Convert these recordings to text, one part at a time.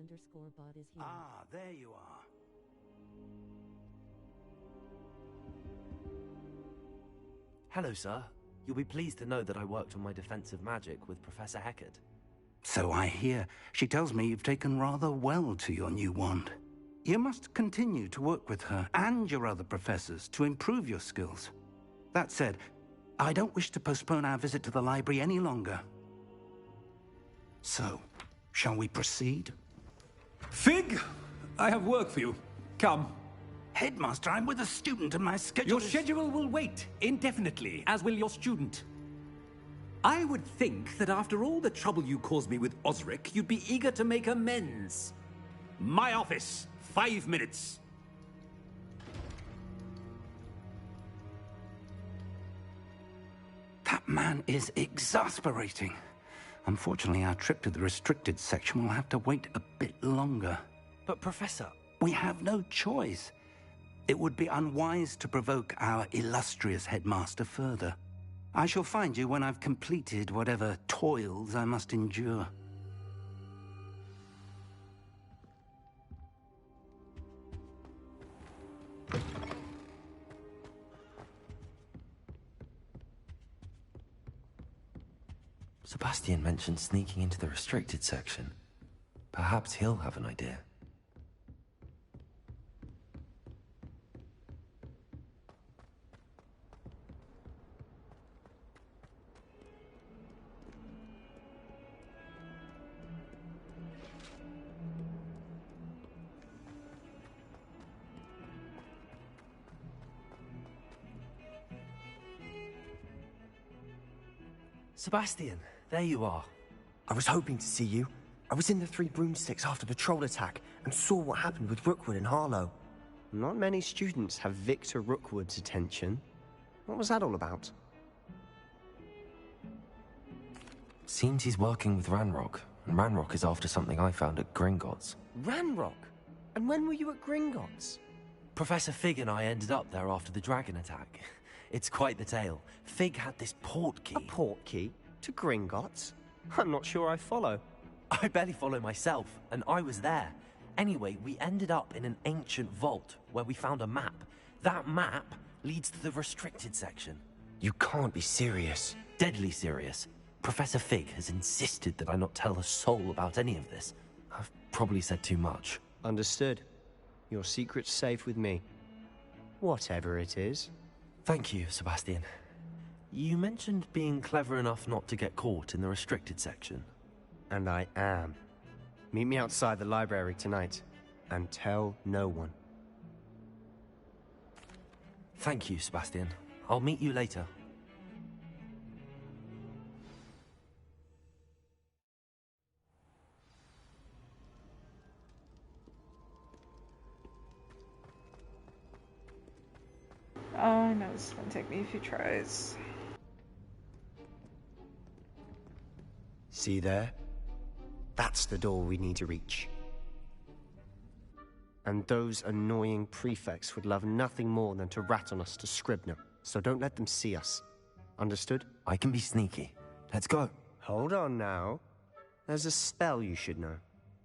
_bot is here. Ah, there you are. Hello, sir. You'll be pleased to know that I worked on my defensive magic with Professor Heckard. So I hear. She tells me you've taken rather well to your new wand. You must continue to work with her and your other professors to improve your skills. That said, I don't wish to postpone our visit to the library any longer. So, shall we proceed? Fig, I have work for you. Come. Headmaster, I'm with a student and my schedule Your schedule will wait indefinitely, as will your student. I would think that after all the trouble you caused me with Osric, you'd be eager to make amends. My office, 5 minutes. That man is exasperating. Unfortunately, our trip to the restricted section will have to wait a bit longer. But, Professor... We have no choice. It would be unwise to provoke our illustrious headmaster further. I shall find you when I've completed whatever toils I must endure. Sebastian mentioned sneaking into the restricted section. Perhaps he'll have an idea. Sebastian, there you are. I was hoping to see you. I was in the Three Broomsticks after the troll attack and saw what happened with Rookwood and Harlow. Not many students have Victor Rookwood's attention. What was that all about? Seems he's working with Ranrock, and Ranrock is after something I found at Gringotts. Ranrock? And when were you at Gringotts? Professor Fig and I ended up there after the dragon attack. It's quite the tale. Fig had this port key. A port key? To Gringotts? I'm not sure I follow. I barely follow myself, and I was there. Anyway, we ended up in an ancient vault where we found a map. That map leads to the restricted section. You can't be serious. Deadly serious. Professor Fig has insisted that I not tell a soul about any of this. I've probably said too much. Understood. Your secret's safe with me. Whatever it is. Thank you, Sebastian. You mentioned being clever enough not to get caught in the restricted section. And I am. Meet me outside the library tonight, and tell no one. Thank you, Sebastian. I'll meet you later. Oh, I know this is gonna take me a few tries. See there? That's the door we need to reach. And those annoying prefects would love nothing more than to rat on us to Scribner, so don't let them see us. Understood? I can be sneaky. Let's go. Hold on now. There's a spell you should know.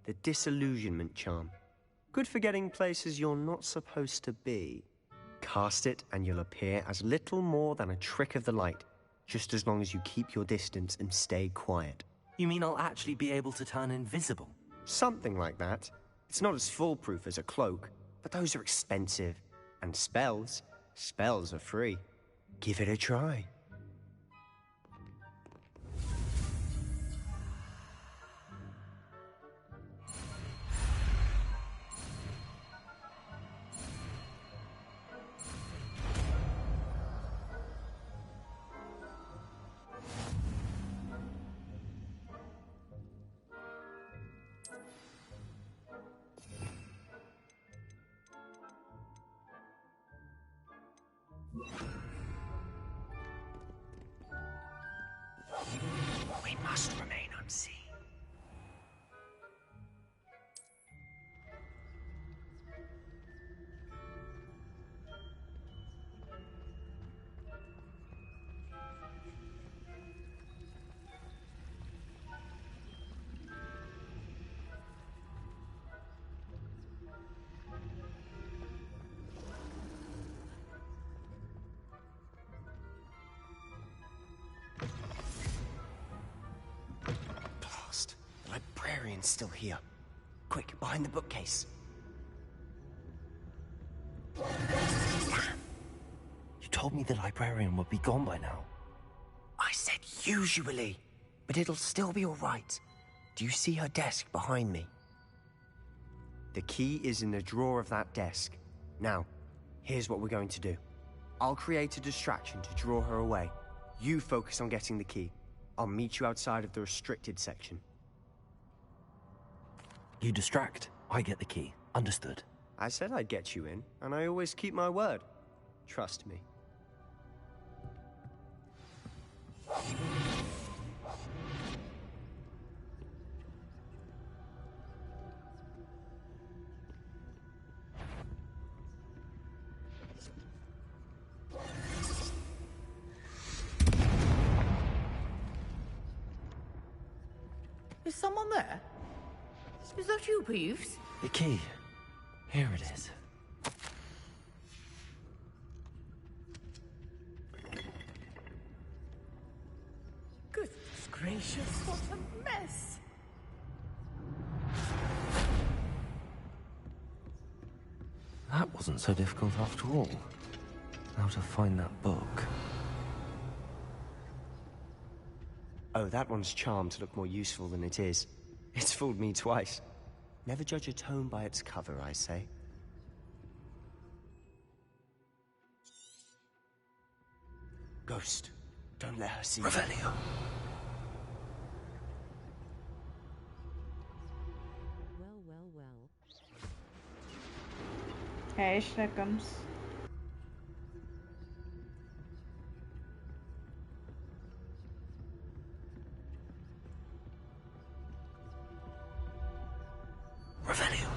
The Disillusionment Charm. Good for getting places you're not supposed to be. Cast it and you'll appear as little more than a trick of the light, just as long as you keep your distance and stay quiet. You mean I'll actually be able to turn invisible? Something like that. It's not as foolproof as a cloak, but those are expensive. And spells are free. Give it a try. We must remain unseen. librarian's still here. Quick, behind the bookcase. Damn. You told me the librarian would be gone by now. I said usually, but it'll still be all right. Do you see her desk behind me? The key is in the drawer of that desk. Now, here's what we're going to do. I'll create a distraction to draw her away. You focus on getting the key. I'll meet you outside of the restricted section. You distract, I get the key. Understood. I said I'd get you in, and I always keep my word. Trust me. Is someone there? Is that you, Peeves? The key. Here it is. Goodness gracious, what a mess! That wasn't so difficult after all. How to find that book. Oh, that one's charmed to look more useful than it is. It's fooled me twice. Never judge a tome by its cover, I say. Ghost, don't let her see you. Revelio. Well. Hey, Schnickums. Revelio.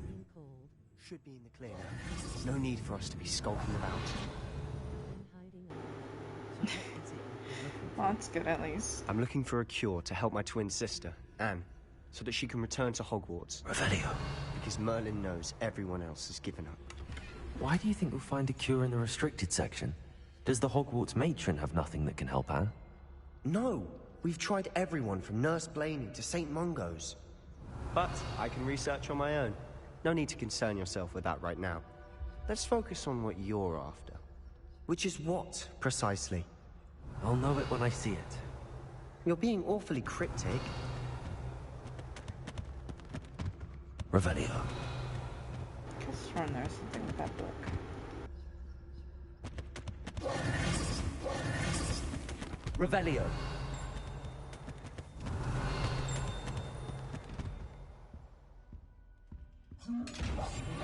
Being cold. Should be in the clear now. No need for us to be skulking about. And hiding out. So what is it you're looking for? Well, that's good at least. I'm looking for a cure to help my twin sister, Anne, so that she can return to Hogwarts. Revelio. Because Merlin knows everyone else has given up. Why do you think we'll find a cure in the restricted section? Does the Hogwarts matron have nothing that can help Anne? No! We've tried everyone from Nurse Blaney to St. Mungo's. But I can research on my own. No need to concern yourself with that right now. Let's focus on what you're after. Which is what, precisely? I'll know it when I see it. You're being awfully cryptic. Revelio. Could sworn there's something with that book. Revelio.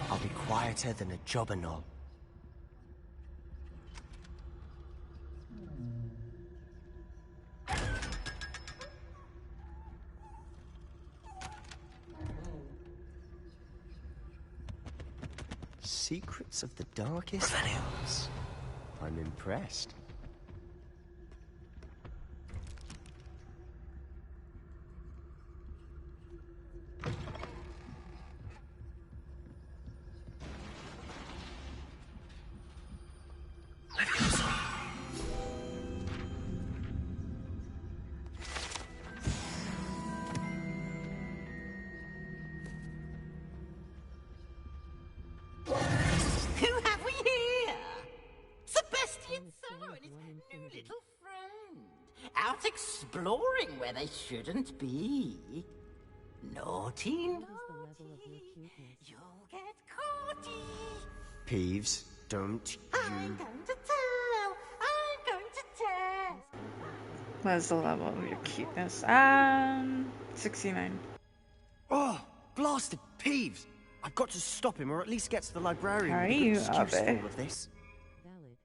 I'll be quieter than a jobberknoll. Secrets of the darkest hours. I'm impressed. Who have we here? Sebastian Solo and his new little friend. Out exploring where they shouldn't be. Naughty, What is the level of your naughty. cuteness? You'll get caughty. Peeves, don't I'm you... going to tell. I'm going to tell. What's the level of your cuteness? 69. Oh, blasted Peeves! I've got to stop him, or at least get to the librarian Are with a good you excuse up for it? all of this. Valid.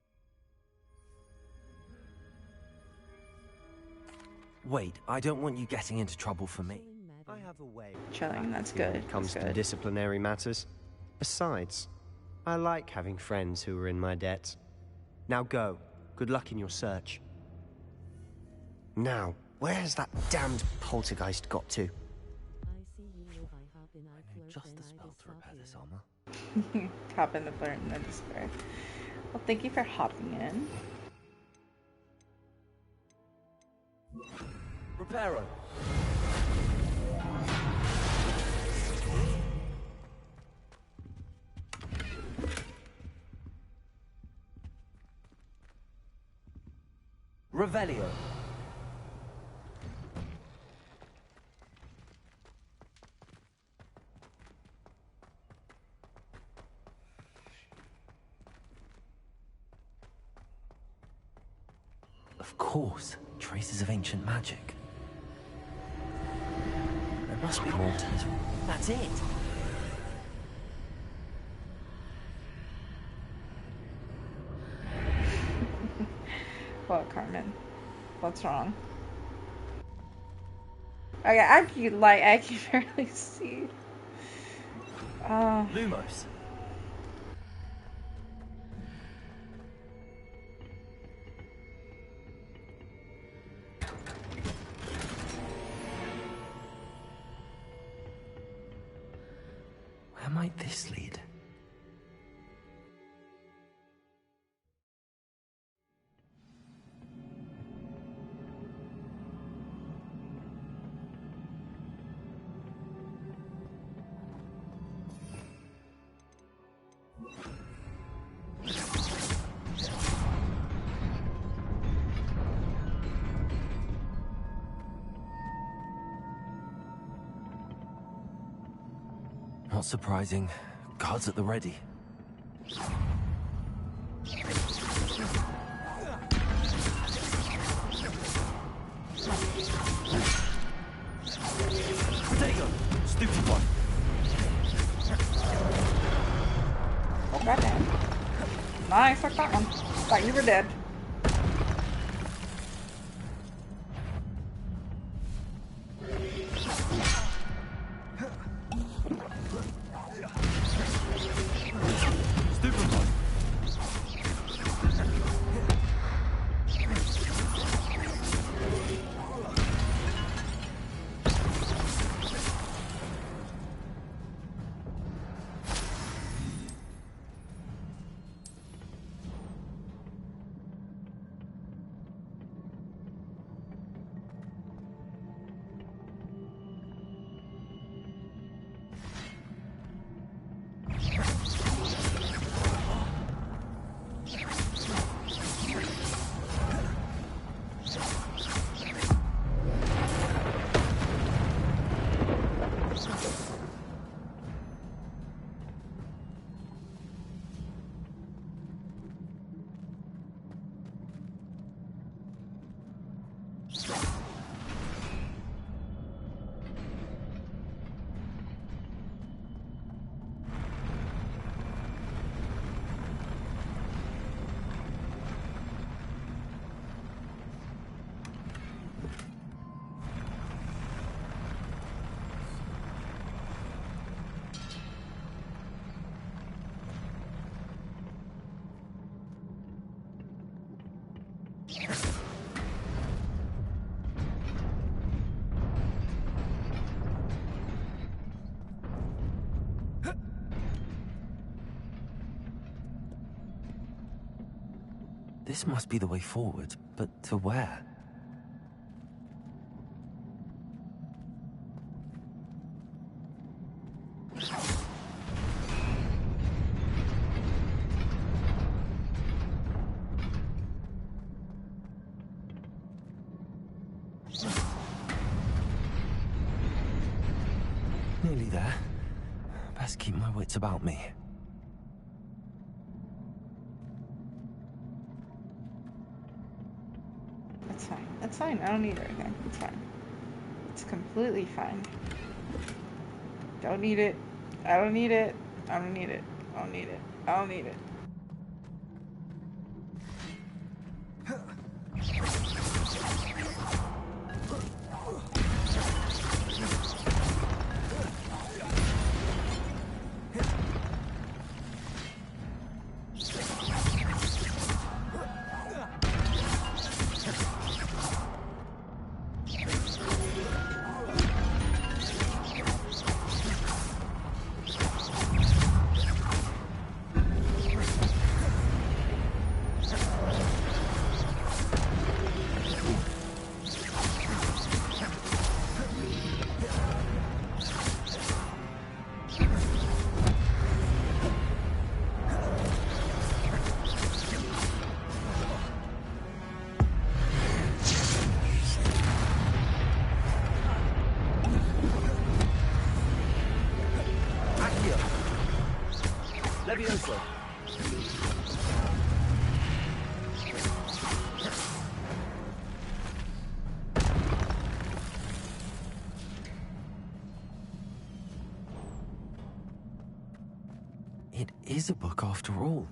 Wait, I don't want you getting into trouble for me. Killing Maddie. I have a way. Chilling, that's when good. it comes That's to good. disciplinary matters. Besides, I like having friends who are in my debt. Now go. Good luck in your search. Now, where has that damned poltergeist got to? just the spell to repair this armor. Hop in the flirt and then despair. Well, thank you for hopping in. Reparo. Revelio. Of course, traces of ancient magic. There must be more to this. That's it! What, Carmen? What's wrong? Okay, I can barely see. Lumos. Where might this lead? Not surprising. Guards at the ready. Potato! Stupid one! Oh, goddamn. Nice, fuck that one. Thought you were dead. This must be the way forward, but to where? Nearly there. Best keep my wits about me. That's fine. That's fine. I don't need everything. It's fine. It's completely fine. Don't need it. I don't need it. I don't need it. I don't need it. I don't need it. Heavy and slow. It is a book after all.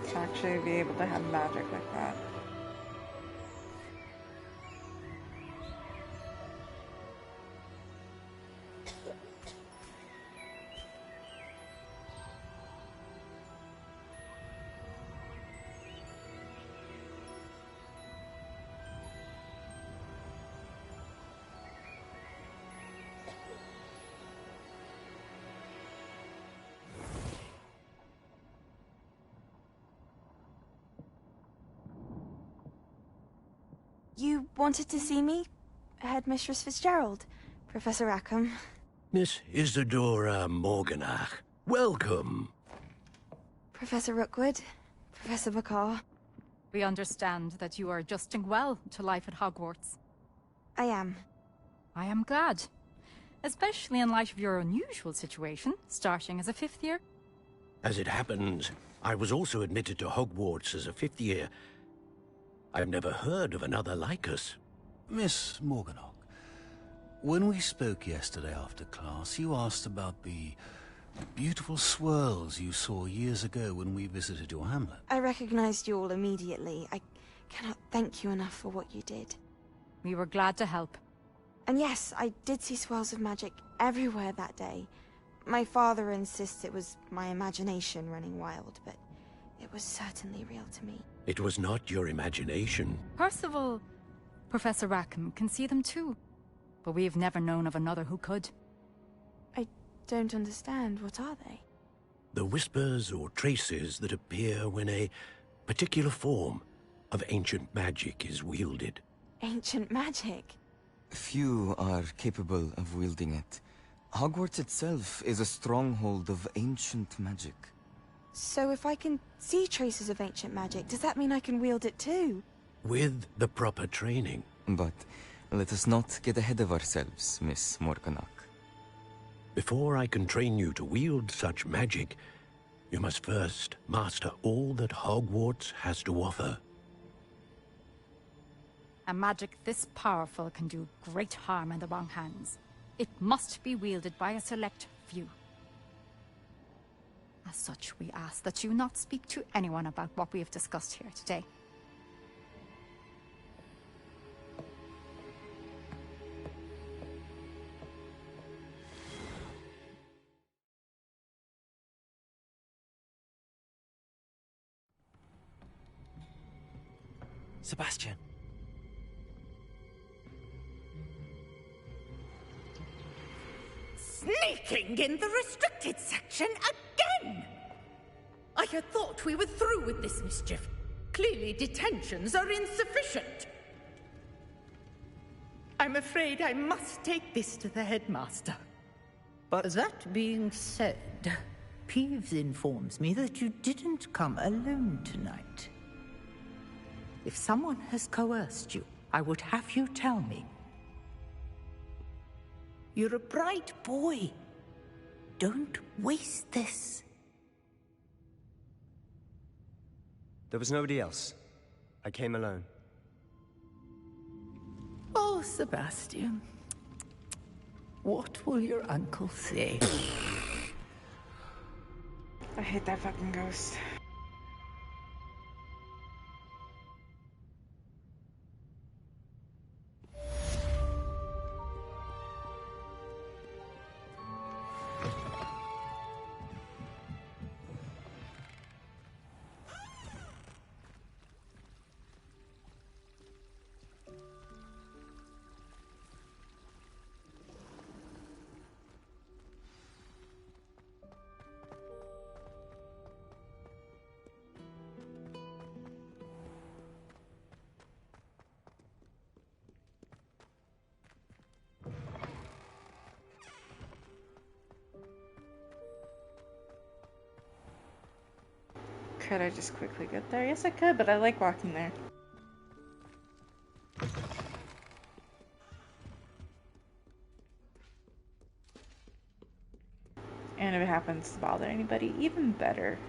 To actually be able to have magic like that. You wanted to see me? Headmistress Fitzgerald? Professor Rackham? Miss Isadora Morganach, welcome. Professor Rookwood? Professor McCaw? We understand that you are adjusting well to life at Hogwarts. I am. I am glad. Especially in light of your unusual situation, starting as a 5th year. As it happens, I was also admitted to Hogwarts as a 5th year. I've never heard of another like us. Miss Morganach, when we spoke yesterday after class, you asked about the beautiful swirls you saw years ago when we visited your hamlet. I recognized you all immediately. I cannot thank you enough for what you did. We were glad to help. And yes, I did see swirls of magic everywhere that day. My father insists it was my imagination running wild, but it was certainly real to me. It was not your imagination. Percival, Professor Rackham can see them too. But we have never known of another who could. I don't understand. What are they? The whispers or traces that appear when a particular form of ancient magic is wielded. Ancient magic? Few are capable of wielding it. Hogwarts itself is a stronghold of ancient magic. So if I can see traces of ancient magic, does that mean I can wield it too? With the proper training. But let us not get ahead of ourselves, Miss Morganach. Before I can train you to wield such magic, you must first master all that Hogwarts has to offer. A magic this powerful can do great harm in the wrong hands. It must be wielded by a select few. As such, we ask that you not speak to anyone about what we have discussed here today. Sebastian. Sneaking in the restricted section again! I had thought we were through with this mischief. Clearly detentions are insufficient. I'm afraid I must take this to the headmaster. But that being said, Peeves informs me that you didn't come alone tonight. If someone has coerced you, I would have you tell me. You're a bright boy. Don't waste this. there was nobody else. I came alone. Oh, Sebastian. What will your uncle say? I hate that fucking ghost. Could I just quickly get there? Yes, I could, but I like walking there. And if it happens to bother anybody, even better.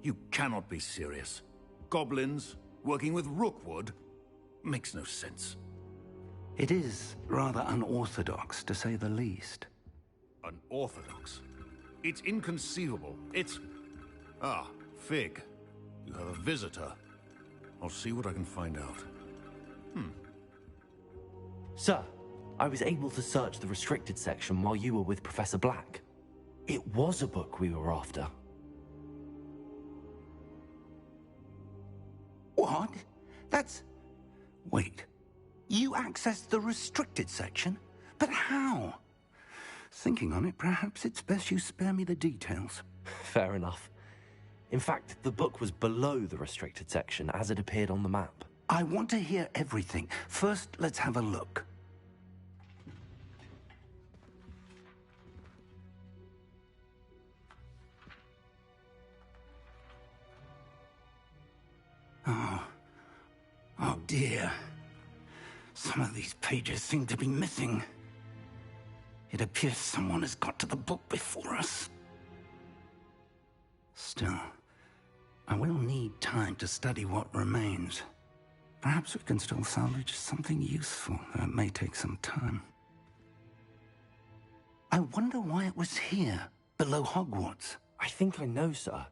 You cannot be serious. Goblins working with Rookwood makes no sense. It is rather unorthodox, to say the least. Unorthodox? It's inconceivable. It's... Ah, Fig. You have a visitor. I'll see what I can find out. Sir, I was able to search the restricted section while you were with Professor Black. It was a book we were after. What? That's... Wait. You accessed the restricted section? But how? Thinking on it, perhaps it's best you spare me the details. Fair enough. In fact, the book was below the restricted section as it appeared on the map. I want to hear everything. First, let's have a look. Oh dear. Some of these pages seem to be missing. It appears someone has got to the book before us. Still, I will need time to study what remains. Perhaps we can still salvage something useful, though it may take some time. I wonder why it was here, below Hogwarts. I think I know, sir.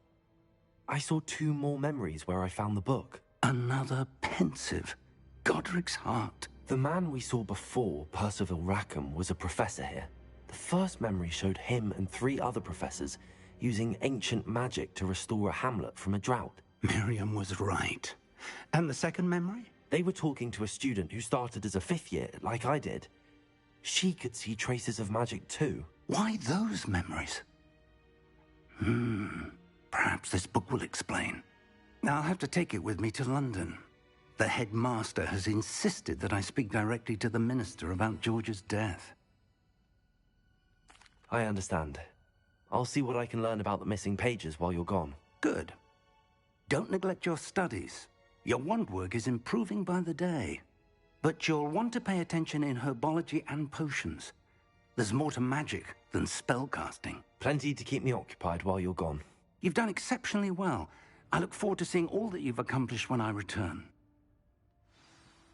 I saw 2 more memories where I found the book. Another pensive. Godric's heart. The man we saw before, Percival Rackham, was a professor here. The first memory showed him and 3 other professors using ancient magic to restore a hamlet from a drought. Miriam was right. And the second memory? They were talking to a student who started as a 5th year, like I did. She could see traces of magic too. Why those memories? Perhaps this book will explain. I'll have to take it with me to London. The headmaster has insisted that I speak directly to the minister about George's death. I understand. I'll see what I can learn about the missing pages while you're gone. Good. Don't neglect your studies. Your wand work is improving by the day. But you'll want to pay attention in herbology and potions. There's more to magic than spellcasting. Plenty to keep me occupied while you're gone. You've done exceptionally well. I look forward to seeing all that you've accomplished when I return.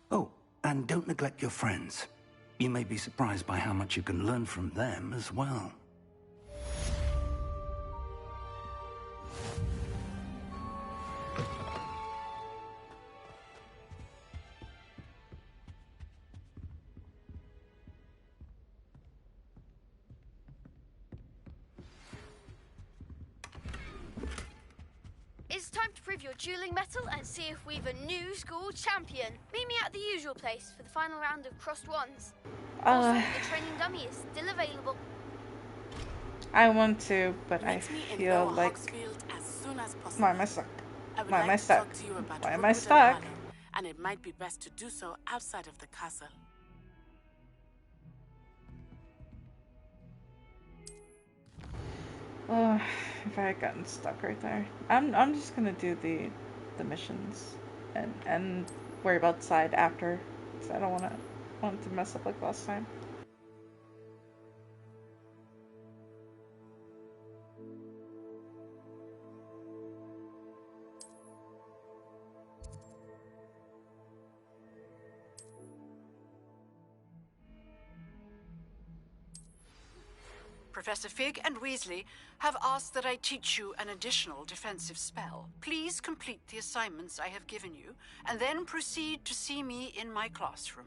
Oh, and don't neglect your friends. You may be surprised by how much you can learn from them as well. prove your dueling mettle and see if we've a new school champion. Meet me at the usual place for the final round of crossed wands. Also, the training dummy is still available. I want to, but I feel like... Why am I stuck? Why am I stuck? Why am I stuck? And it might be best to do so outside of the castle. Oh, if I had gotten stuck right there. I'm just gonna do the missions and worry about side after, because I don't want it to mess up like last time. Professor Fig and Weasley have asked that I teach you an additional defensive spell. Please complete the assignments I have given you, and then proceed to see me in my classroom.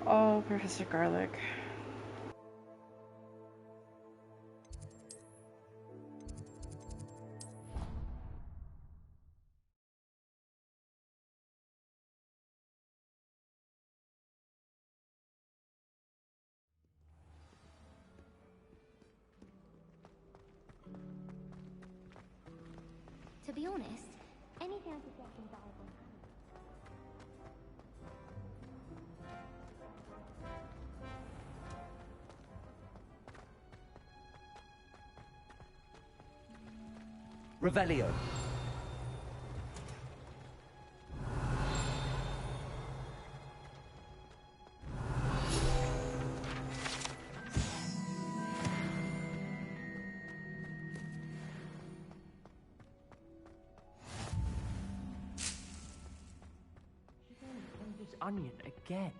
Oh, Professor Garlic. To be honest, anything I could get from Bible. Revelio. This onion again.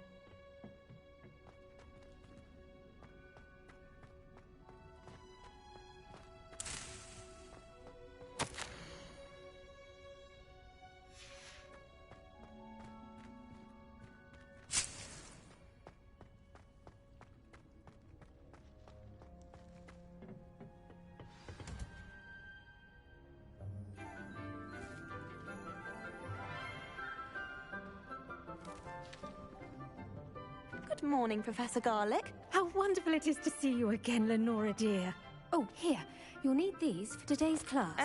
Good morning, Professor Garlic. How wonderful it is to see you again, Lenora dear. Oh, here. You'll need these for today's class.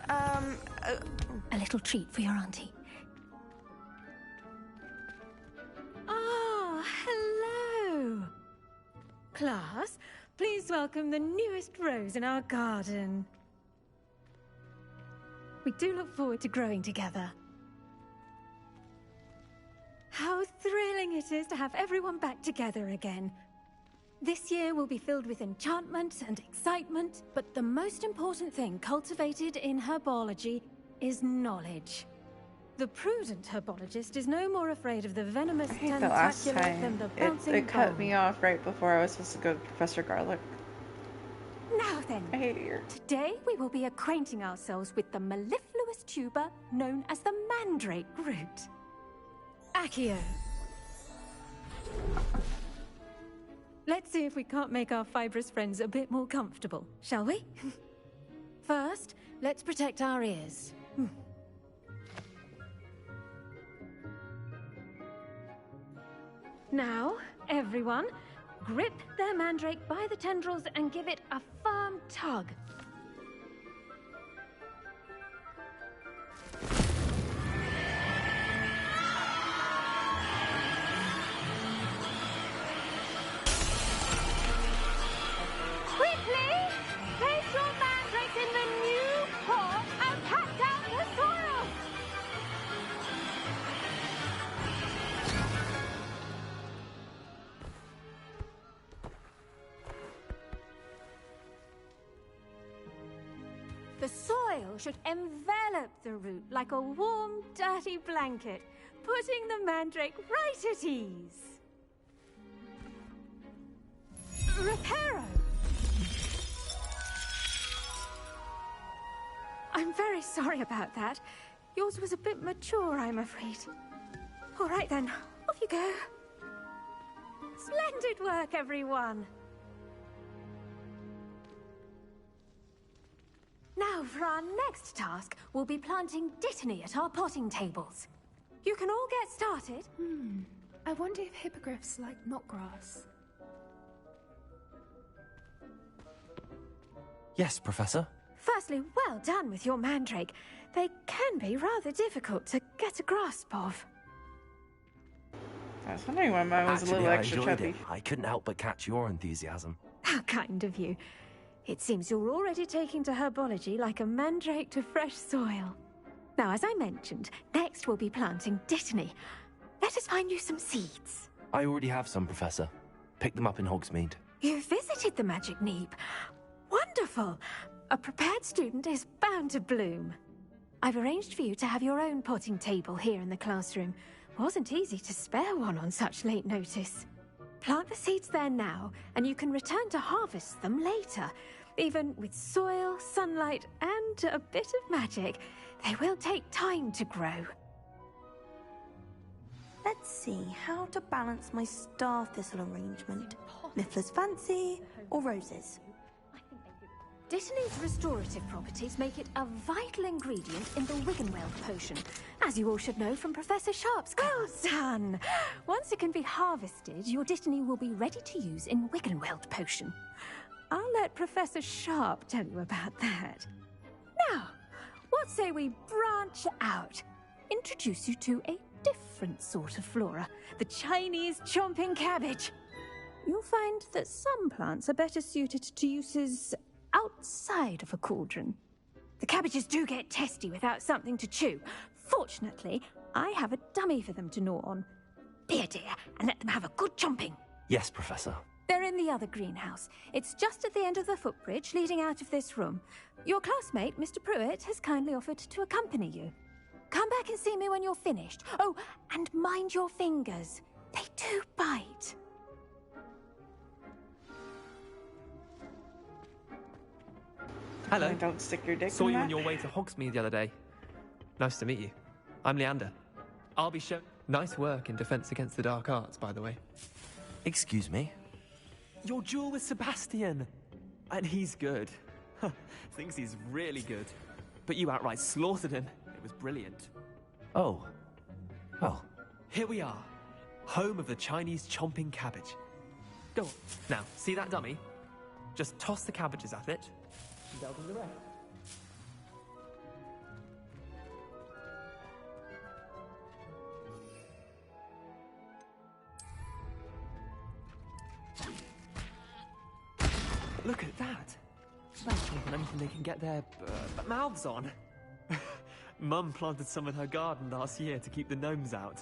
A little treat for your auntie. Ah, hello. Class, please welcome the newest rose in our garden. We do look forward to growing together. How thrilling it is to have everyone back together again. This year will be filled with enchantment and excitement, but the most important thing cultivated in herbology is knowledge. The prudent herbologist is no more afraid of the venomous I hate the last tentaculate than the time. bouncing It cut bulb. me off right before I was supposed to go to Professor Garlic. Now then, I hate you. Today we will be acquainting ourselves with the mellifluous tuber known as the mandrake root. Accio. Let's see if we can't make our fibrous friends a bit more comfortable, shall we? First, let's protect our ears. Now, everyone, grip their mandrake by the tendrils and give it a firm tug. Quickly, place your mandrake in the new pot and pat down the soil. The soil should envelop the root like a warm, dirty blanket, putting the mandrake right at ease. Reparo! I'm very sorry about that. Yours was a bit mature, I'm afraid. All right then, off you go. Splendid work, everyone. Now, for our next task, we'll be planting dittany at our potting tables. You can all get started. I wonder if hippogriffs like knotgrass. Yes, Professor. Firstly, well done with your mandrake. They can be rather difficult to get a grasp of. I was wondering why mine was a little extra chubby. I couldn't help but catch your enthusiasm. How kind of you. It seems you're already taking to herbology like a mandrake to fresh soil. Now, as I mentioned, next we'll be planting dittany. Let us find you some seeds. I already have some, Professor. Picked them up in Hogsmeade. You visited the Magic Neep. Wonderful! A prepared student is bound to bloom. I've arranged for you to have your own potting table here in the classroom. Wasn't easy to spare one on such late notice. Plant the seeds there now, and you can return to harvest them later. Even with soil, sunlight, and a bit of magic, they will take time to grow. Let's see how to balance my star thistle arrangement. Miffler's fancy or roses? Dittany's restorative properties make it a vital ingredient in the Wiggenweld potion, as you all should know from Professor Sharp's class. Well done! Once it can be harvested, your dittany will be ready to use in Wiggenweld potion. I'll let Professor Sharp tell you about that. Now, what say we branch out? Introduce you to a different sort of flora, the Chinese chomping cabbage. You'll find that some plants are better suited to uses outside of a cauldron. The cabbages do get testy without something to chew. Fortunately, I have a dummy for them to gnaw on. Be a dear and let them have a good chomping. Yes, Professor. They're in the other greenhouse. It's just at the end of the footbridge leading out of this room. Your classmate, Mr. Pruitt, has kindly offered to accompany you. Come back and see me when you're finished. Oh, and mind your fingers. They do bite. Hello. Don't stick your dick Saw in you that. on your way to Hogsmeade the other day. Nice to meet you. I'm Leander. I'll be shown... Nice work in Defense Against the Dark Arts, by the way. Excuse me? Your duel with Sebastian! And he's good. Thinks he's really good. But you outright slaughtered him. It was brilliant. Oh. Well. Here we are. Home of the Chinese chomping cabbage. Go on. Now, see that dummy? Just toss the cabbages at it. And they'll do the rest. Look at that! They're chomping anything they can get their mouths on. Mum planted some in her garden last year to keep the gnomes out.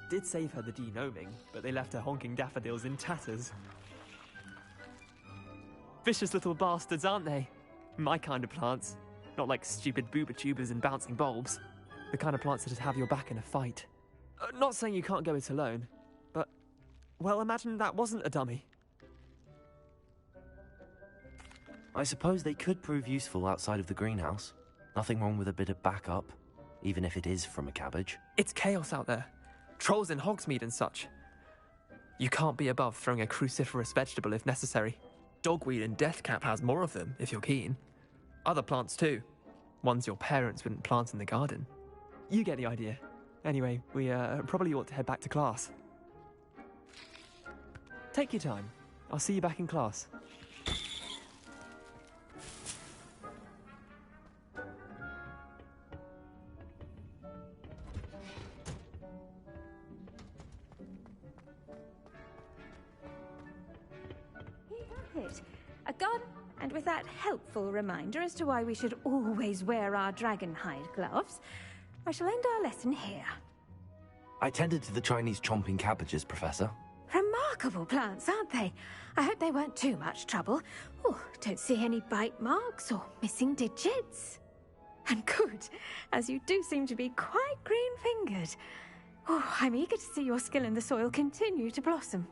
Did save her the de-gnoming, but they left her honking daffodils in tatters. Vicious little bastards, aren't they? My kind of plants. Not like stupid booba tubers and bouncing bulbs. The kind of plants that'd have your back in a fight. Not saying you can't go it alone, but... Well, imagine that wasn't a dummy. I suppose they could prove useful outside of the greenhouse. Nothing wrong with a bit of backup, even if it is from a cabbage. It's chaos out there. Trolls in Hogsmeade and such. You can't be above throwing a cruciferous vegetable if necessary. Dogweed and deathcap has more of them, if you're keen. Other plants too. Ones your parents wouldn't plant in the garden. You get the idea. Anyway, we probably ought to head back to class. Take your time. I'll see you back in class. A garden, and with that helpful reminder as to why we should always wear our dragonhide gloves, I shall end our lesson here. I tended to the Chinese chomping cabbages, Professor. Remarkable plants, aren't they? I hope they weren't too much trouble. Oh, don't see any bite marks or missing digits. And good, as you do seem to be quite green-fingered. Oh, I'm eager to see your skill in the soil continue to blossom.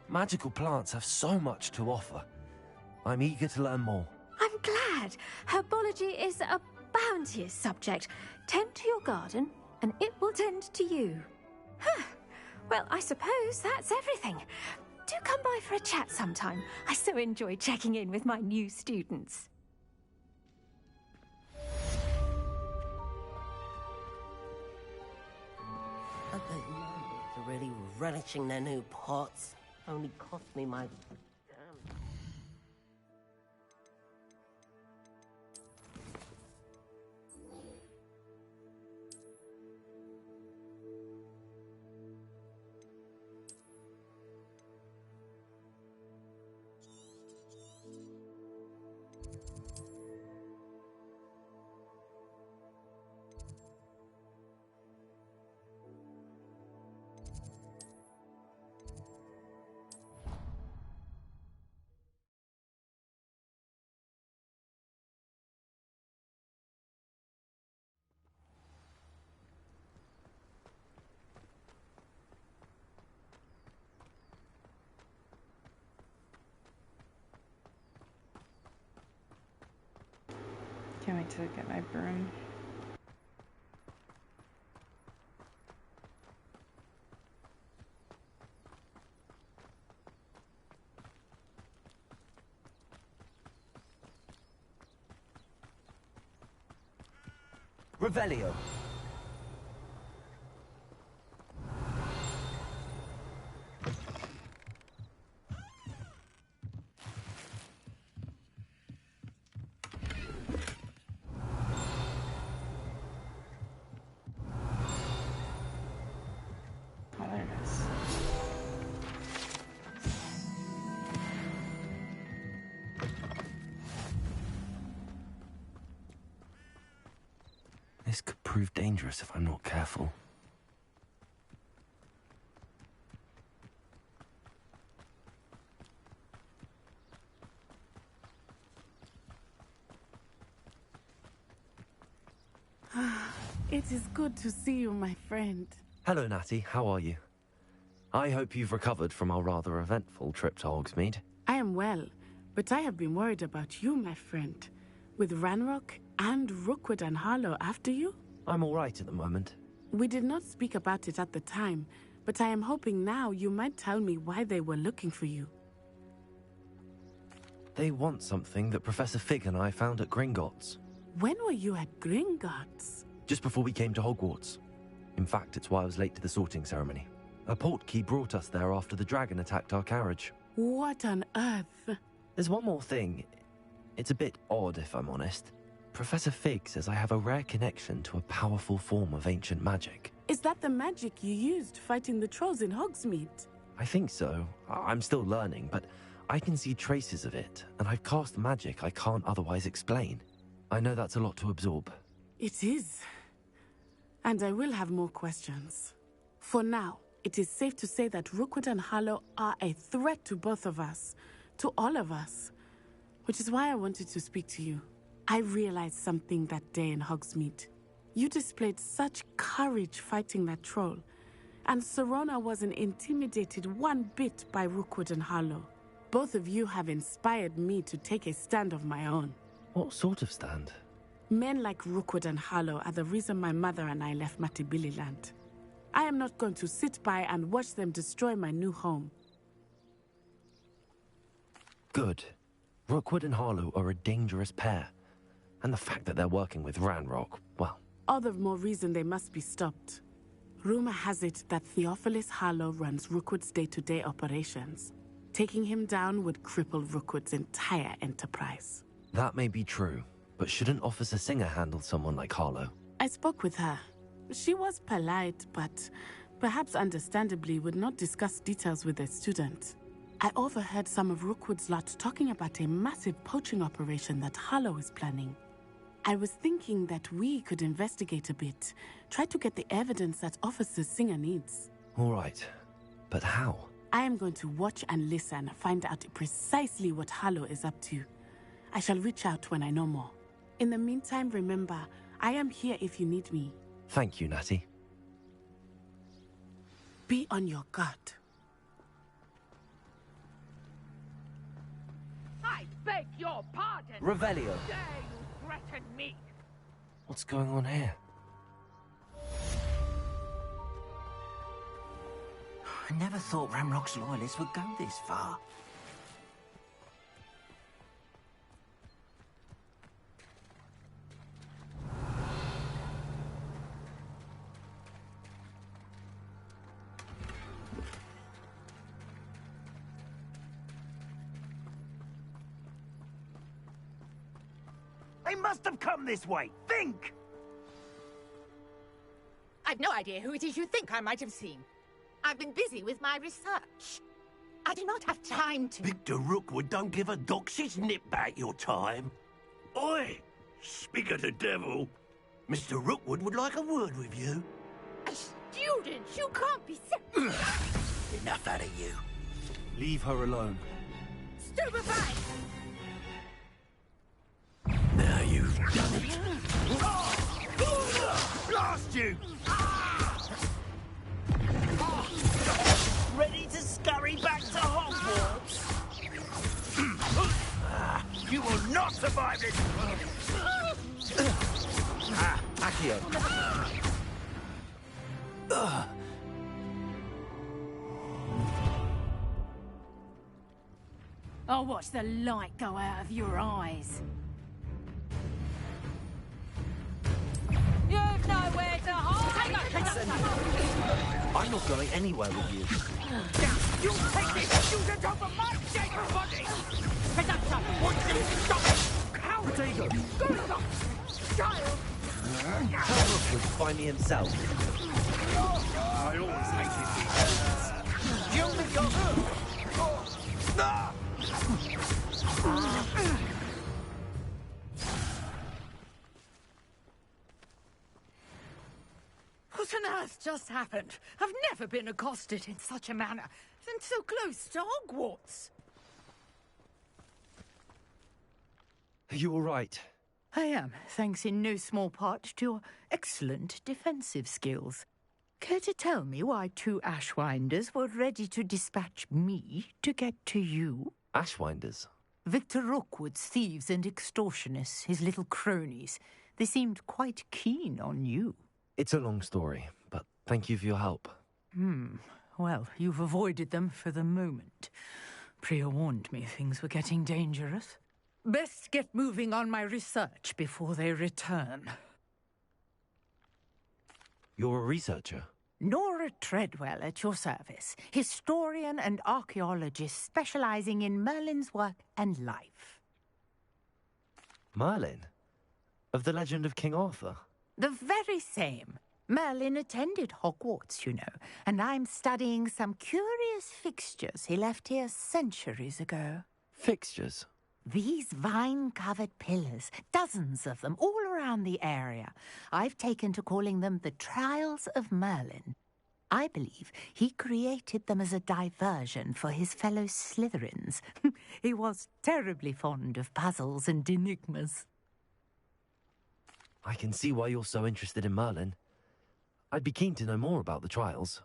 Magical plants have so much to offer. I'm eager to learn more. glad. Herbology is a bounteous subject. Tend to your garden, and it will tend to you. Huh. Well, I suppose that's everything. Do come by for a chat sometime. I so enjoy checking in with my new students. I bet you are really relishing their new pots. Only cost me my... Can't wait to get my broom. Revelio. Oh, there it is. This could prove dangerous if I'm not careful. It is good to see you, my friend. Hello, Natty. How are you? I hope you've recovered from our rather eventful trip to Hogsmeade. I am well, but I have been worried about you, my friend. With Ranrock and Rookwood and Harlow after you? I'm all right at the moment. We did not speak about it at the time, but I am hoping now you might tell me why they were looking for you. They want something that Professor Fig and I found at Gringotts. When were you at Gringotts? Just before we came to Hogwarts. In fact, it's why I was late to the sorting ceremony. A portkey brought us there after the dragon attacked our carriage. What on earth? There's one more thing. It's a bit odd, if I'm honest. Professor Fig says I have a rare connection to a powerful form of ancient magic. Is that the magic you used fighting the trolls in Hogsmeade? I think so. I'm still learning, but I can see traces of it, and I've cast magic I can't otherwise explain. I know that's a lot to absorb. It is. And I will have more questions. For now, it is safe to say that Rookwood and Harlow are a threat to both of us, to all of us, which is why I wanted to speak to you. I realized something that day in Hogsmeade. You displayed such courage fighting that troll, and Serona wasn't intimidated one bit by Rookwood and Harlow. Both of you have inspired me to take a stand of my own. What sort of stand? Men like Rookwood and Harlow are the reason my mother and I left Matabeleland. I am not going to sit by and watch them destroy my new home. Good. Rookwood and Harlow are a dangerous pair. And the fact that they're working with Ranrock, well... All the more reason they must be stopped. Rumor has it that Theophilus Harlow runs Rookwood's day-to-day operations. Taking him down would cripple Rookwood's entire enterprise. That may be true, but shouldn't Officer Singer handle someone like Harlow? I spoke with her. She was polite, but perhaps understandably would not discuss details with a student. I overheard some of Rookwood's lot talking about a massive poaching operation that Harlow is planning. I was thinking that we could investigate a bit, try to get the evidence that Officer Singer needs. All right, but how? I am going to watch and listen, find out precisely what Harlow is up to. I shall reach out when I know more. In the meantime, remember, I am here if you need me. Thank you, Natty. Be on your guard. I beg your pardon. Revelio. Dare you threaten me? What's going on here? I never thought Ramrock's loyalists would go this far. They must have come this way. Think! I've no idea who it is you think I might have seen. I've been busy with my research. I do not have time to... Victor Rookwood don't give a doxy's nip back your time. Oi! Speak of the devil. Mr. Rookwood would like a word with you. A student? You can't be serious. Enough out of you. Leave her alone. Stupefy! Now you've done it. Blast you! Ready to scurry back to Hogwarts? You will not survive this! Accio. I'll watch the light go out of your eyes. You've nowhere to hide! I'm not going anywhere with you. You take this student over my dead body! Presumption! Stop! How? Potato! Go stop! Child! Tell Rookwood to find me himself. I always hated these. You only got her! What on earth just happened? I've never been accosted in such a manner, and so close to Hogwarts. Are you all right? I am, thanks in no small part to your excellent defensive skills. Care to tell me why 2 Ashwinders were ready to dispatch me to get to you? Ashwinders? Victor Rookwood's thieves and extortionists, his little cronies. They seemed quite keen on you. It's a long story, but thank you for your help. Well, you've avoided them for the moment. Priya warned me things were getting dangerous. Best get moving on my research before they return. You're a researcher? Nora Treadwell at your service, historian and archaeologist specializing in Merlin's work and life. Merlin? Of the legend of King Arthur? The very same. Merlin attended Hogwarts, you know, and I'm studying some curious fixtures he left here centuries ago. Fixtures? These vine-covered pillars, dozens of them, all around the area. I've taken to calling them the Trials of Merlin. I believe he created them as a diversion for his fellow Slytherins. He was terribly fond of puzzles and enigmas. I can see why you're so interested in Merlin. I'd be keen to know more about the trials.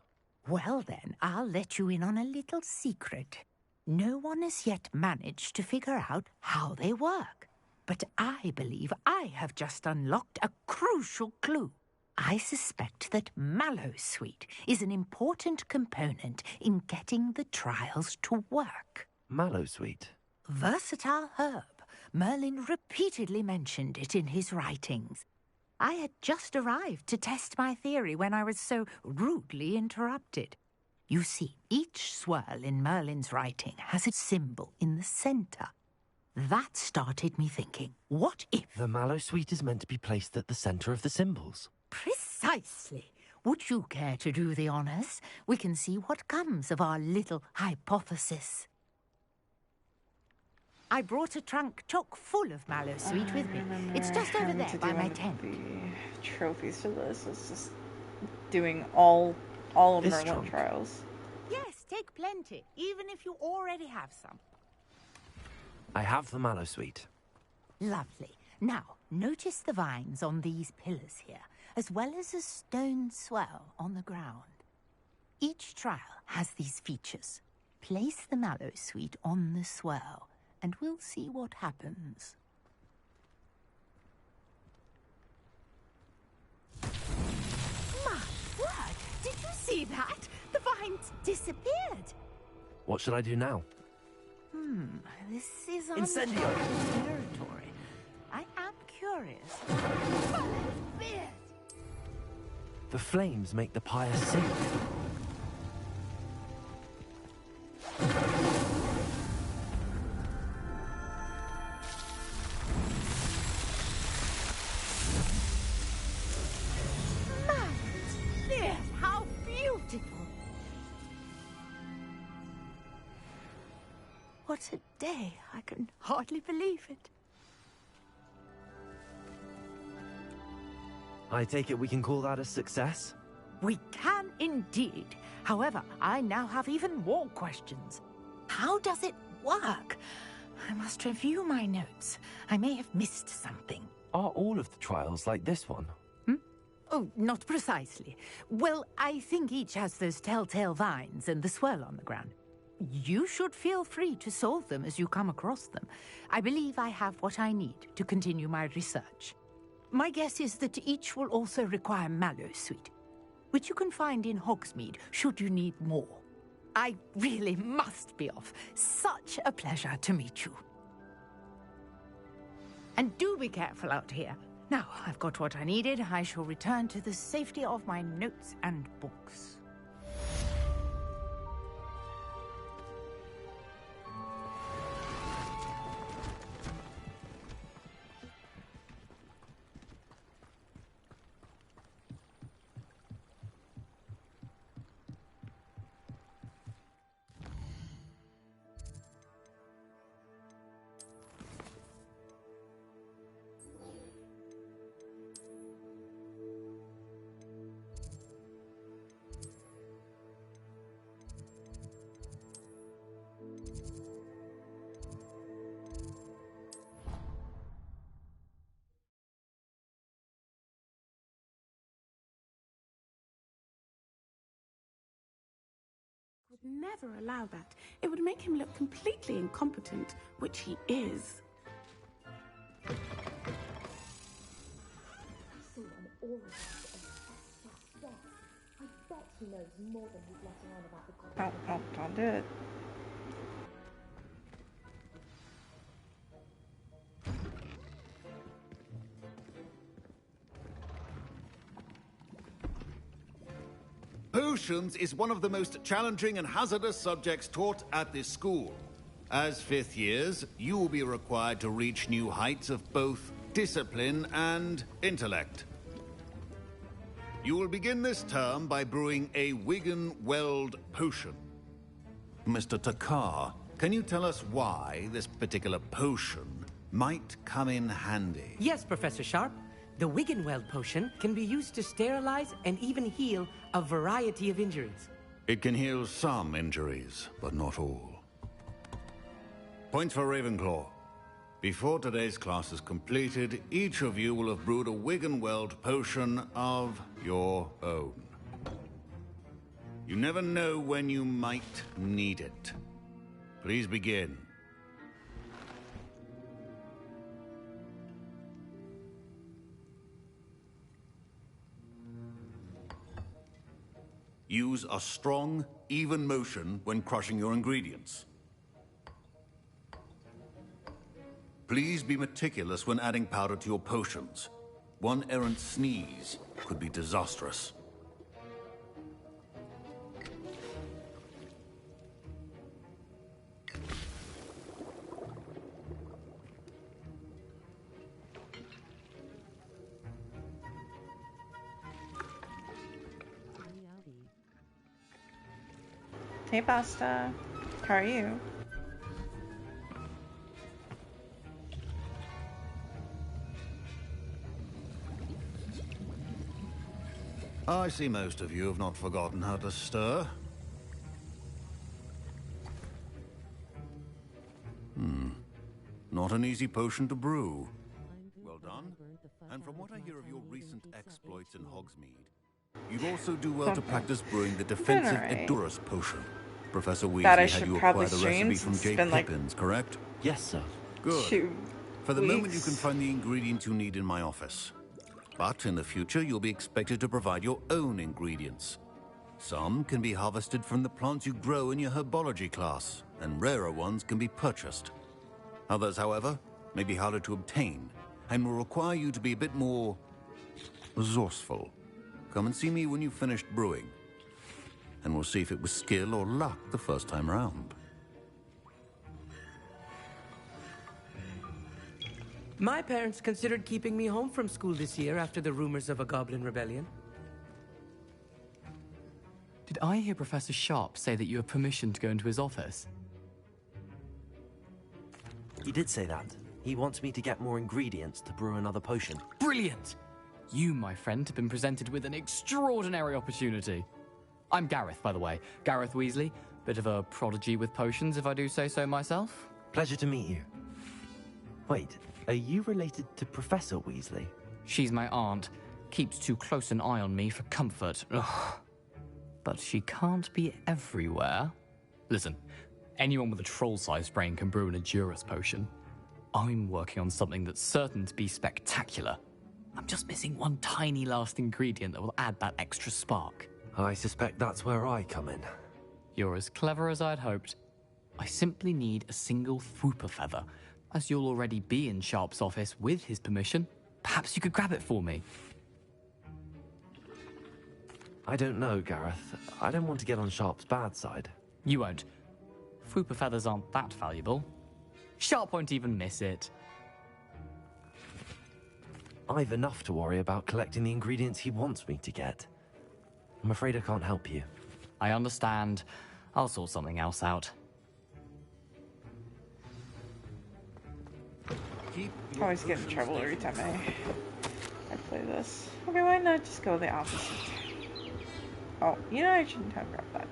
Well then, I'll let you in on a little secret. No one has yet managed to figure out how they work. But I believe I have just unlocked a crucial clue. I suspect that Mallowsweet is an important component in getting the trials to work. Mallowsweet? Versatile herb. Merlin repeatedly mentioned it in his writings. I had just arrived to test my theory when I was so rudely interrupted. You see, each swirl in Merlin's writing has a symbol in the centre. That started me thinking, what if... The Mallowsweet is meant to be placed at the centre of the symbols. Precisely. Would you care to do the honours? We can see what comes of our little hypothesis. I brought a trunk chock full of Mallowsweet with me. It's just over there by my tent. The trophies to this is just doing all of Merlin trials. Yes, take plenty, even if you already have some. I have the Mallowsweet. Lovely. Now, notice the vines on these pillars here, as well as a stone swell on the ground. Each trial has these features. Place the Mallowsweet on the swirl. and we'll see what happens. My word! Did you see that? The vines disappeared. What should I do now? This is Incendio! uncharted territory. I am curious. The flames make the pyre sink. Yes, how beautiful! What a day. I can hardly believe it. I take it we can call that a success? We can indeed. However, I now have even more questions. How does it work? I must review my notes. I may have missed something. Are all of the trials like this one? Oh, not precisely. Well, I think each has those telltale vines and the swirl on the ground. You should feel free to solve them as you come across them. I believe I have what I need to continue my research. My guess is that each will also require Mallowsweet, which you can find in Hogsmeade should you need more. I really must be off. Such a pleasure to meet you. And do be careful out here. Now, I've got what I needed. I shall return to the safety of my notes and books. Would never allow that. It would make him look completely incompetent, which he is. Don't do it. Potions is one of the most challenging and hazardous subjects taught at this school. As fifth years, you will be required to reach new heights of both discipline and intellect. You will begin this term by brewing a Wigan-Weld potion. Mr. Takar, can you tell us why this particular potion might come in handy? Yes, Professor Sharp. The Wigan-Weld potion can be used to sterilize and even heal a variety of injuries. It can heal some injuries, but not all. Points for Ravenclaw. Before today's class is completed, each of you will have brewed a Wigan-Weld potion of your own. You never know when you might need it. Please begin. Use a strong, even motion when crushing your ingredients. Please be meticulous when adding powder to your potions. One errant sneeze could be disastrous. Hey, Basta. How are you? I see most of you have not forgotten how to stir. Not an easy potion to brew. Well done. And from what I hear of your recent exploits in Hogsmeade, you'd also do well to practice brewing the defensive Edurus potion. Professor that I Weasley had should you probably acquire the recipe stream from since J. it's been like Pippins, correct? Yes, sir. Good. 2 For the moment, you weeks. can find the ingredients you need in my office. But in the future, you'll be expected to provide your own ingredients. Some can be harvested from the plants you grow in your herbology class, and rarer ones can be purchased. Others, however, may be harder to obtain, and will require you to be a bit more resourceful. Come and see me when you've finished brewing, and we'll see if it was skill or luck the first time round. My parents considered keeping me home from school this year after the rumors of a goblin rebellion. Did I hear Professor Sharp say that you have permission to go into his office? He did say that. He wants me to get more ingredients to brew another potion. Brilliant! You, my friend, have been presented with an extraordinary opportunity. I'm Gareth, by the way. Gareth Weasley. Bit of a prodigy with potions, if I do say so myself. Pleasure to meet you. Wait, are you related to Professor Weasley? She's my aunt. Keeps too close an eye on me for comfort. Ugh. But she can't be everywhere. Listen, anyone with a troll-sized brain can brew an Edurus potion. I'm working on something that's certain to be spectacular. I'm just missing one tiny last ingredient that will add that extra spark. I suspect that's where I come in. You're as clever as I'd hoped. I simply need a single Fwooper feather. As you'll already be in Sharp's office with his permission, perhaps you could grab it for me. I don't know, Gareth. I don't want to get on Sharp's bad side. You won't. Fwooper feathers aren't that valuable. Sharp won't even miss it. I've enough to worry about collecting the ingredients he wants me to get. I'm afraid I can't help you. I understand. I'll sort something else out. I always get in trouble every time I play this. Okay, why not just go the opposite? Oh, you know, I shouldn't have grabbed that.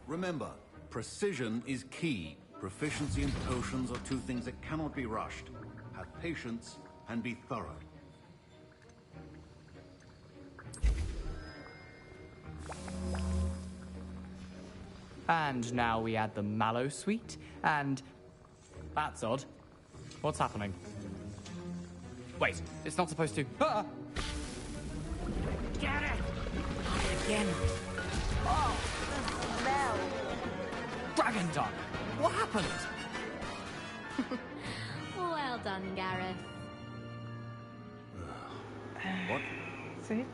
Remember, precision is key. Proficiency and potions are two things that cannot be rushed. Have patience and be thorough. And now we add the mallow sweet, and... That's odd. What's happening? Wait, it's not supposed to... Ah! Get it! Again. Oh, the smell. Dragon tongue! What happened? Well done, Gareth. What? See?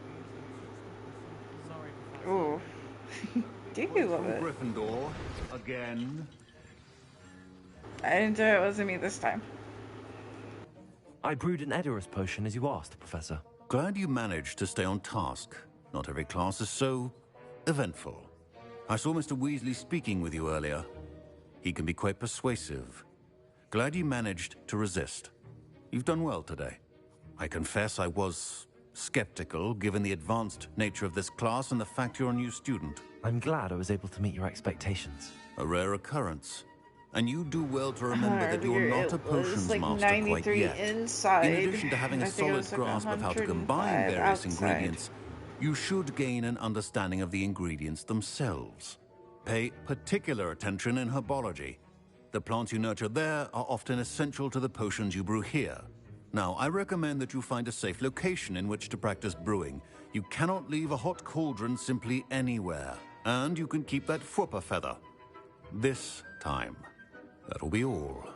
Ooh. Do you love it? Gryffindor, again. I didn't do it. It wasn't me this time. I brewed an Edurus potion as you asked, Professor. Glad you managed to stay on task. Not every class is so eventful. I saw Mr. Weasley speaking with you earlier. He can be quite persuasive. Glad you managed to resist. You've done well today. I confess I was skeptical, given the advanced nature of this class and the fact you're a new student. I'm glad I was able to meet your expectations. A rare occurrence. And you do well to remember that you're not a potions like master 93 quite yet. inside. In addition to having I a think it solid was like grasp of how to combine 105 various outside. ingredients, you should gain an understanding of the ingredients themselves. Pay particular attention in herbology. The plants you nurture there are often essential to the potions you brew here. Now, I recommend that you find a safe location in which to practice brewing. You cannot leave a hot cauldron simply anywhere. And you can keep that Fwooper feather. This time. That'll be all.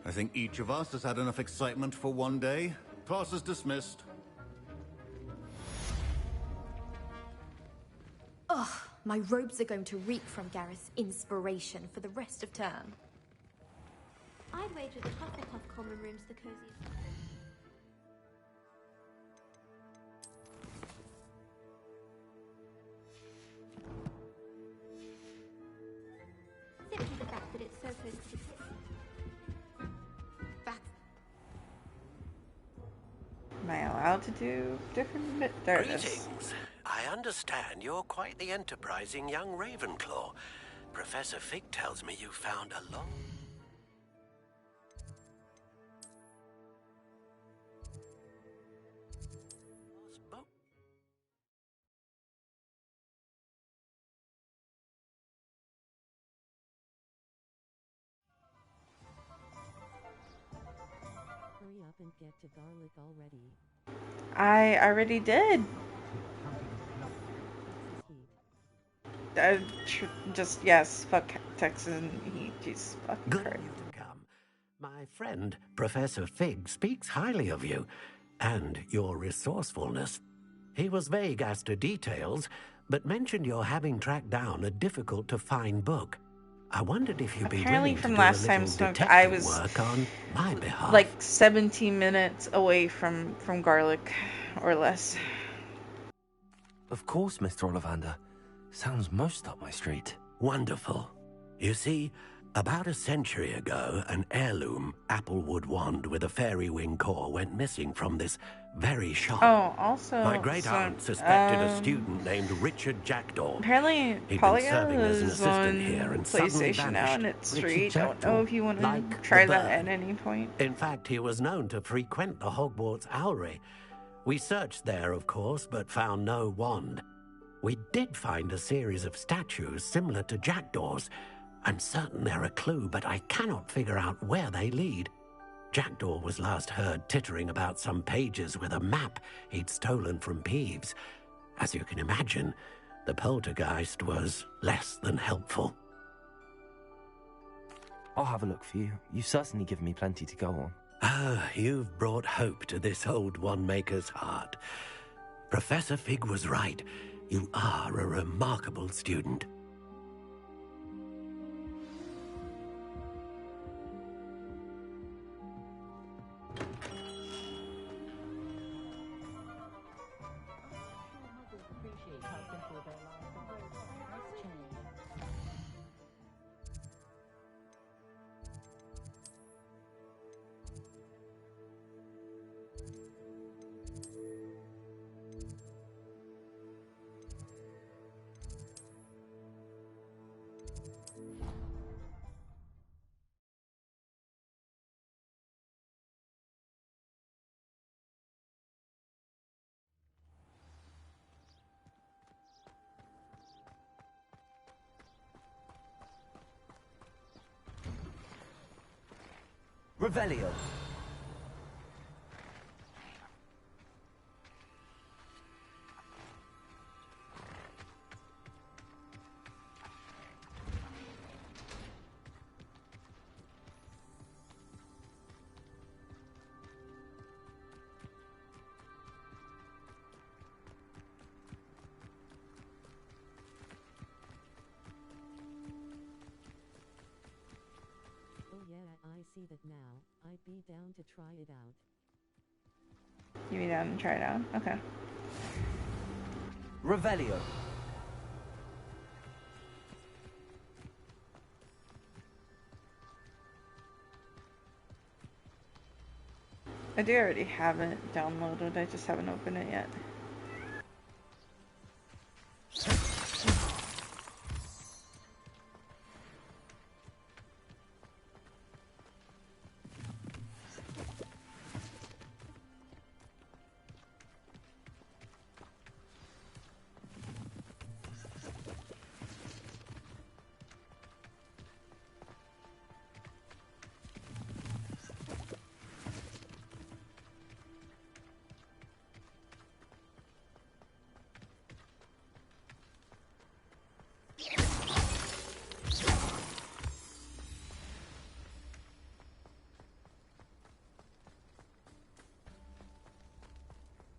I think each of us has had enough excitement for one day. Class is dismissed. Ugh, my robes are going to reek from Gareth's inspiration for the rest of term. I'd wager the Hufflepuff common room's the coziest. Simply the fact that it's so close to Am I allowed to do different bit? There it is. Greetings. I understand you're quite the enterprising young Ravenclaw. Professor Fig tells me you found a long... up and get to Garlic already. I already did. Just, yes, fuck Texas and heat. Jesus fucking Good Christ. of you to come. My friend, Professor Fig, speaks highly of you and your resourcefulness. He was vague as to details, but mentioned your having tracked down a difficult-to-find book. I wondered if you'd be Apparently willing to from do last a time little smoked, I detective was work on my behalf. like 17 minutes away from Garlic, or less. Of course, Mr. Ollivander. Sounds most up my street. Wonderful. You see, about a century ago, an heirloom applewood wand with a fairy wing core went missing from this very shop. Oh, also, my great aunt suspected a student named Richard Jackdaw. Apparently, He'd been Polygon serving as an is assistant on here and suddenly PlayStation now, and vanished. it's Richard free. Don't know Jackdaw, if you want to like try the that bird. at any point. In fact, he was known to frequent the Hogwarts Owlery. We searched there, of course, but found no wand. We did find a series of statues similar to Jackdaw's. I'm certain they're a clue, but I cannot figure out where they lead. Jackdaw was last heard tittering about some pages with a map he'd stolen from Peeves. As you can imagine, the poltergeist was less than helpful. I'll have a look for you. You've certainly given me plenty to go on. Ah, you've brought hope to this old one-maker's heart. Professor Fig was right. You are a remarkable student. Revelio. Oh yeah, I see that now. I'd be down to try it out. You be down and try it out? Okay. Revelio. I do already have it downloaded, I just haven't opened it yet.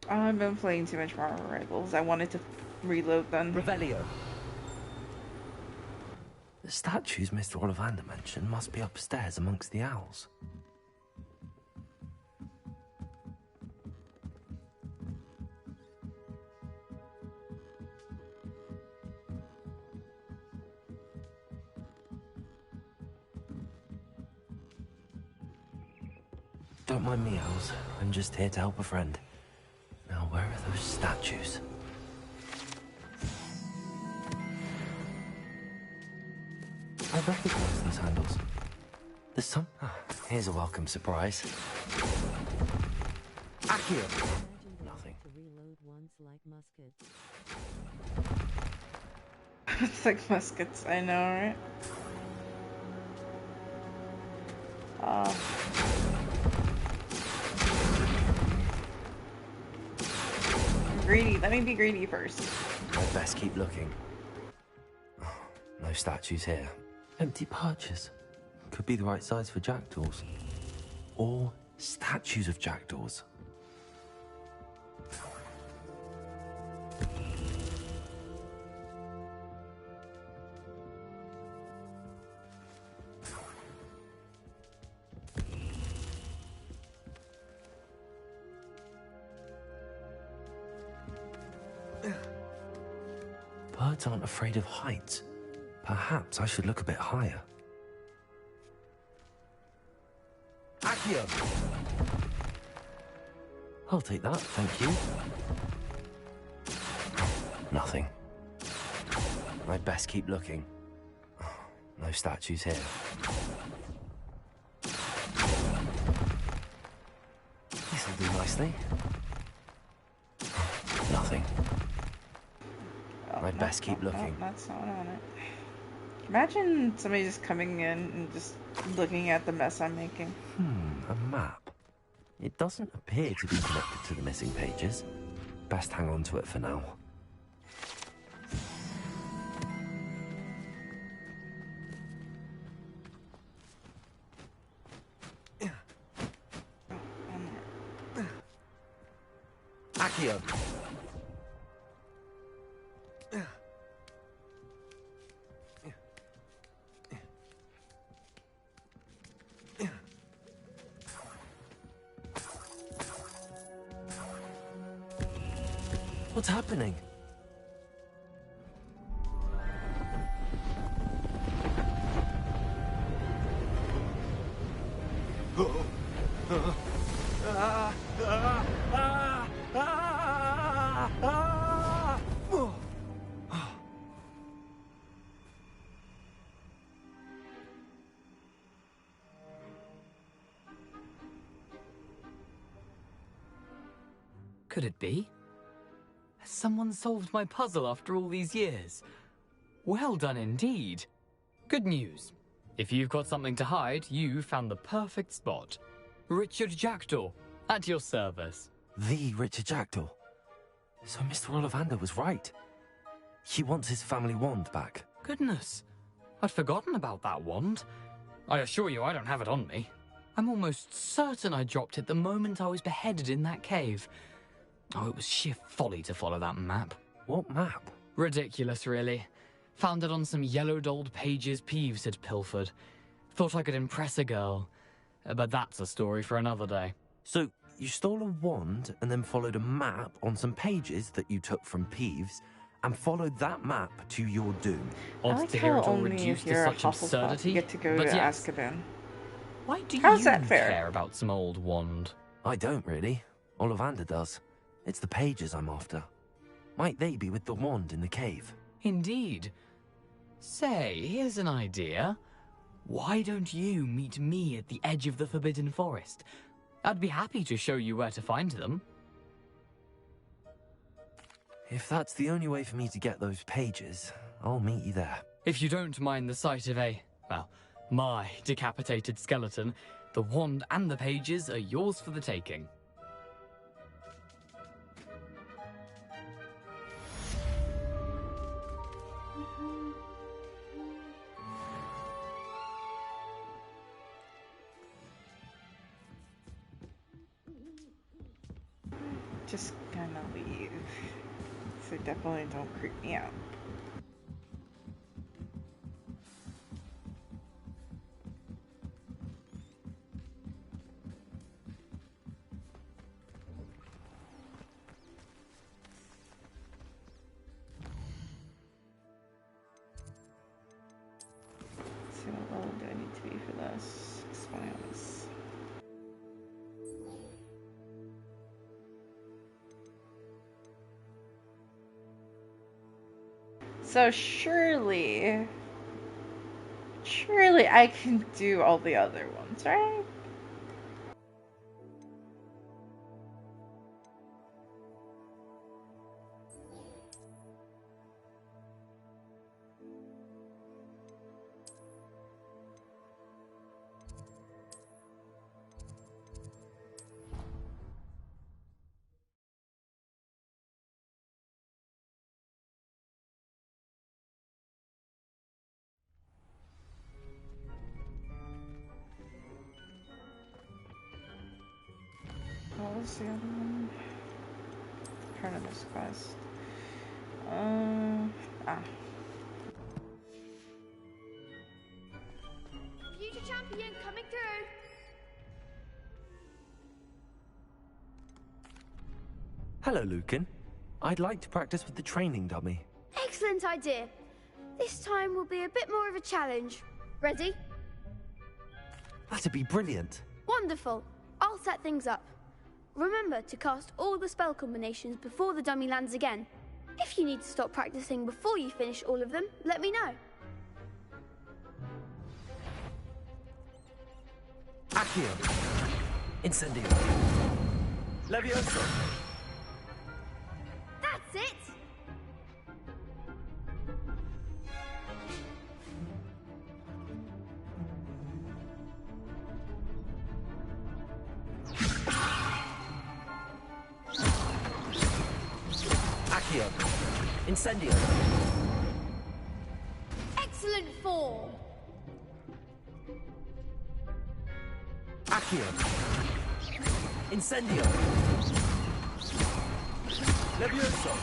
Oh, I've been playing too much Marvel Rivals. I wanted to reload them. Revelio. The statues Mr. Ollivander mentioned must be upstairs amongst the owls. Don't mind me, owls. I'm just here to help a friend. Now, where are those statues? I recognize those handles. There's some... Ah, here's a welcome surprise. Accio! Nothing. To reload ones like muskets. It's like muskets, I know, right? greedy. Let me be greedy first. I'd best keep looking. Oh, no statues here. Empty perches. Could be the right size for jackdaws. Or statues of jackdaws. Birds aren't afraid of heights. Perhaps I should look a bit higher. Accio! I'll take that, thank you. Nothing. I'd best keep looking. No statues here. This'll do nicely. Nothing. I'd best keep looking. That's not on it. Imagine somebody just coming in and just looking at the mess I'm making. A map. It doesn't appear to be connected to the missing pages. Best hang on to it for now. Accio! What's happening? Could it be? Has someone solved my puzzle after all these years? Well done indeed. Good news. If you've got something to hide, you found the perfect spot. Richard Jackdaw, at your service. The Richard Jackdaw. So Mr. Ollivander was right. He wants his family wand back. Goodness, I'd forgotten about that wand. I assure you I don't have it on me. I'm almost certain I dropped it the moment I was beheaded in that cave. Oh, it was sheer folly to follow that map. What map? Ridiculous, really. Found it on some yellowed old pages Peeves had pilfered. Thought I could impress a girl. But that's a story for another day. So, you stole a wand and then followed a map on some pages that you took from Peeves and followed that map to your doom. Odd to hear it all reduced to such absurdity. You get to go but to yes. Azkaban. Why do How's you that fair? care about some old wand? I don't really. Ollivander does. It's the pages I'm after. Might they be with the wand in the cave? Indeed. Say, here's an idea. Why don't you meet me at the edge of the Forbidden Forest? I'd be happy to show you where to find them. If that's the only way for me to get those pages, I'll meet you there. If you don't mind the sight of my decapitated skeleton, the wand and the pages are yours for the taking. Just gonna leave. So definitely don't creep me out. So what level do I need to be for this? Expands. So surely I can do all the other ones, right? was the other one? Tournament quest. Future champion coming through. Hello, Lucan. I'd like to practice with the training dummy. Excellent idea. This time will be a bit more of a challenge. Ready? That'd be brilliant. Wonderful. I'll set things up. Remember to cast all the spell combinations before the dummy lands again. If you need to stop practicing before you finish all of them, let me know. Accio. Incendio. Levioso. That's it! Accio. Incendio. Excellent form! Accio. Incendio. Levioso.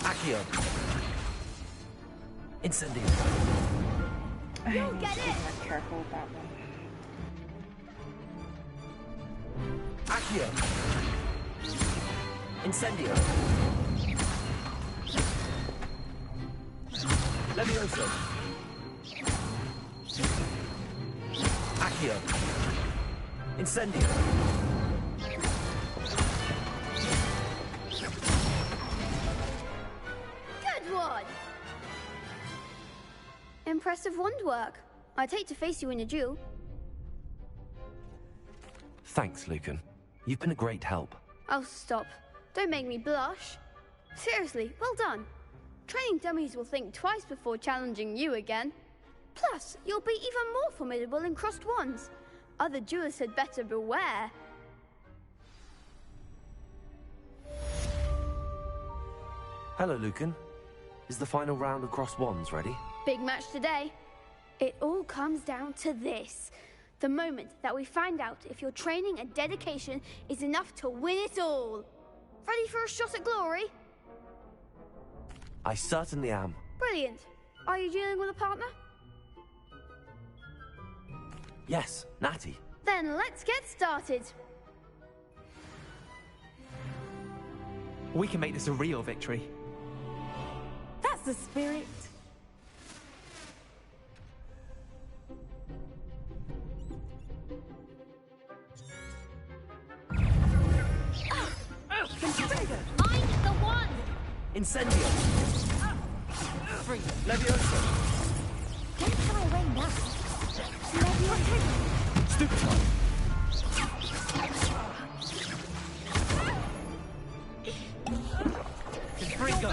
Accio. Incendio. You'll get it! Be careful with that one. Accio. Incendio. Levioso. Accio. Incendio. Good one! Impressive wand work. I'd hate to face you in a duel. Thanks, Lucan. You've been a great help. Oh, stop. Don't make me blush. Seriously, well done. Training dummies will think twice before challenging you again. Plus, you'll be even more formidable in crossed wands. Other duelists had better beware. Hello, Lucan. Is the final round of crossed wands ready? Big match today. It all comes down to this. The moment that we find out if your training and dedication is enough to win it all. Ready for a shot at glory? I certainly am. Brilliant. Are you dealing with a partner? Yes, Natty. Then let's get started. We can make this a real victory. That's the spirit. Mind the one! Incendio. Levioso. Don't fly away now. Levioso. Stupid one. Confringo.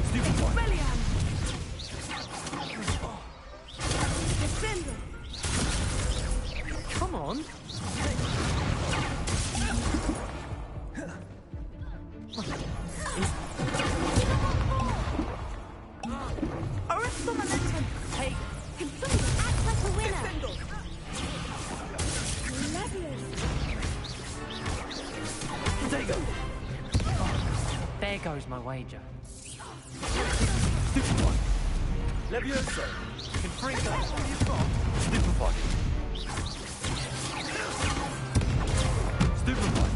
Stupid one. Come on. Arrest the momentum. Hey, continue. Act like a winner. Potato. There goes my wager. Stupid one. Levioso. Confringo. Stupid body. Stupid one.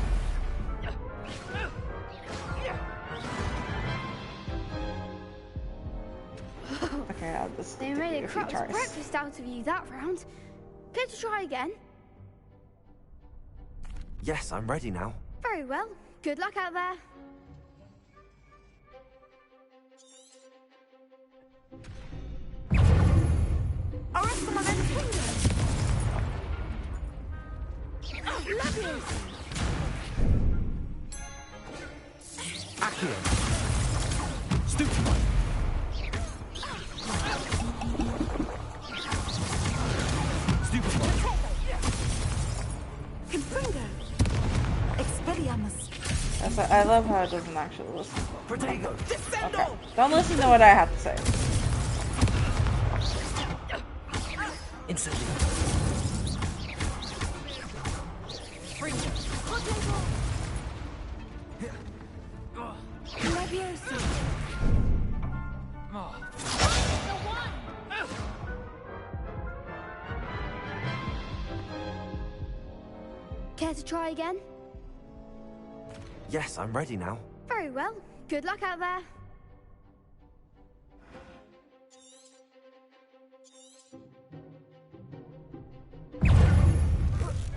Okay, this They made a crap's breakfast out of you that round. Care to try again? Yes, I'm ready now. Very well. Good luck out there. Arrest the momentum. Levioso. Accio. Stupid one. Stupid one. Confringo. Expelliarmus. I love how it doesn't actually listen. Protego. Okay. Don't listen to what I have to say. Incendio. Care to try again? Yes, I'm ready now. Very well. Good luck out there.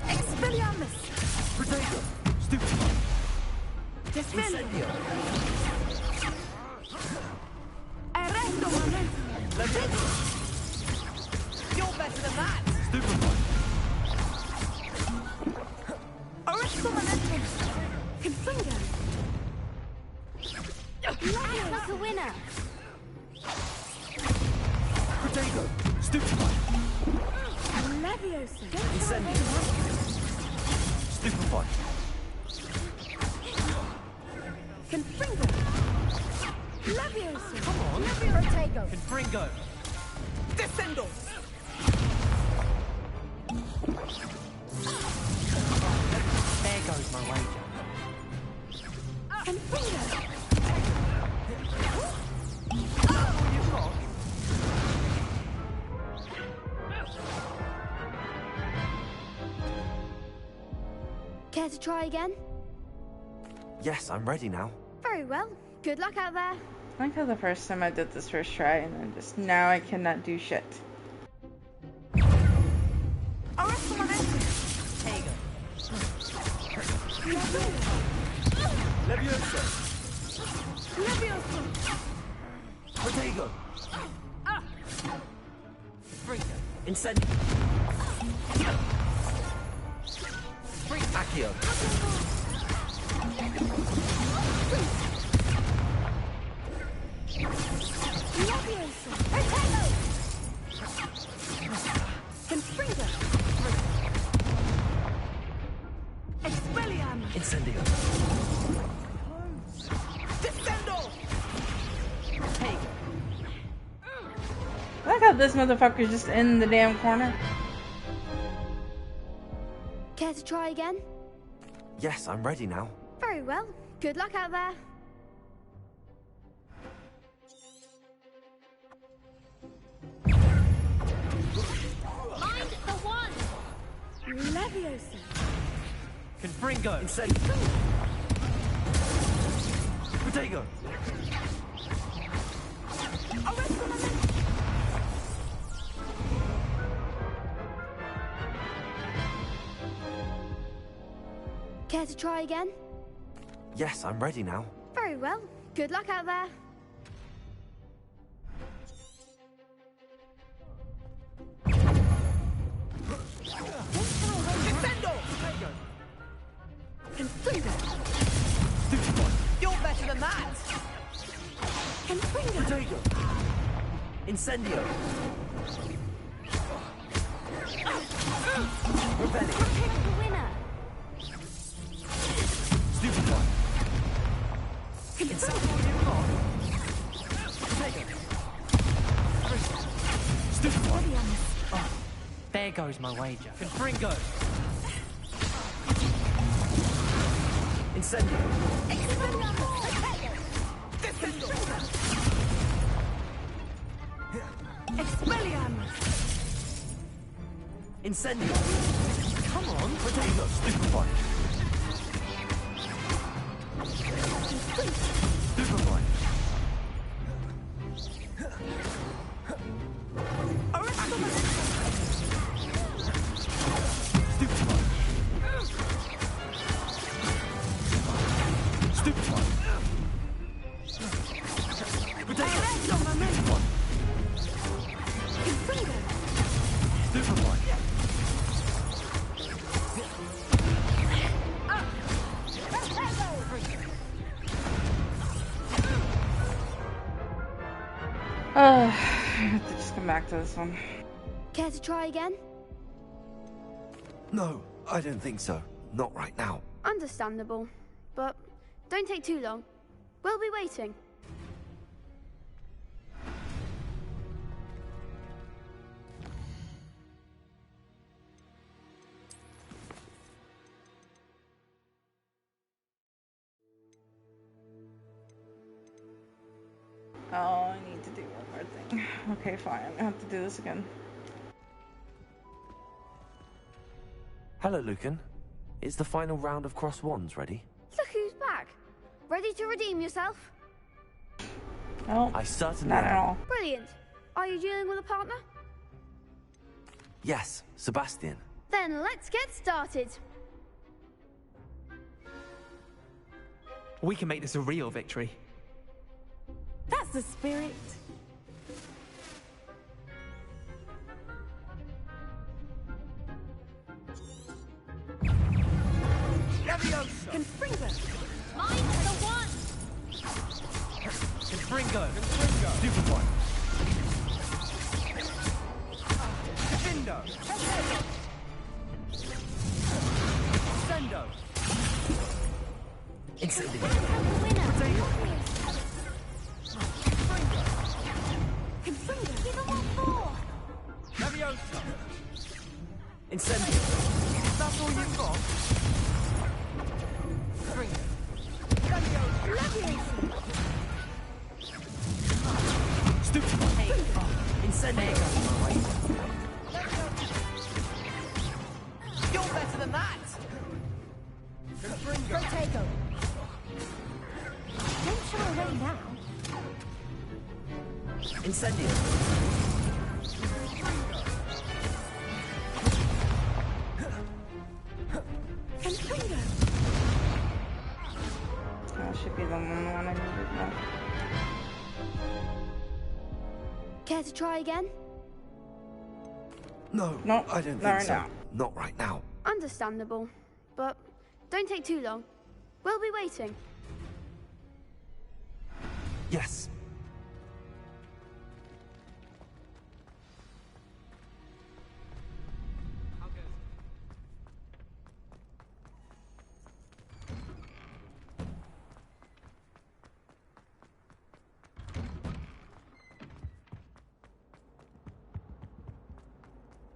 Expelliarmus! Potato! Stupid! Incendio! Arresto momento! You're better than that! Stupefy! Arresto momento! Confringo! Act like a winner. Potato! Stupefy! Leviosa! Incendio! Stupefy! Confringo! Leviosa! Come on! Protego! Confringo! Descendo! There goes my wager. Confringo! Care to try again? Yes, I'm ready now. Very well. Good luck out there. I like how the first time I did this first try and then just now I cannot do shit. Arresto momento! Tego. Leviosa! Leviosa! Potato! Confringo. Incendio! Accio! Leviosa! Protego! Confringo! Expelliarmus! Incendio! Descendo! Tego. I like how this motherfucker's just in the damn corner. Care to try again? Yes, I'm ready now. Very well. Good luck out there. Mind the one. Leviosa! Confringo. Incendio! Potato! Arresto momento! Care to try again? Yes, I'm ready now. Very well. Good luck out there. Descendo! Confringo! You're better than that! Confringo! Potato! Incendio! Rebellion! Protect the winner. Stupefy! Confringo! Stupefy! Oh, there goes my wager. Confringo. Incendio! Descendo! Expelliarmus! Incendio! Come on. Potato! Stupefy! Stupefy! Arresto momento! Stupefy! Stupefy! Potato! Arresto momento! Confringo! Stupefy! I have to just come back to this one. Care to try again? No, I don't think so. Not right now. Understandable. But don't take too long. We'll be waiting. Oh, I need to do one more thing. Okay, fine. I have to do this again. Hello, Lucan. Is the final round of cross wands ready? Look who's back. Ready to redeem yourself? No, I certainly not at am. all. Brilliant. Are you dealing with a partner? Yes, Sebastian. Then let's get started. We can make this a real victory. That's the spirit. Confringo. Mine is the one. Confringo. Stupid one. Defendo. Sendo. Incendio. Confringo. Give him what for. Leviosa. Incendio. That's all you've got? Stupid. Incendio. You're better than that. Confringo. Protego. Don't shy away now. Incendio. Confringo. That should be the one I needed now. Care to try again? No, Nope, I don't not think right so. now. Not right now. Understandable. But don't take too long. We'll be waiting. Yes.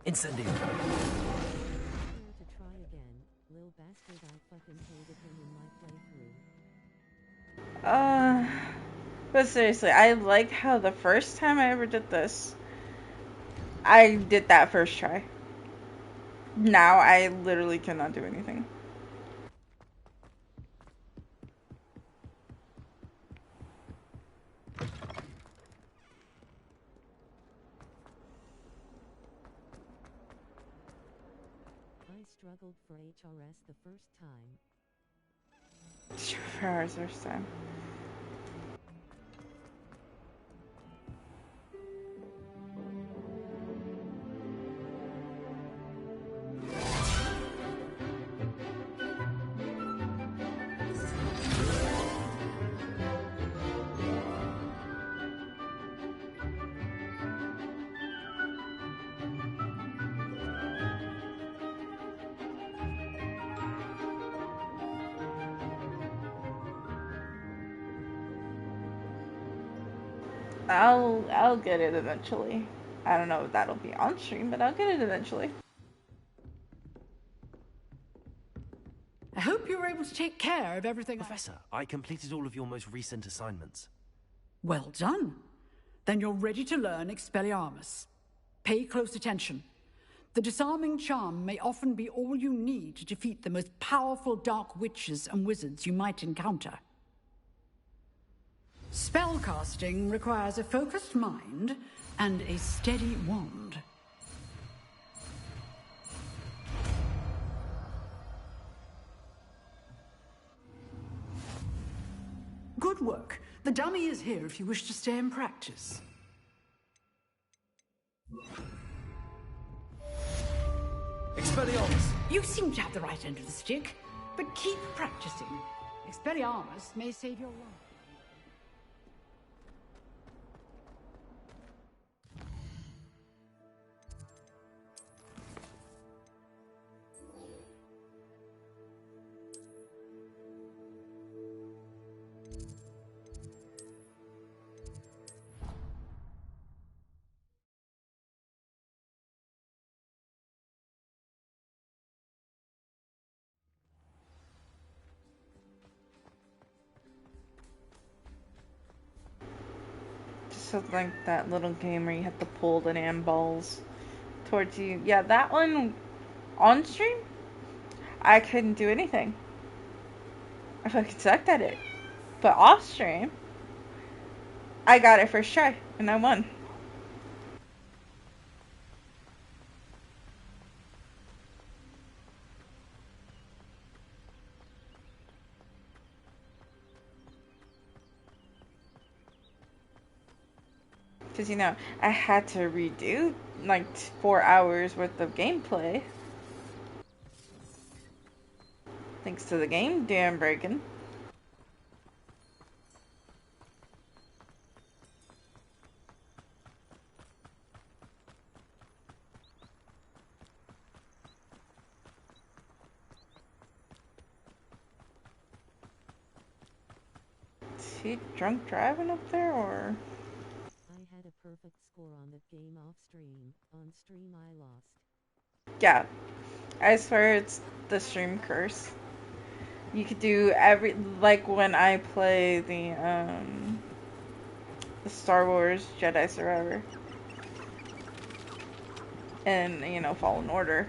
Incendio. To try again, Lil bastard, I fucking hated him in my playthrough. But seriously, I like how the first time I ever did this, I did that first try. Now I literally cannot do anything. I struggled for HRS the first time. For ours first time. I'll get it eventually. I don't know if that'll be on stream, but I'll get it eventually. I hope you were able to take care of everything. Professor, I completed all of your most recent assignments. Well done. Then you're ready to learn Expelliarmus. Pay close attention. The disarming charm may often be all you need to defeat the most powerful dark witches and wizards you might encounter. Spellcasting requires a focused mind and a steady wand. Good work. The dummy is here if you wish to stay and practice. Expelliarmus. You seem to have the right end of the stick, but keep practicing. Expelliarmus may save your life. So like that little game where you have to pull the damn balls towards you. Yeah, that one on stream, I couldn't do anything. I fucking sucked at it. But off stream, I got it first try, and I won. Because, you know, I had to redo, like, 4 hours worth of gameplay. Thanks to the game damn breaking. Is he drunk driving up there, or? I had a perfect score on the game off stream. On stream I lost. Yeah. I swear it's the stream curse. You could do like when I play the Star Wars Jedi Survivor. And, you know, Fallen Order.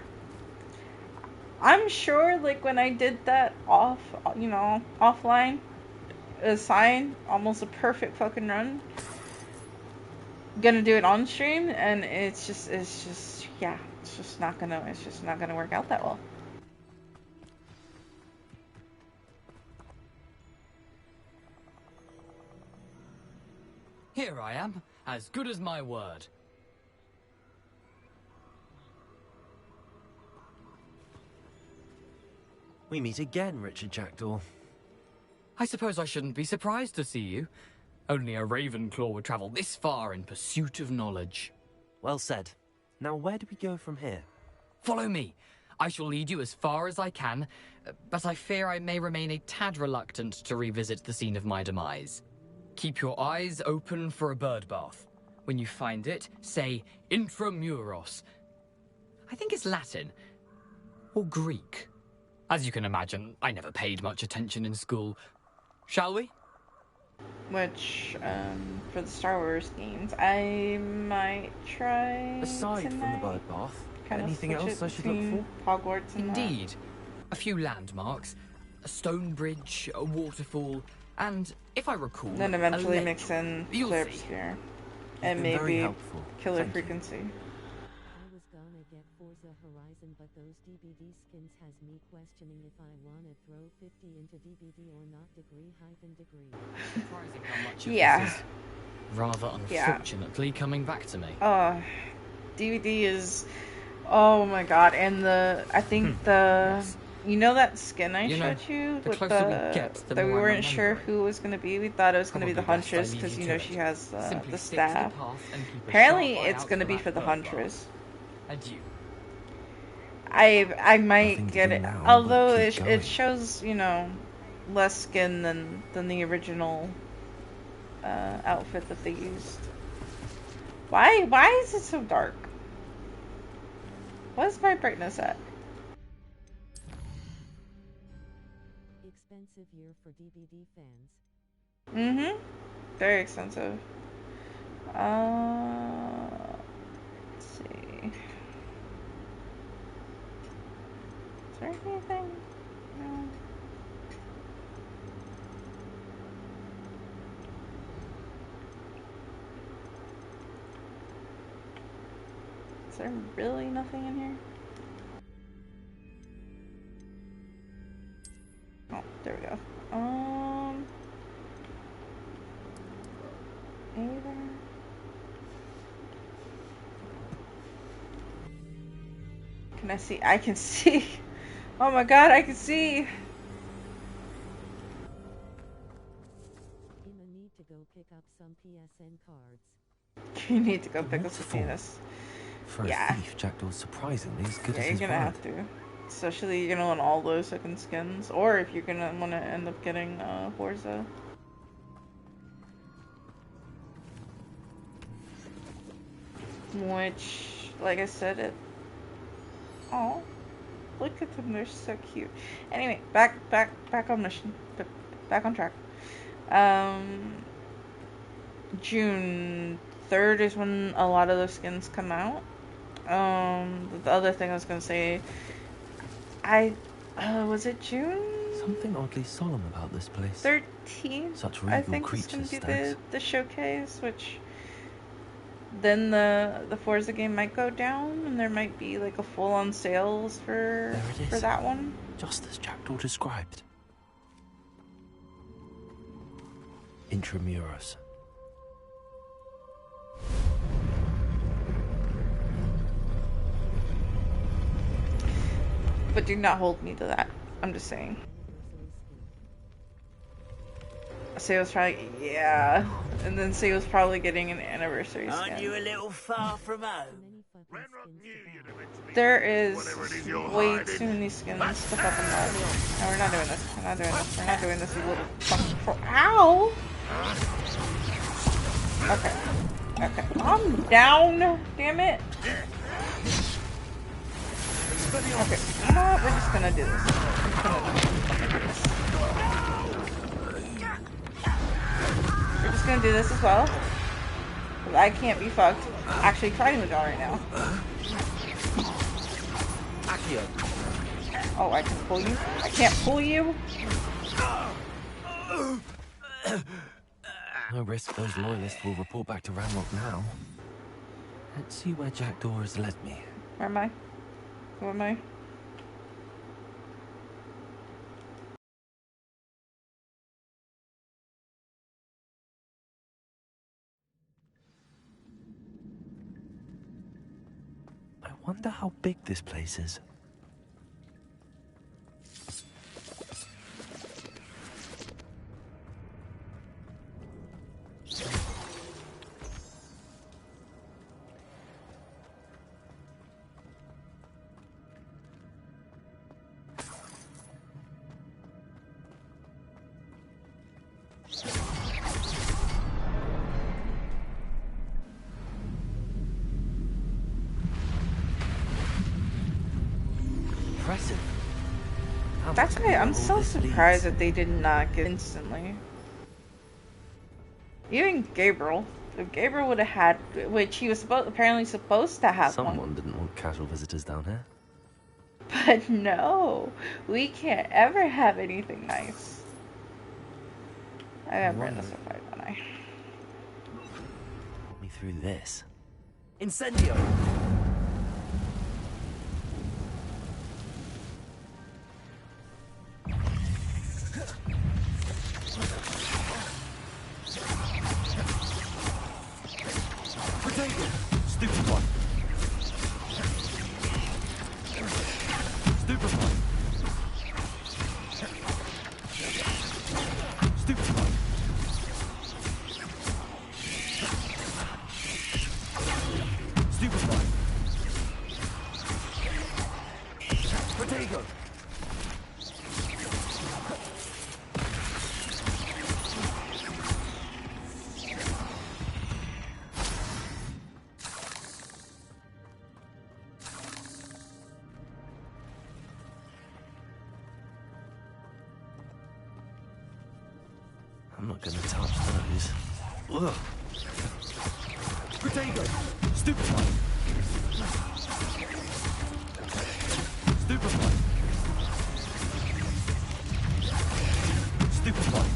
I'm sure, like, when I did that offline, assign almost a perfect fucking run. Gonna do it on stream, and it's just not gonna work out that well. Here I am, as good as my word. We meet again, Richard Jackdaw. I suppose I shouldn't be surprised to see you. Only a Ravenclaw would travel this far in pursuit of knowledge. Well said. Now where do we go from here? Follow me. I shall lead you as far as I can, but I fear I may remain a tad reluctant to revisit the scene of my demise. Keep your eyes open for a bird bath. When you find it, say intramuros. I think it's Latin. Or Greek. As you can imagine, I never paid much attention in school. Shall we? Which, for the Star Wars games, I might try Aside tonight. from the bird bath, Kinda anything switch else it I should look between for? Hogwarts and Indeed. A few landmarks, a stone bridge, a waterfall, and, if I recall, then eventually a lake. mix in You'll Clear see. Obscure. And been very maybe helpful. Killer Thank you. Frequency. I was gonna get Forza Horizon, but those DBD skins has me questioning if I wanna throw 50 into DBD or not. Degree. Surprising how much of Yeah. this is rather unfortunately coming back to me. DVD is, oh my god, and I think you know that skin I showed you the with closer we get, the that we more I weren't sure remember it. who it was going to be? We thought it was going to be the Probably best I Huntress leave because, you you to know, it. she has Simply the stick to the staff. path and keep a Apparently sharp eye it's out going to for be that for the bird Huntress. bath. Adieu. I might Nothing to get do it, now, although but keep it going. shows, you know, less skin than the original outfit that they used. Why is it so dark? What is my brightness at? Expensive year for DBD fans. Mm-hmm. Very expensive. Let's see. Is there anything? No. Is there really nothing in here? Oh, there we go. Either. Can I see? I can see. Oh my god, I can see. Ima need to go pick up some PSN cards. You need to go pick up some penis. For a thief, Jackdaw's surprisingly as good Yeah, as you're his gonna word. have to. Especially you're gonna want all those second skins, or if you're gonna want to end up getting Forza. Which, like I said, oh, look at them, they're so cute. Anyway, back on mission, back on track. June 3rd is when a lot of those skins come out. The other thing I was gonna say, I Was it June? Something oddly solemn about this place. 13th, Such I regal think, is creatures, going to be Stags. the showcase, which then the Forza game might go down, and there might be like a full-on sales for There it is. that one. Just as Jackdaw described. Intramuros. But do not hold me to that. I'm just saying. Sayo's probably, yeah. And then Sayo's probably getting an anniversary skin. Aren't you a little far from home? There is way too many skins to fucking love. No, we're not doing this. We're not doing this. We're not doing this, you little fucking Ow! Okay. Okay. Calm down, damn it. Okay, you know what? We're just gonna do this. We're just gonna do this as well. Because I can't be fucked actually fighting the guy right now. Accio. Oh, I can pull you? I can't pull you? No risk those loyalists will report back to Ramrock now. Let's see where Jackdaw has led me. Where am I? Who am I? I wonder how big this place is. Impressive. That's why I'm so surprised that they did not get instantly. Even Gabriel. If Gabriel would have had, which he was apparently supposed to have Someone one. didn't want casual visitors down here. But no, we can't ever have anything nice. I have Brenda survived, don't I? Put me through this. Incendio! Stupid one. Stupid one. Stupid one. Stupid one. Potato. I'm not gonna touch those. Ugh. Potato. Stupid one. Stupid one. Stupid one.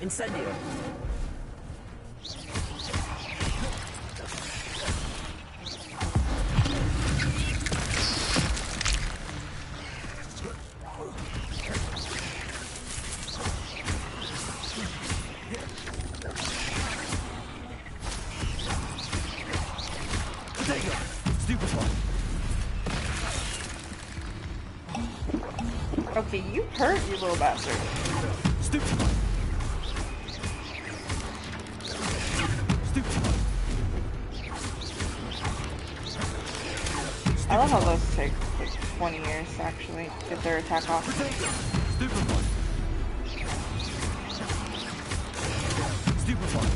Incendio! Potato. Stupid one. Okay, you hurt, you little bastard. Stupid one. Stupid one. I love how those take like 20 years to actually get their attack off. Stupid one. Stupid one.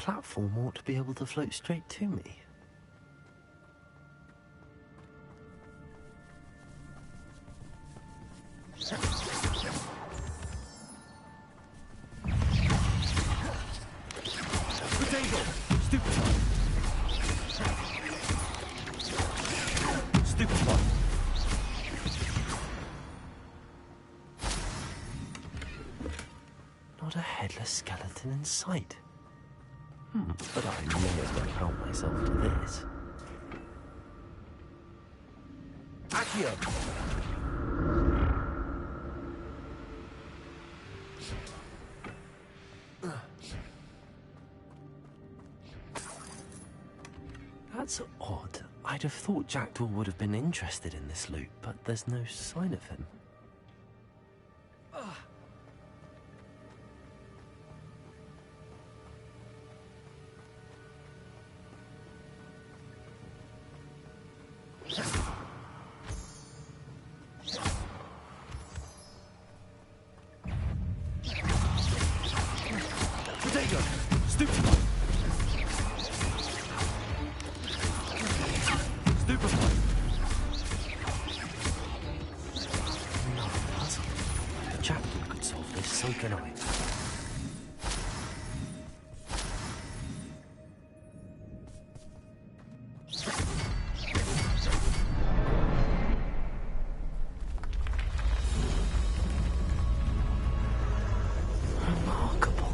platform ought to be able to float straight to me. Potato! Stupefy! Stupefy! Not a headless skeleton in sight. But I may as well help myself to this. Accio! That's odd. I'd have thought Jackdaw would have been interested in this loot, but there's no sign of him. Potato! Stupefy! Stupefy! Another puzzle. If Jackdaw could solve this, so can I. Remarkable.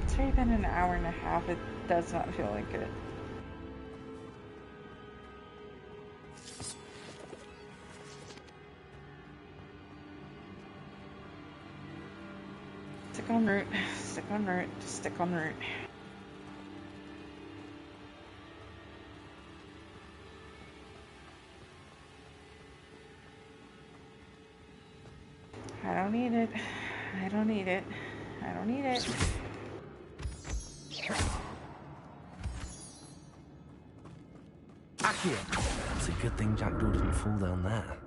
It's already been an hour and a half. It does not feel like it. Stick on route. Stick on route. Stick on route. I don't need it. I don't need it. I don't need it. Accio! It's a good thing Jackdaw didn't fall down there.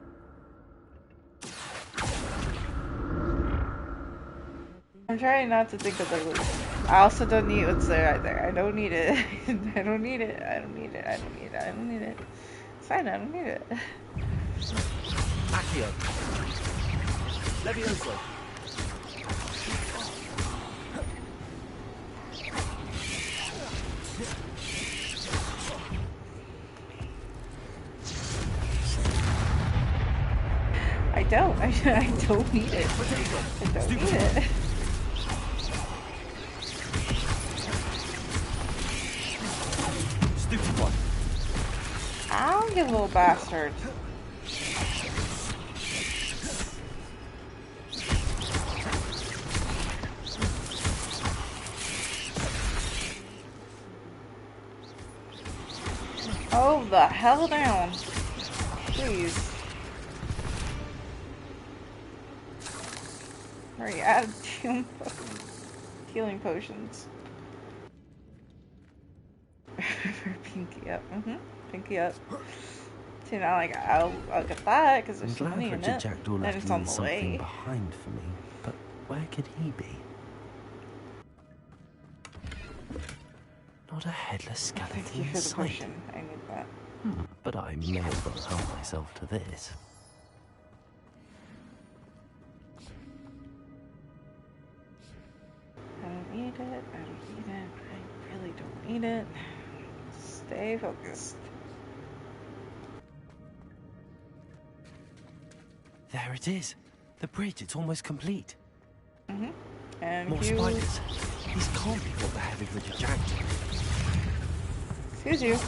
I'm trying not to think of the loot. I also don't need what's there either. I don't need it. I don't need it. I don't need it. I don't need it. I don't need it. It's fine. I don't need it. Accio! Levioso! I don't. I don't need it. I don't need it. Stupefy! Ow, you little bastard. Oh, the hell down. Please. Hurry, add 2 healing potions. For Pinky up. Pinky up. See, now, like, I'll get that, because there's I'm money glad in Richard it. Jackdaw And left it's on the something way. behind for me, but where could he be? Not a headless skeleton Thank you in for the sight. potion. I need that. But I may as well help myself to this. I don't need it. I don't need it. I really don't need it. Stay focused. There it is. The bridge, it's almost complete. And More you... spiders. These can't be what the heavy Richard Jackdaw. Excuse you.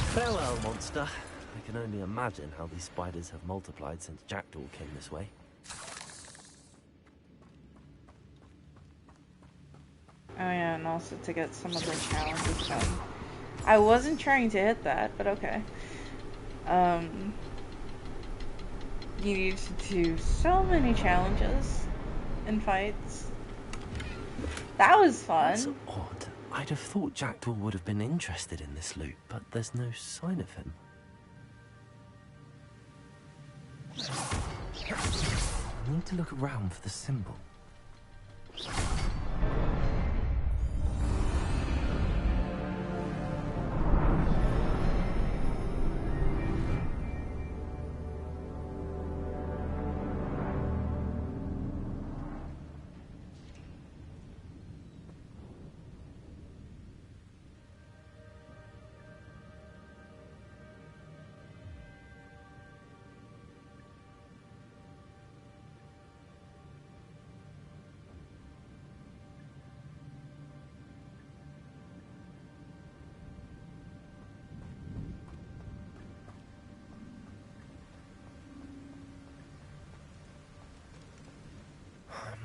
Farewell, monster. I can only imagine how these spiders have multiplied since Jackdaw came this way. Oh yeah, and also to get some of the challenges done. I wasn't trying to hit that, but okay. You need to do so many challenges and fights. That was fun. That's odd. I'd have thought Jackdaw would have been interested in this loot, but there's no sign of him. I need to look around for the symbol.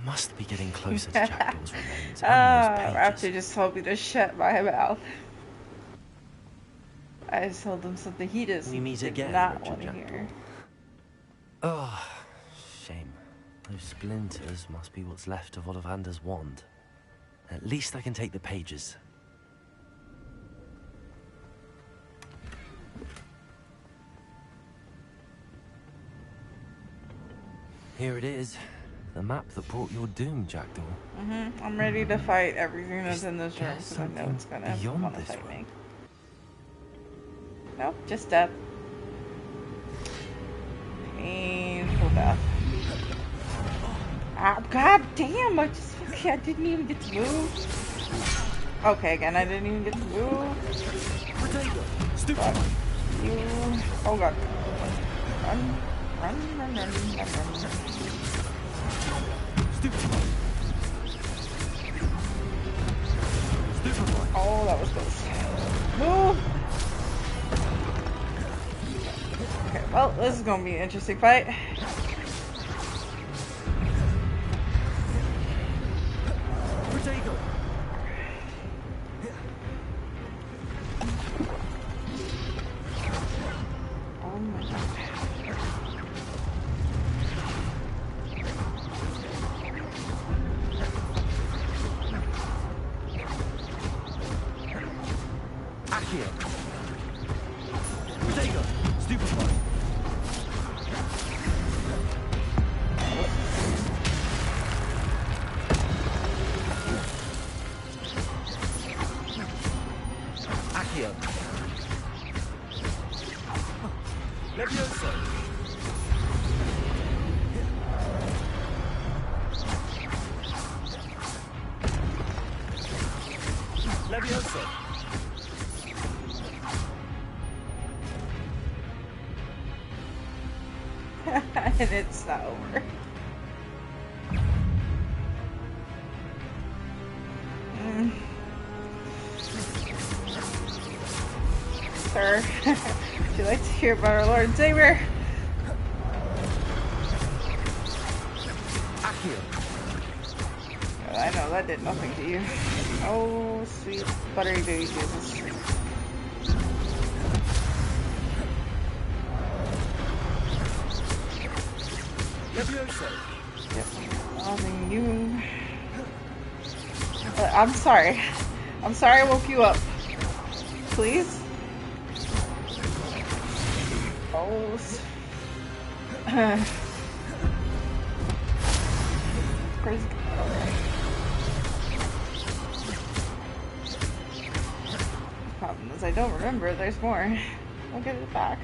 Must be getting closer to Jackdaw's remains. Raptor just told me to shut my mouth. I just told him something he does not want to hear. Oh, shame. Those splinters must be what's left of Ollivander's wand. At least I can take the pages. Here it is. The map that brought your doom, Jackdaw. I'm ready to fight everything that's in this room because I know it's gonna want to fight me. Nope, just death. Painful death. Ah, god damn! I didn't even get to move. Okay, again, I didn't even get to move. Fuck you. Oh god. Run, run, run, run, run, run. Oh, that was close. Move! Okay, well, this is gonna be an interesting fight. Oh my god. And it's not over. Sir, would you like to hear about our Lord and Savior? Oh, I know that did nothing to you. Oh, sweet buttery baby Jesus. Yep, nothing new. I'm sorry. I'm sorry I woke you up. Please? Oh. Praise God. Okay. The problem is I don't remember. There's more. I'll get it back.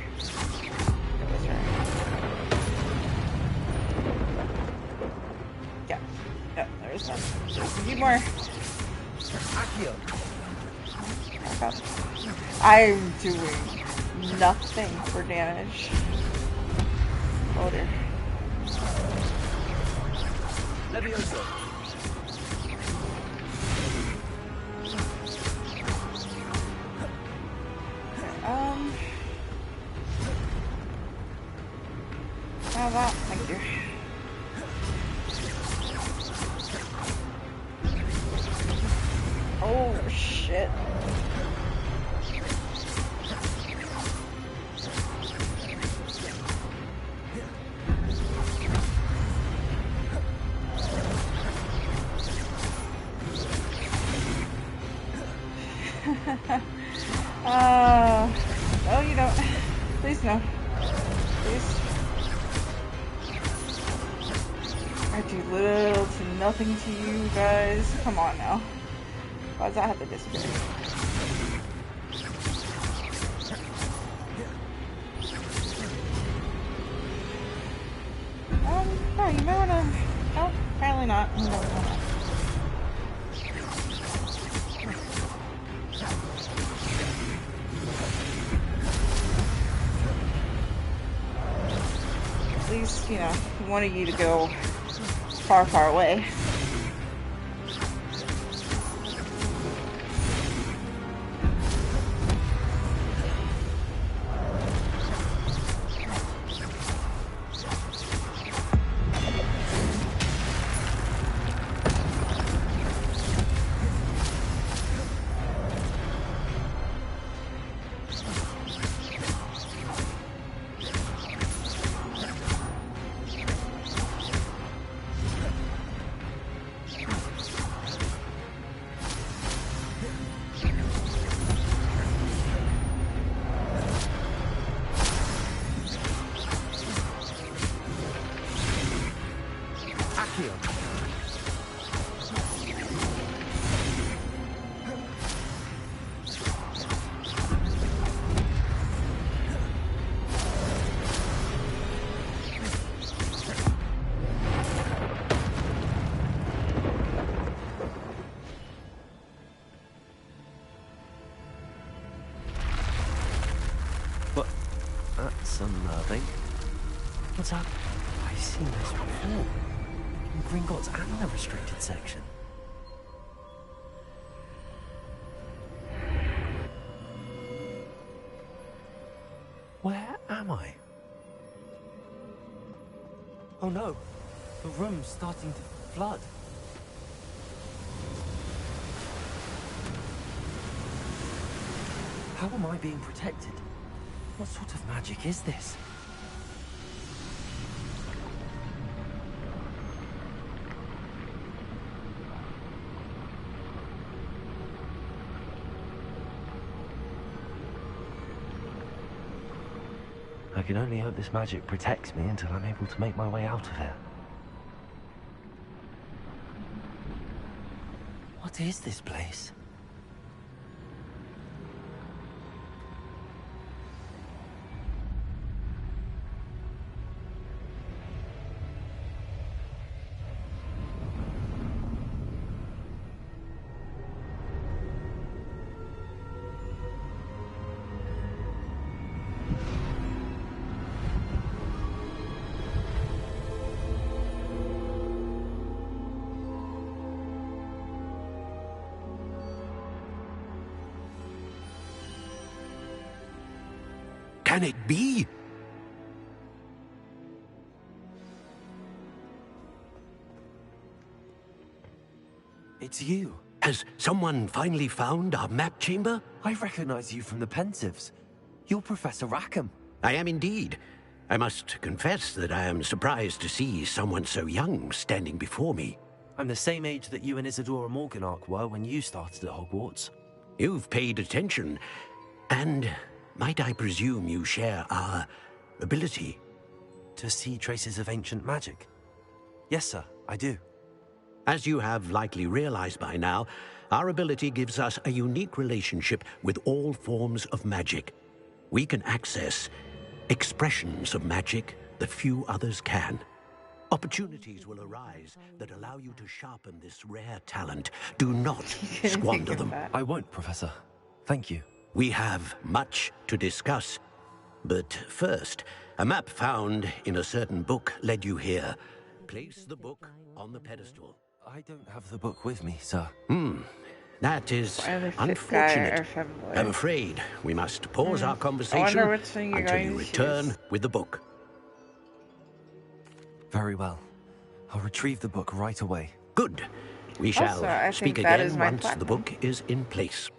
Yeah, there's one. There's a few more. I'm doing nothing for damage. Oh dear. Now that, thank you. Oh shit. No, you don't. Please, no. Please. I do little to nothing to you guys. Come on now. Why does that have to disappear? No, you might wanna. No, apparently not. At least, you know, we wanted you to go far, far away. That's unnerving. What's up? I've seen this before. In Gringotts and the restricted section. Where am I? Oh no! The room's starting to flood. How am I being protected? What sort of magic is this? I can only hope this magic protects me until I'm able to make my way out of here. What is this place? Can it be? It's you. Has someone finally found our map chamber? I recognize you from the Pensieves. You're Professor Rackham. I am indeed. I must confess that I am surprised to see someone so young standing before me. I'm the same age that you and Isidora Morganach were when you started at Hogwarts. You've paid attention, and might I presume you share our ability? To see traces of ancient magic? Yes, sir, I do. As you have likely realized by now, our ability gives us a unique relationship with all forms of magic. We can access expressions of magic that few others can. Opportunities will arise that allow you to sharpen this rare talent. Do not squander them. I won't, Professor. Thank you. We have much to discuss. But first, a map found in a certain book led you here. Place the book on the pedestal. I don't have the book with me, sir. That is Either fit guy or unfortunate. femboy. I'm afraid we must pause our I conversation wonder which thing you're until going you to return choose. with the book. Very well. I'll retrieve the book right away. Good. We shall Also, I speak think that again is my once the platinum. book is in place.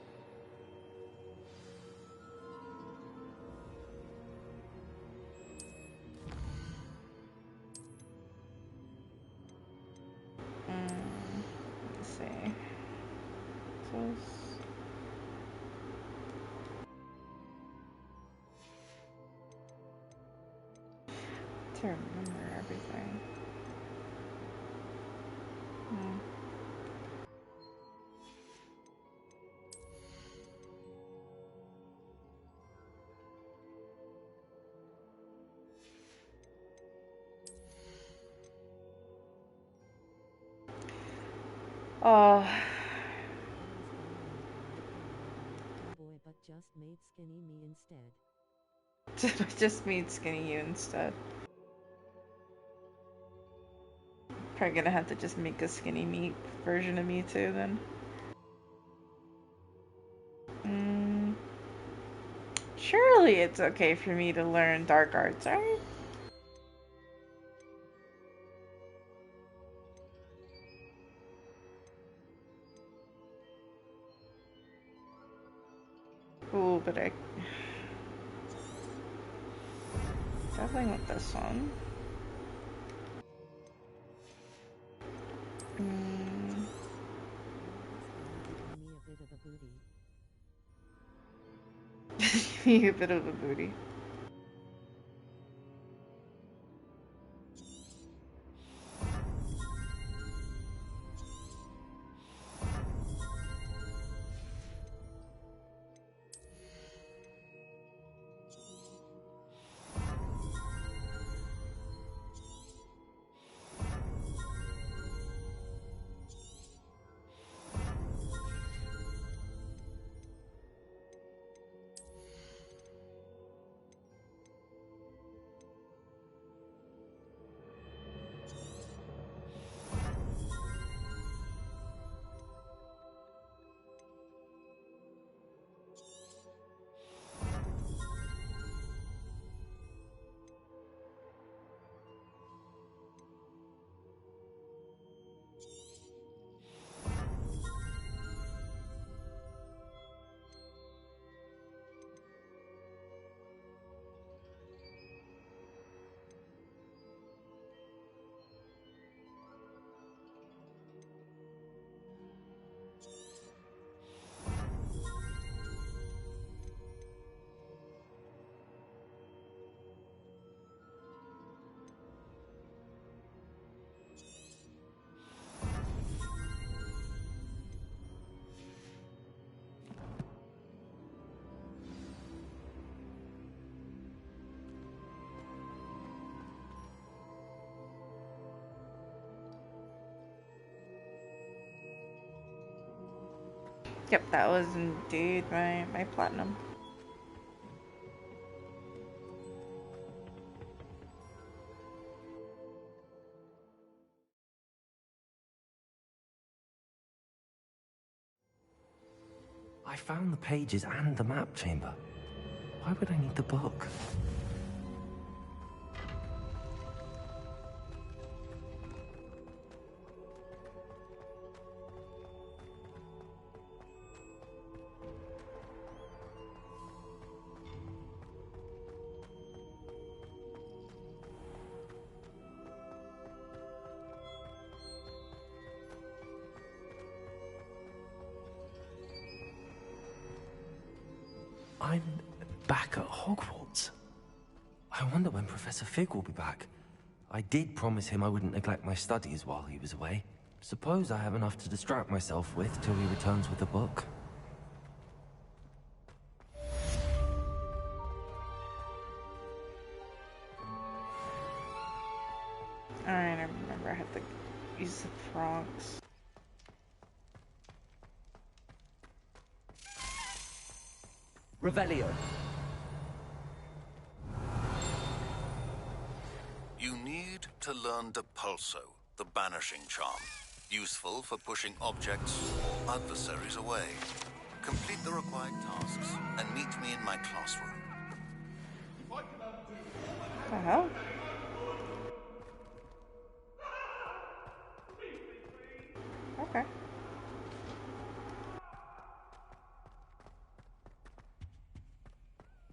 Let's see. Close. To remember everything. Oh. Boy, but just made skinny me instead. Just made skinny you instead. Probably gonna have to just make a skinny meat version of me too then. Surely it's okay for me to learn dark arts, right? Ooh, but I definitely want this one. Give me a bit of a booty. Yep, that was indeed my platinum. I found the pages and the map chamber. Why would I need the book? I'm back at Hogwarts. I wonder when Professor Fig will be back. I did promise him I wouldn't neglect my studies while he was away. Suppose I have enough to distract myself with till he returns with the book. Alright, I remember I had to use the frogs. Revelio. You need to learn Depulso, the banishing charm. Useful for pushing objects or adversaries away. Complete the required tasks and meet me in my classroom. What the hell? Okay.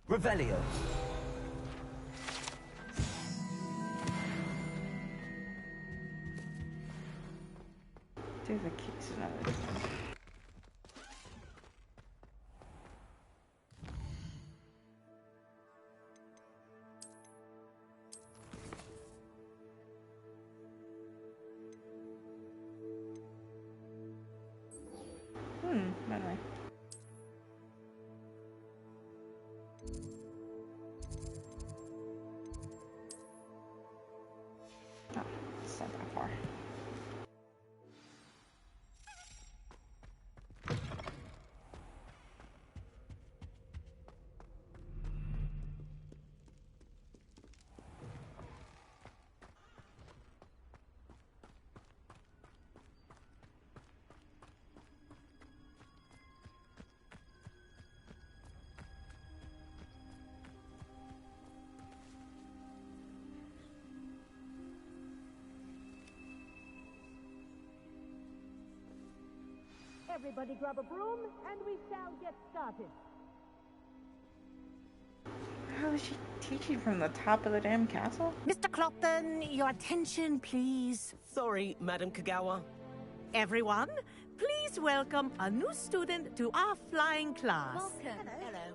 Revelio. Do the keys and other things. Anyway. Oh, it's not that far. Everybody grab a broom, and we shall get started. How is she teaching from the top of the damn castle? Mr. Clopton, your attention, please. Sorry, Madam Kagawa. Everyone, please welcome a new student to our flying class. Welcome. Hello.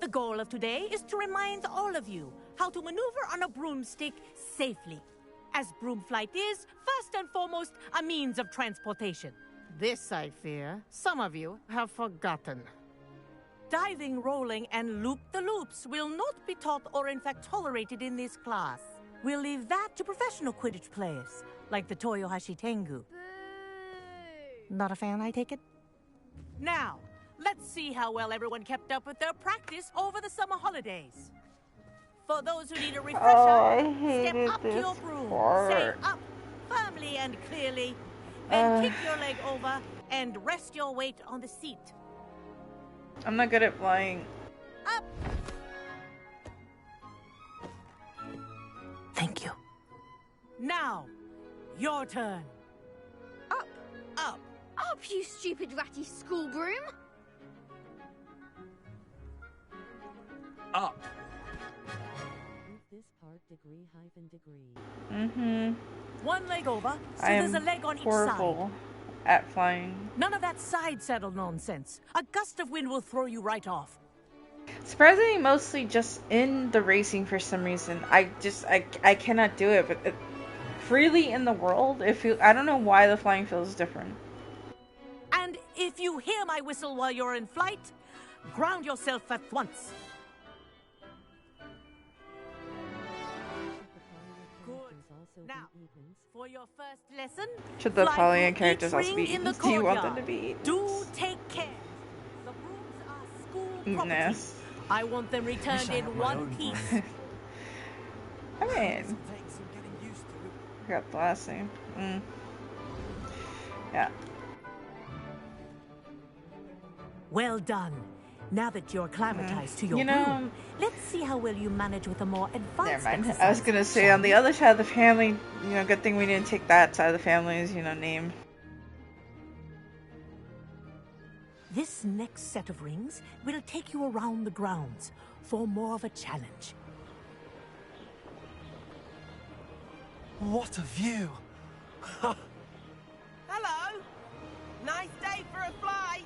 The goal of today is to remind all of you how to maneuver on a broomstick safely, as broom flight is, first and foremost, a means of transportation. This, I fear, some of you have forgotten. Diving, rolling, and loop-the-loops will not be taught or in fact tolerated in this class. We'll leave that to professional Quidditch players, like the Toyohashi Tengu. Not a fan, I take it? Now, let's see how well everyone kept up with their practice over the summer holidays. For those who need a refresher, step up to your broom. Say up, firmly and clearly. Then kick your leg over and rest your weight on the seat. I'm not good at flying. Up! Thank you. Now, your turn. Up, Up. up, you stupid ratty school broom. Up. This part degree-degree. Mm-hmm. One leg over, so I there's a am leg on each horrible side. at flying. None of that side saddle nonsense. A gust of wind will throw you right off. Surprisingly, mostly just in the racing for some reason. I cannot do it, but freely in the world, I don't know why the flying feels different. And if you hear my whistle while you're in flight, ground yourself at once. Now, for your first lesson, Should the fly Polynesian through characters each also ring be in the Eatons? Do you want them courtyard. to be Eatons? Do take care. The brooms are school Eaton property. Knass. I want them returned in one piece. I mean, I forgot the last name. Yeah. Well done. Now that you're acclimatized to your You know, broom, let's see how well you manage with a more advanced Never mind. exercise. I was gonna say, on the other side of the family, good thing we didn't take that side of the family's, name. This next set of rings will take you around the grounds for more of a challenge. What a view! Hello! Nice day for a flight!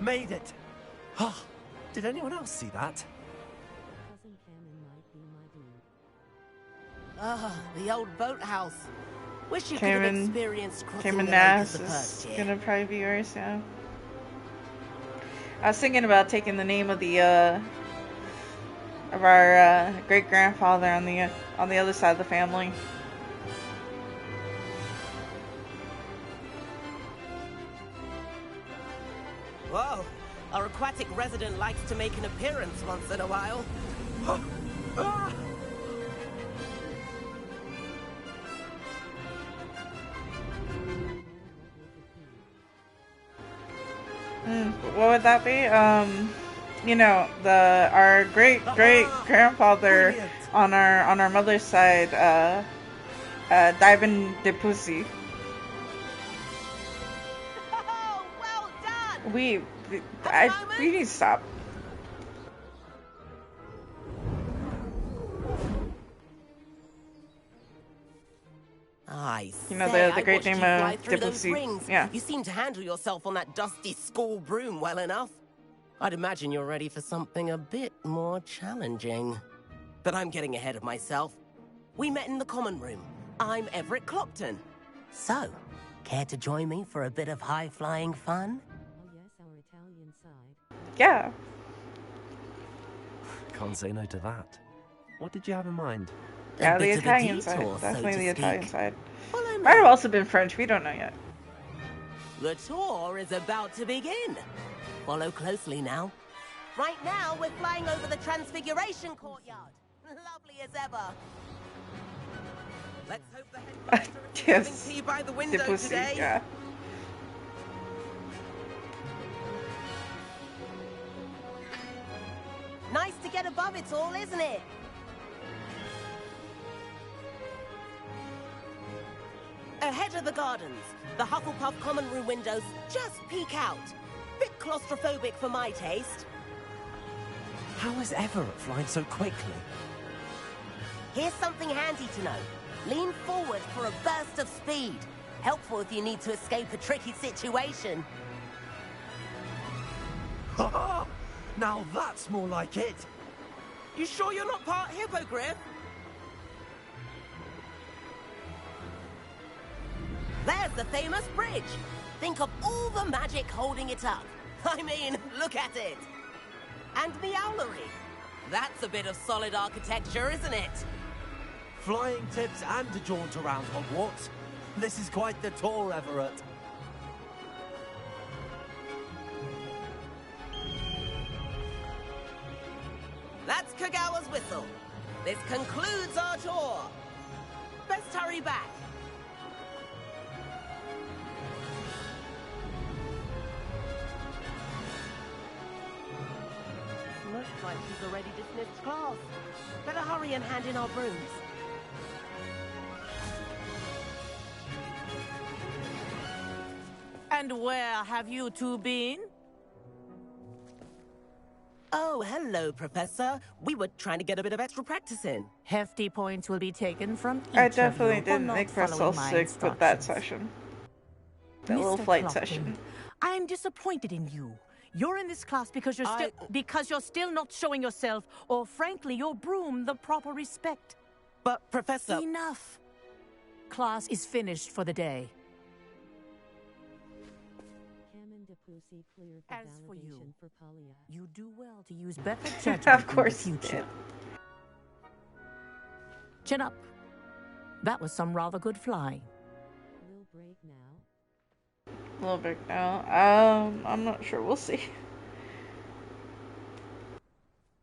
Made it! Oh, did anyone else see that? Cousin Cannon might be my dude. Ah, the old boathouse. Wish you could Cayman- have experienced crossing Cayman the Knass lake of the is first year. gonna probably be yours, yeah. I was thinking about taking the name of the of our great grandfather on the other side of the family. Whoa, our aquatic resident likes to make an appearance once in a while. would that be? You know, our great grandfather on our mother's side, Divin de Pussy. Oh, well done. We need to stop. You know the great name of de Pussy. Yeah. You seem to handle yourself on that dusty school broom well enough. I'd imagine you're ready for something a bit more challenging. But I'm getting ahead of myself. We met in the common room. I'm Everett Clopton. So, care to join me for a bit of high-flying fun? Oh yes, our Italian side. Yeah. Can't say no to that. What did you have in mind? Yeah, the Italian side. Definitely the Italian side. Might have also been French. We don't know yet. The tour is about to begin. Follow closely now. Right now, we're flying over the Transfiguration Courtyard. Lovely as ever. Let's hope the headmaster is having tea by the window today. Yeah. Nice to get above it all, isn't it? Ahead of the gardens, the Hufflepuff common room windows just peek out. Bit claustrophobic for my taste. How is Everett flying so quickly? Here's something handy to know. Lean forward for a burst of speed. Helpful if you need to escape a tricky situation. Now that's more like it. You sure you're not part hippogriff? There's the famous bridge. Think of all the magic holding it up. I mean, look at it. And Meowlery. That's a bit of solid architecture, isn't it? Flying tips and a jaunt around Hogwarts. This is quite the tour, Everett. That's Kagawa's whistle. This concludes our tour. Best hurry back. Looks like she's already dismissed class. Better hurry and hand in our brooms. And where have you two been? Oh, hello, Professor. We were trying to get a bit of extra practice in. Hefty points will be taken from each I definitely of you for didn't not make myself following my sick with that instructions. session. That little Mr. flight Clopton, session. I am disappointed in you. You're in this class because you're still not showing yourself, or frankly, your broom the proper respect. But, Professor... Enough. Class is finished for the day. As for you, you do well to use better judgment Of course in the you future. Chin up. That was some rather good flying. A little bit now. I'm not sure. We'll see.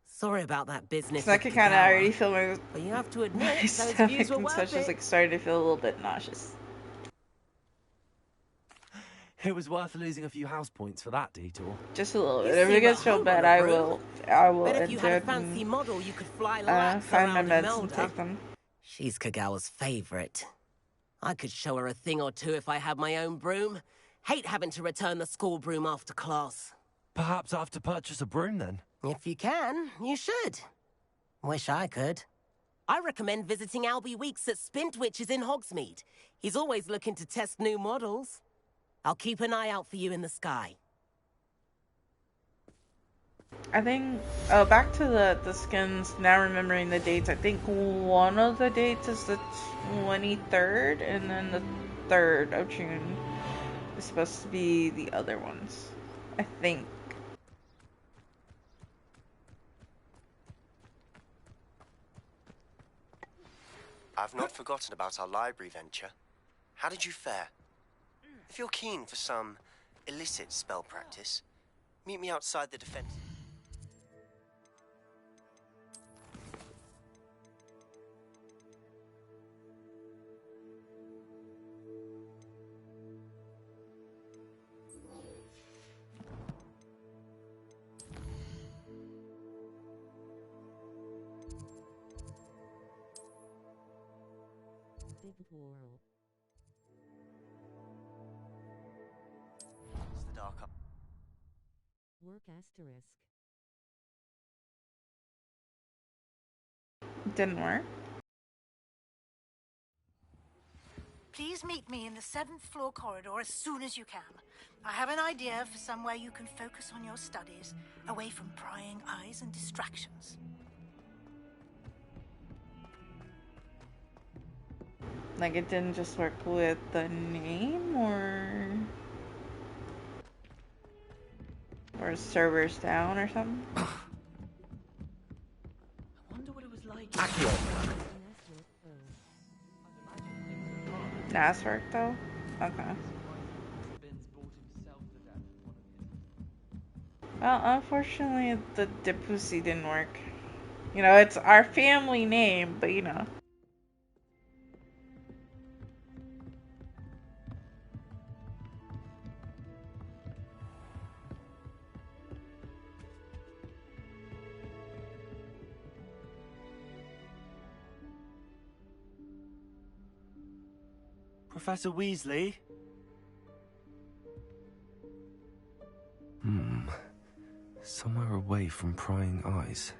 Sorry about that business. So I can kind of already feel my, but you have to admit, my those stomach views were and worth such is it. like starting to feel a little bit nauseous. It was worth losing a few house points for that detour. Just a little bit. If it gets real bad, I will But if you had a end fancy it model, you could fly and laps find my around meds and Imelda. take them. She's Kagawa's favorite. I could show her a thing or two if I had my own broom. Hate having to return the school broom after class. Perhaps I have to purchase a broom then. If you can, you should. Wish I could. I recommend visiting Albie Weeks at Spintwitches in Hogsmeade. He's always looking to test new models. I'll keep an eye out for you in the sky. I think, back to the skins, now remembering the dates, I think one of the dates is the 23rd, and then the 3rd of June is supposed to be the other ones. I think. I've not forgotten about our library venture. How did you fare? If you're keen for some illicit spell practice, meet me outside the defense. big whirl. It's the dark up. Work asterisk. Didn't work. Please meet me in the 7th floor corridor as soon as you can. I have an idea for somewhere you can focus on your studies, away from prying eyes and distractions. Like, it didn't just work with the name, or servers down or something? I wonder what it was like. Knass work though? Okay. Well, unfortunately, the Dipussy didn't work. You know, it's our family name, but you know. Professor Weasley? Somewhere away from prying eyes.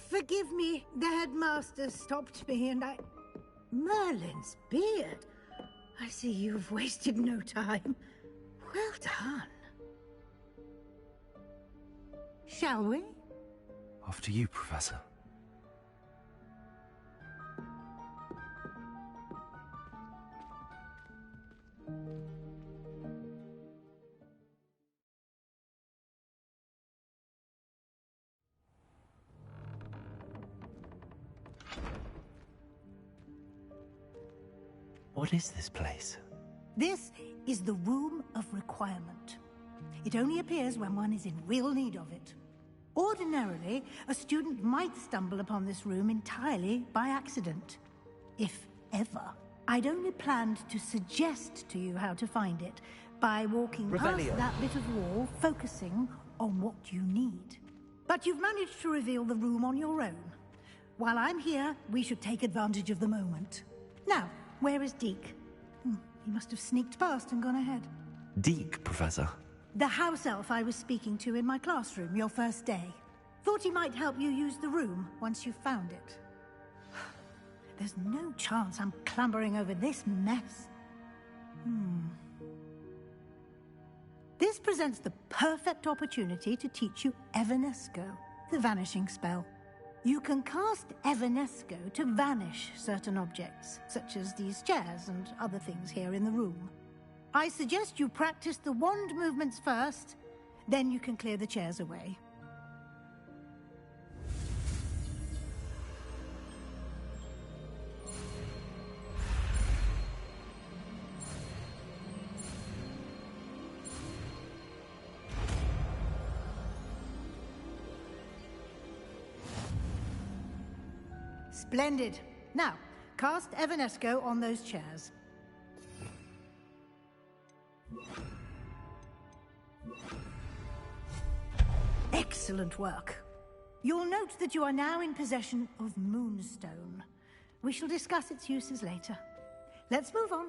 Forgive me, the headmaster stopped me and I... Merlin's beard. I see you've wasted no time. Well done. Shall we? After you, Professor. What is this place? This is the Room of Requirement. It only appears when one is in real need of it. Ordinarily, a student might stumble upon this room entirely by accident. If ever. I'd only planned to suggest to you how to find it by walking past that bit of wall, focusing on what you need. But you've managed to reveal the room on your own. While I'm here, we should take advantage of the moment. Now, where is Deke? He must have sneaked past and gone ahead. Deke, Professor. The house elf I was speaking to in my classroom your first day. Thought he might help you use the room once you found it. There's no chance I'm clambering over this mess. This presents the perfect opportunity to teach you Evanesco, the vanishing spell. You can cast Evanesco to vanish certain objects, such as these chairs and other things here in the room. I suggest you practice the wand movements first, then you can clear the chairs away. Splendid. Now, cast Evanesco on those chairs. Excellent work. You'll note that you are now in possession of Moonstone. We shall discuss its uses later. Let's move on.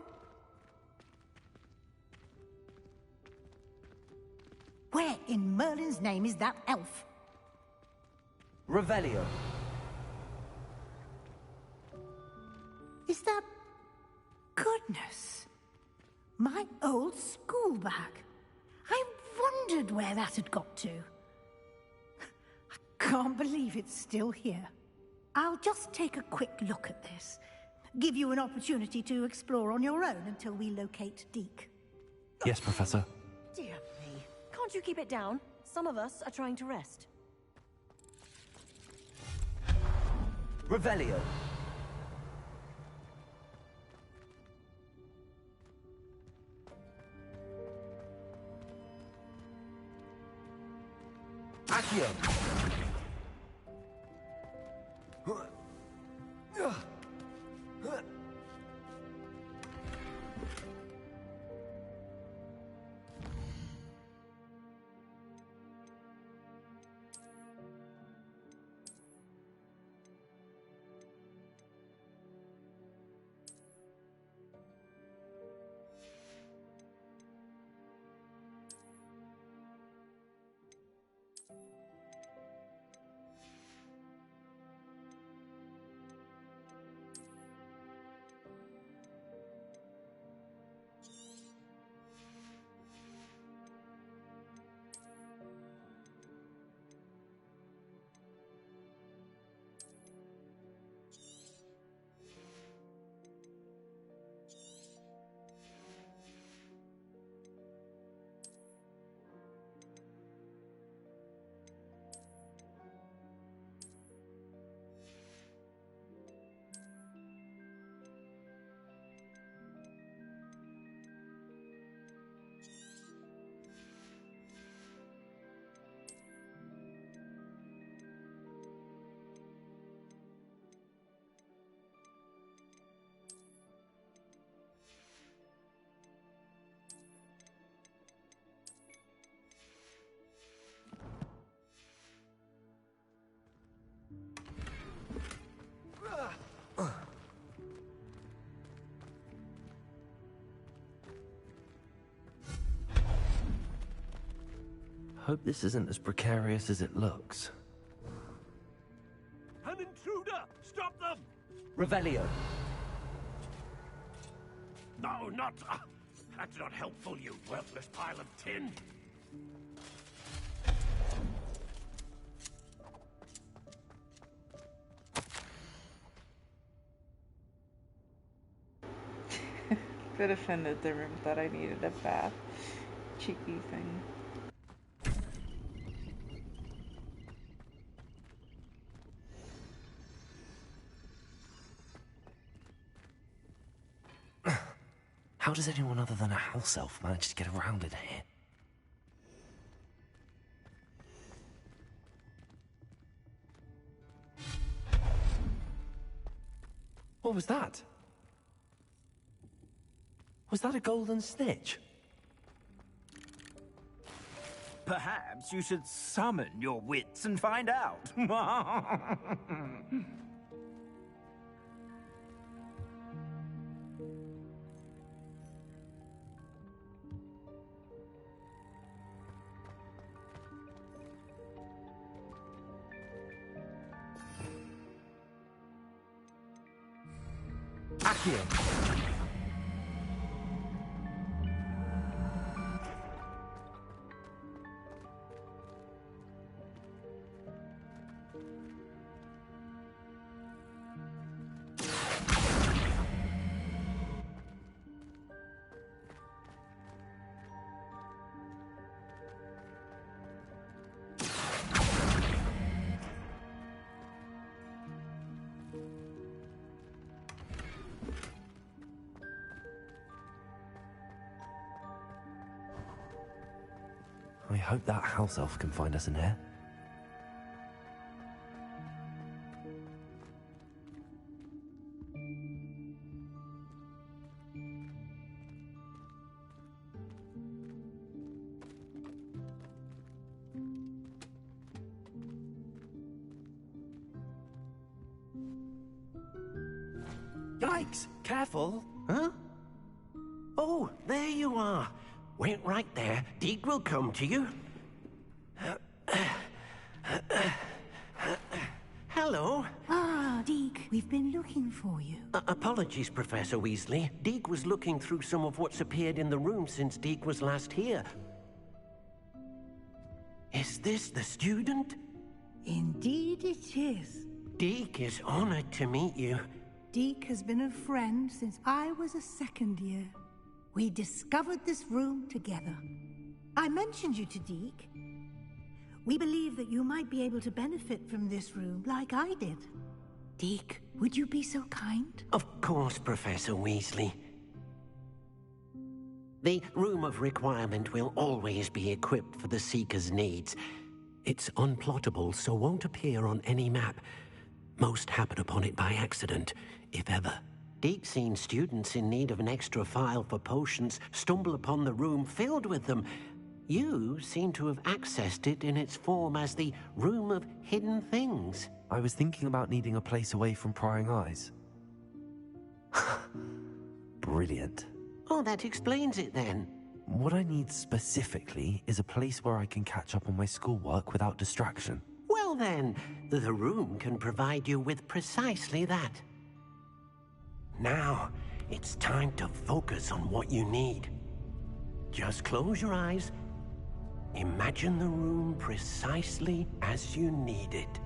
Where in Merlin's name is that elf? Revelio. Is that... Goodness. My old school bag. I wondered where that had got to. I can't believe it's still here. I'll just take a quick look at this. Give you an opportunity to explore on your own until we locate Deke. Yes, Professor. Dear me. Can't you keep it down? Some of us are trying to rest. Revelio. Accio. Hope this isn't as precarious as it looks. An intruder! Stop them! Revelio. No, not... that's not helpful, you worthless pile of tin. The defended the room thought I needed a bath. Cheeky thing. How does anyone other than a house elf manage to get around in here? What was that? Was that a golden snitch? Perhaps you should summon your wits and find out. Accio. I hope that house elf can find us in here. Yikes! Careful! Huh? Oh, there you are. Wait right there. Deke will come to you. Hello. Ah, Deke, we've been looking for you. Apologies, Professor Weasley. Deke was looking through some of what's appeared in the room since Deke was last here. Is this the student? Indeed it is. Deke is honored to meet you. Deke has been a friend since I was a second year. We discovered this room together. I mentioned you to Deke. We believe that you might be able to benefit from this room like I did. Deke, would you be so kind? Of course, Professor Weasley. The Room of Requirement will always be equipped for the Seeker's needs. It's unplottable, so won't appear on any map. Most happen upon it by accident, if ever. Deke's seen students in need of an extra file for potions stumble upon the room filled with them. You seem to have accessed it in its form as the Room of Hidden Things. I was thinking about needing a place away from prying eyes. Brilliant. Oh, that explains it then. What I need specifically is a place where I can catch up on my schoolwork without distraction. Well then, the room can provide you with precisely that. Now, it's time to focus on what you need. Just close your eyes. Imagine the room precisely as you need it.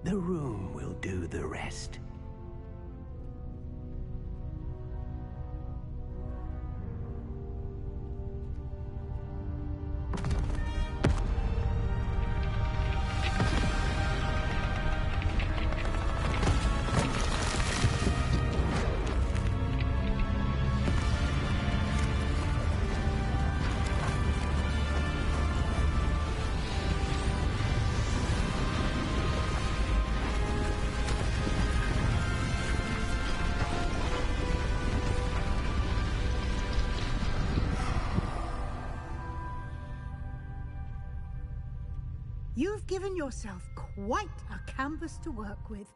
The room will do the rest. You've given yourself quite a canvas to work with.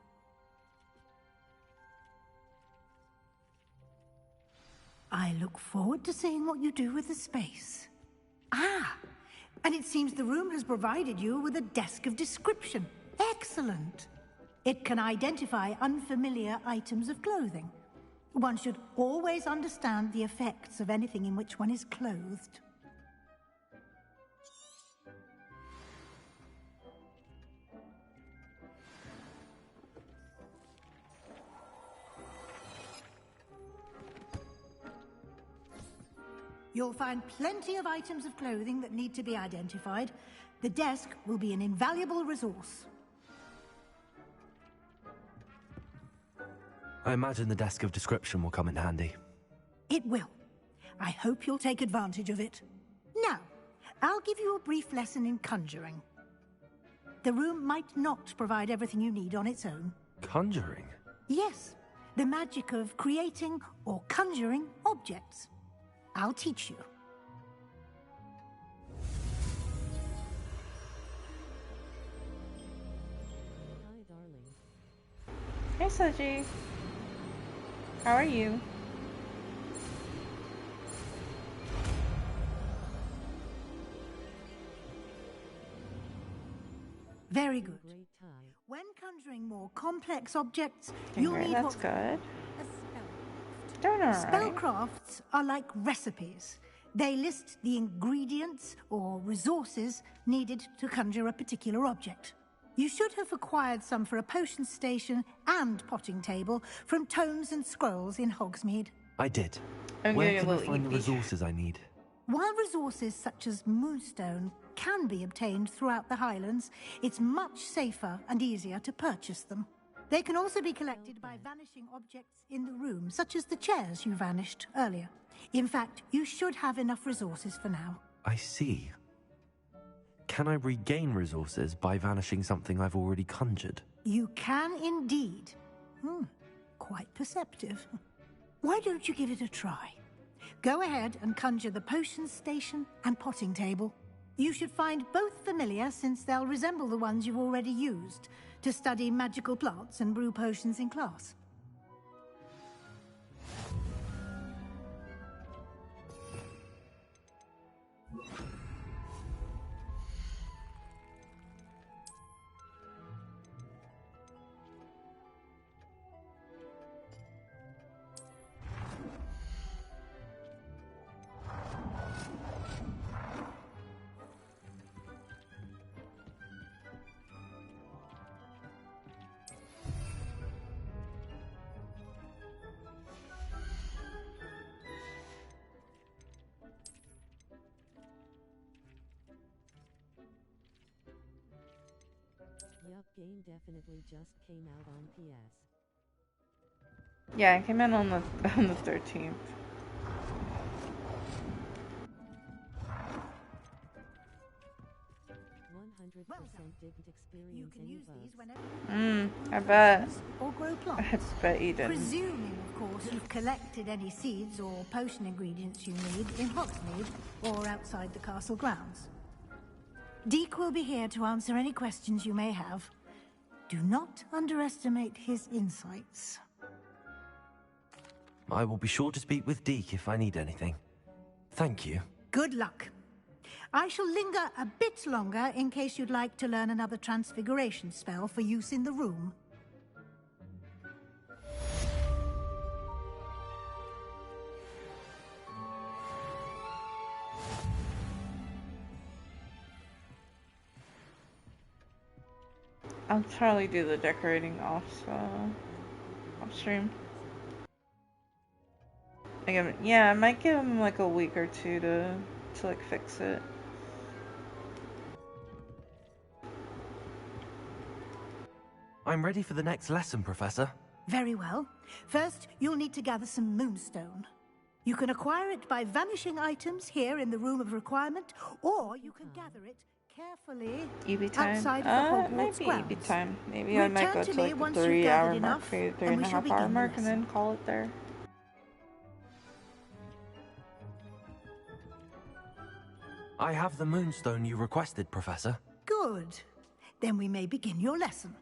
I look forward to seeing what you do with the space. Ah, And it seems the room has provided you with a desk of description. Excellent. It can identify unfamiliar items of clothing. One should always understand the effects of anything in which one is clothed. You'll find plenty of items of clothing that need to be identified. The desk will be an invaluable resource. I imagine the desk of description will come in handy. It will. I hope you'll take advantage of it. Now, I'll give you a brief lesson in conjuring. The room might not provide everything you need on its own. Conjuring? Yes, the magic of creating or conjuring objects. I'll teach you. Hi, darling. Hey, Soji. How are you? Very good. When conjuring more complex objects, you'll Okay, need that's what... good. Doing alright. Spellcrafts are like recipes. They list the ingredients or resources needed to conjure a particular object. You should have acquired some for a potion station and potting table from tomes and scrolls in Hogsmeade. I did. I'm Where getting a can I little find the eepy. resources I need? While resources such as moonstone can be obtained throughout the Highlands, it's much safer and easier to purchase them. They can also be collected by vanishing objects in the room, such as the chairs you vanished earlier. In fact, you should have enough resources for now. I see. Can I regain resources by vanishing something I've already conjured? You can indeed. Quite perceptive. Why don't you give it a try? Go ahead and conjure the potion station and potting table. You should find both familiar, since they'll resemble the ones you've already used to study magical plants and brew potions in class. Yup, game definitely just came out on PS. Yeah, it came in on the 13th. Didn't experience any bugs. I bet. Or grow plants. I bet you didn't. Presuming, of course, you've collected any seeds or potion ingredients you need in Hogsmeade or outside the castle grounds. Deke will be here to answer any questions you may have. Do not underestimate his insights. I will be sure to speak with Deke if I need anything. Thank you. Good luck. I shall linger a bit longer in case you'd like to learn another transfiguration spell for use in the room. I'll probably do the decorating off stream. I might give him like a week or two to like fix it. I'm ready for the next lesson, Professor. Very well. First, you'll need to gather some moonstone. You can acquire it by vanishing items here in the Room of Requirement, or you can gather it carefully EB time? outside of the Hogwarts Maybe grounds. EB time. Maybe I might go Return to to me like the once you've 3 hour gathered mark, enough, 3.5 hour mark, and then call it there. I have the moonstone you requested, Professor. Good. Then we may begin your lesson.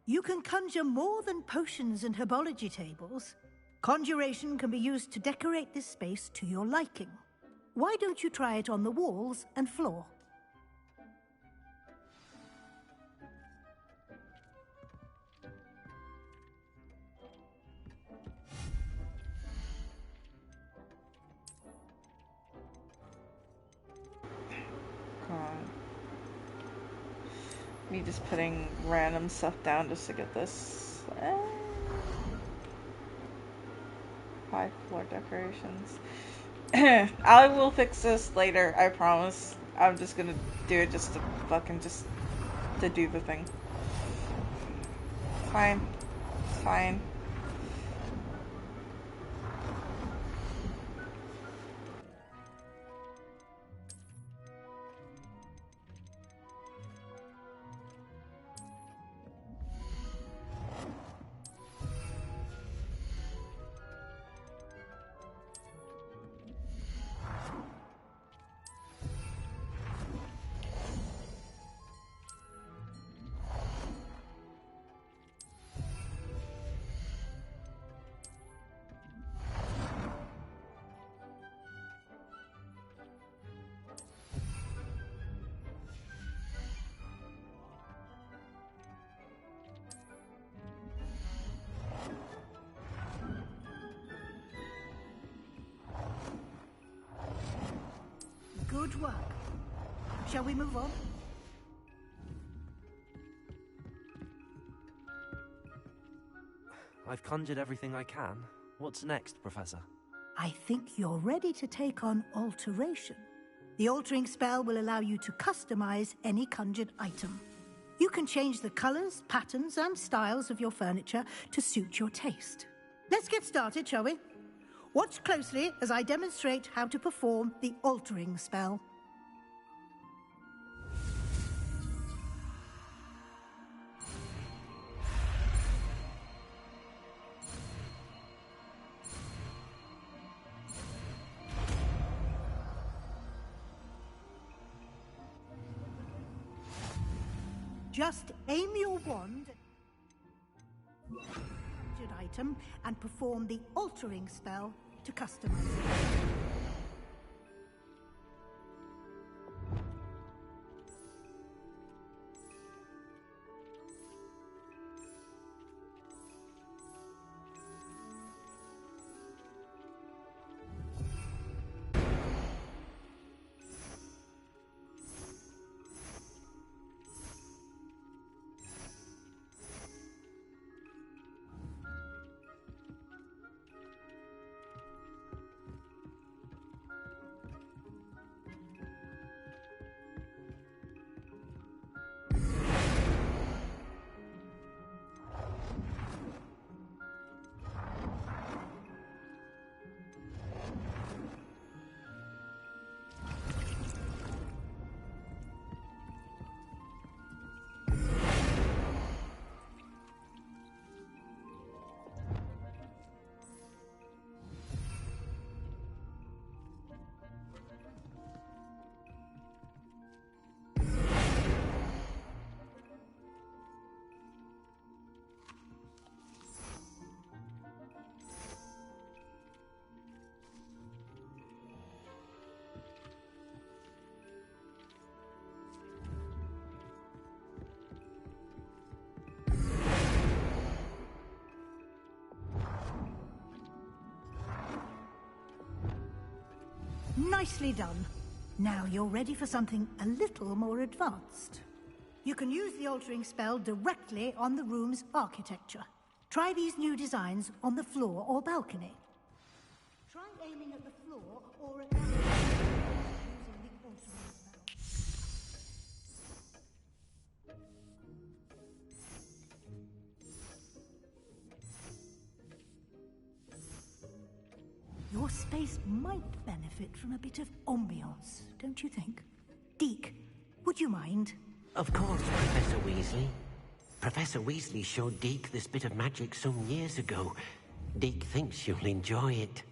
You can conjure more than potions and herbology tables. Conjuration can be used to decorate this space to your liking. Why don't you try it on the walls and floor? me just putting random stuff down just to get this. High floor decorations. I will fix this later, I promise. I'm just gonna do it just to fucking to do the thing. Fine. Fine. Good work. Shall we move on? I've conjured everything I can. What's next, Professor? I think you're ready to take on alteration. The altering spell will allow you to customize any conjured item. You can change the colors, patterns, and styles of your furniture to suit your taste. Let's get started, shall we? Watch closely as I demonstrate how to perform the altering spell. Just aim your wand at the conjured item and perform the altering spell to customize it. Nicely done. Now you're ready for something a little more advanced. You can use the altering spell directly on the room's architecture. Try these new designs on the floor or balcony. Try aiming at the floor or at balcony using the altering spell. Your space might benefit from a bit of ambiance, don't you think? Deke, would you mind? Of course, Professor Weasley. Professor Weasley showed Deke this bit of magic some years ago. Deke thinks you'll enjoy it.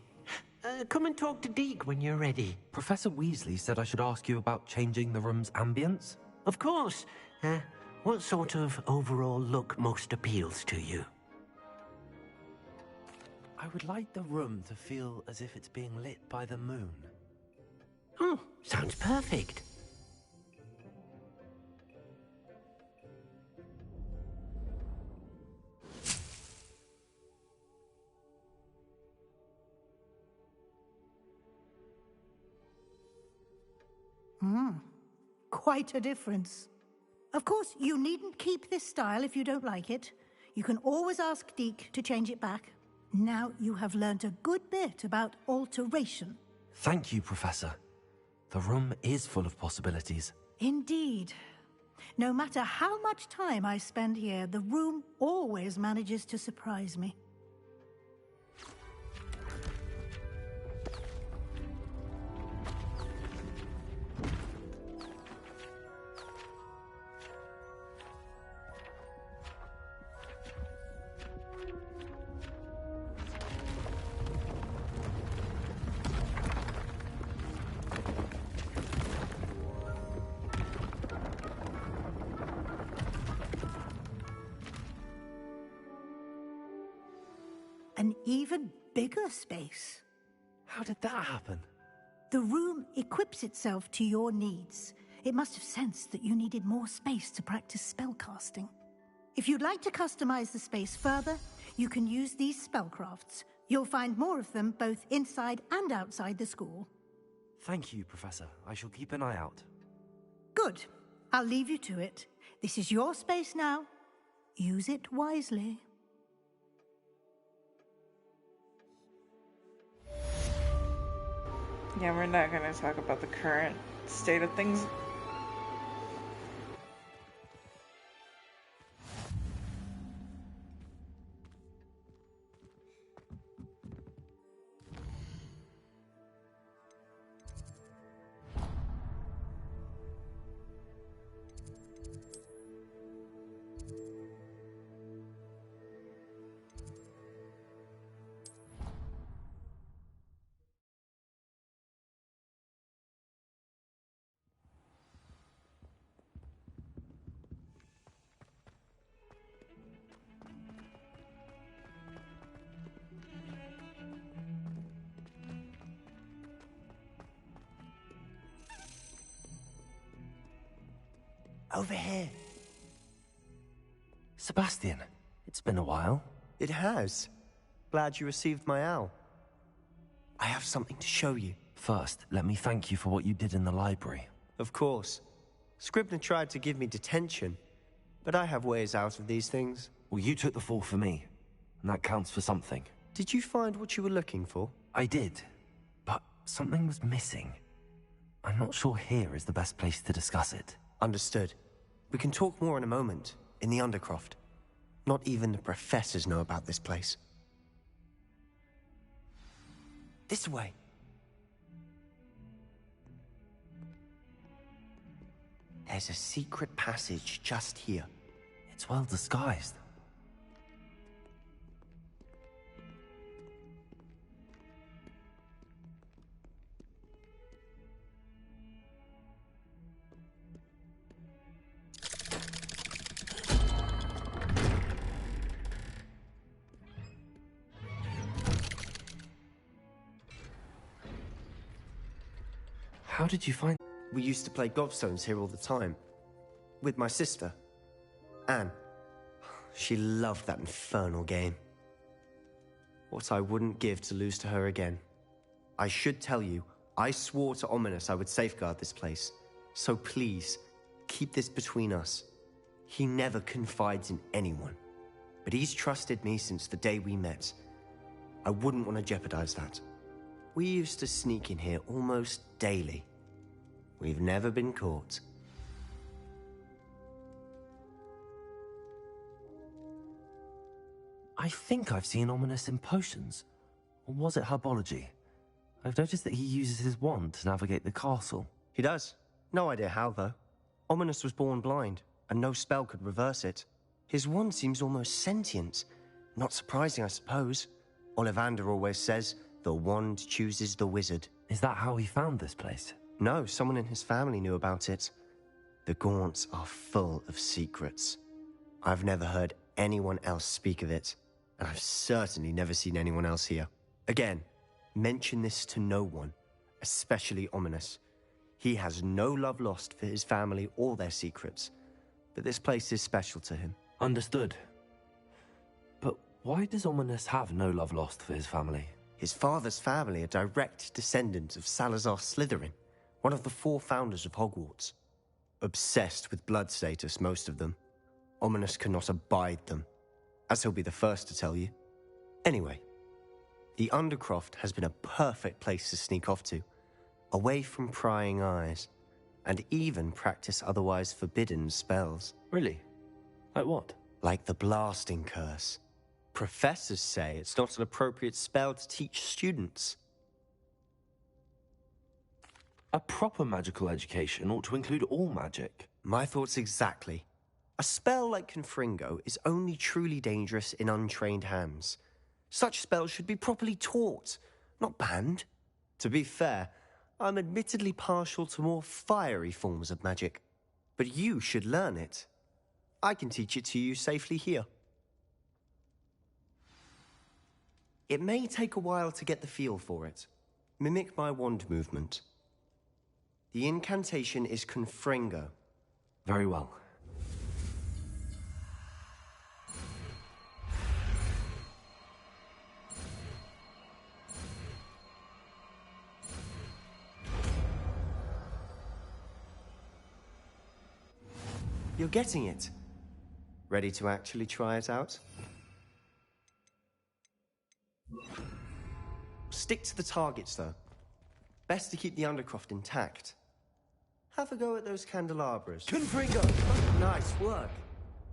Come and talk to Deke when you're ready. Professor Weasley said I should ask you about changing the room's ambience? Of course. What sort of overall look most appeals to you? I would like the room to feel as if it's being lit by the moon. Oh, sounds perfect. Quite a difference. Of course, you needn't keep this style if you don't like it. You can always ask Deke to change it back. Now you have learnt a good bit about alteration. Thank you, Professor. The room is full of possibilities. Indeed. No matter how much time I spend here, the room always manages to surprise me. An even bigger space. How did that happen? The room equips itself to your needs. It must have sensed that you needed more space to practice spellcasting. If you'd like to customize the space further, you can use these spellcrafts. You'll find more of them both inside and outside the school. Thank you, Professor. I shall keep an eye out. Good. I'll leave you to it. This is your space now. Use it wisely. Yeah, we're not going to talk about the current state of things. Over here. Sebastian, it's been a while. It has. Glad you received my owl. I have something to show you. First, let me thank you for what you did in the library. Of course. Scribner tried to give me detention, but I have ways out of these things. Well, you took the fall for me, and that counts for something. Did you find what you were looking for? I did, but something was missing. I'm not sure here is the best place to discuss it. Understood. We can talk more in a moment, in the Undercroft. Not even the professors know about this place. This way. There's a secret passage just here. It's well disguised. How did you find... We used to play gobstones here all the time. With my sister, Anne. She loved that infernal game. What I wouldn't give to lose to her again. I should tell you, I swore to Ominous I would safeguard this place. So please, keep this between us. He never confides in anyone. But he's trusted me since the day we met. I wouldn't want to jeopardize that. We used to sneak in here almost daily. We've never been caught. I think I've seen Ominous in potions. Or was it herbology? I've noticed that he uses his wand to navigate the castle. He does. No idea how, though. Ominous was born blind, and no spell could reverse it. His wand seems almost sentient. Not surprising, I suppose. Ollivander always says, the wand chooses the wizard. Is that how he found this place? No, someone in his family knew about it. The Gaunts are full of secrets. I've never heard anyone else speak of it, and I've certainly never seen anyone else here. Again, mention this to no one, especially Ominous. He has no love lost for his family or their secrets, but this place is special to him. Understood. But why does Ominous have no love lost for his family? His father's family are direct descendants of Salazar Slytherin, one of the 4 founders of Hogwarts. Obsessed with blood status, most of them. Ominous cannot abide them, as he'll be the first to tell you. Anyway, the Undercroft has been a perfect place to sneak off to, away from prying eyes, and even practice otherwise forbidden spells. Really? Like what? Like the blasting curse. Professors say it's not an appropriate spell to teach students. A proper magical education ought to include all magic. My thoughts exactly. A spell like Confringo is only truly dangerous in untrained hands. Such spells should be properly taught, not banned. To be fair, I'm admittedly partial to more fiery forms of magic. But you should learn it. I can teach it to you safely here. It may take a while to get the feel for it. Mimic my wand movement. The incantation is Confringo. Very well. You're getting it. Ready to actually try it out? Stick to the targets, though. Best to keep the Undercroft intact. Have a go at those candelabras. Confringo! Nice work.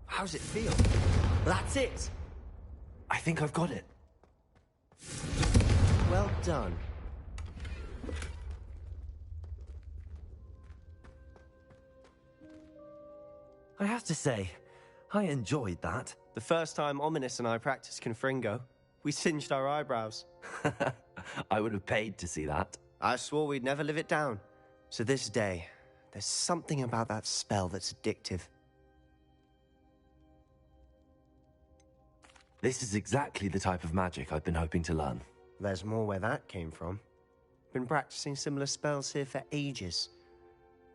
How's it feel? That's it! I think I've got it. Well done. I have to say, I enjoyed that. The first time Ominous and I practiced Confringo, we singed our eyebrows. I would have paid to see that. I swore we'd never live it down. To this day, there's something about that spell that's addictive. This is exactly the type of magic I've been hoping to learn. There's more where that came from. Been practicing similar spells here for ages.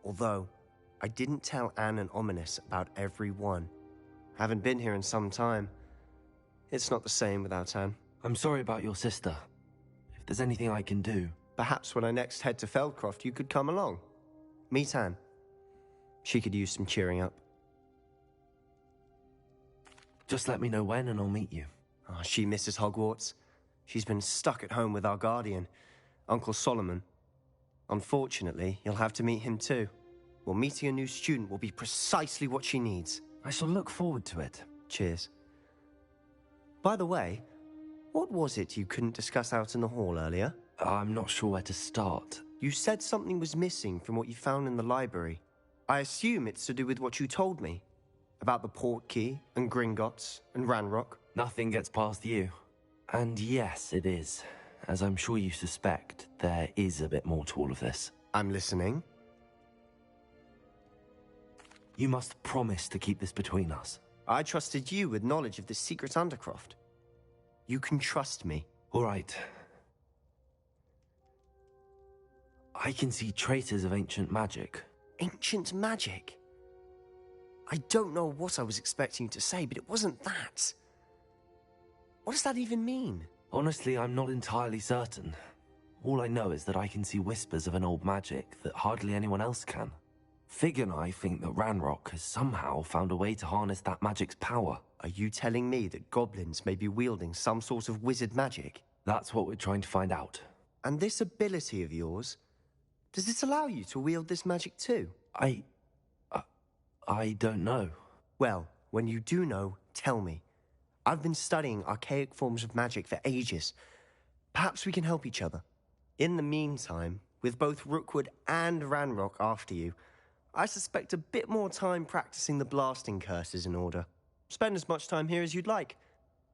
Although, I didn't tell Anne and Ominous about every one. Haven't been here in some time. It's not the same without Anne. I'm sorry about your sister. If there's anything I can do... Perhaps when I next head to Feldcroft, you could come along. Meet Anne. She could use some cheering up. Just let me know when and I'll meet you. Oh, she misses Hogwarts. She's been stuck at home with our guardian, Uncle Solomon. Unfortunately, you'll have to meet him too. Well, meeting a new student will be precisely what she needs. I shall look forward to it. Cheers. By the way, what was it you couldn't discuss out in the hall earlier? I'm not sure where to start. You said something was missing from what you found in the library. I assume it's to do with what you told me. About the Portkey, and Gringotts, and Ranrock. Nothing gets past you. And yes, it is. As I'm sure you suspect, there is a bit more to all of this. I'm listening. You must promise to keep this between us. I trusted you with knowledge of the secret Undercroft. You can trust me. All right. I can see traces of ancient magic. Ancient magic? I don't know what I was expecting you to say, but it wasn't that. What does that even mean? Honestly, I'm not entirely certain. All I know is that I can see whispers of an old magic that hardly anyone else can. Fig and I think that Ranrock has somehow found a way to harness that magic's power. Are you telling me that goblins may be wielding some sort of wizard magic? That's what we're trying to find out. And this ability of yours, does it allow you to wield this magic too? I don't know. Well, when you do know, tell me. I've been studying archaic forms of magic for ages. Perhaps we can help each other. In the meantime, with both Rookwood and Ranrock after you, I suspect a bit more time practicing the blasting curse is in order. Spend as much time here as you'd like.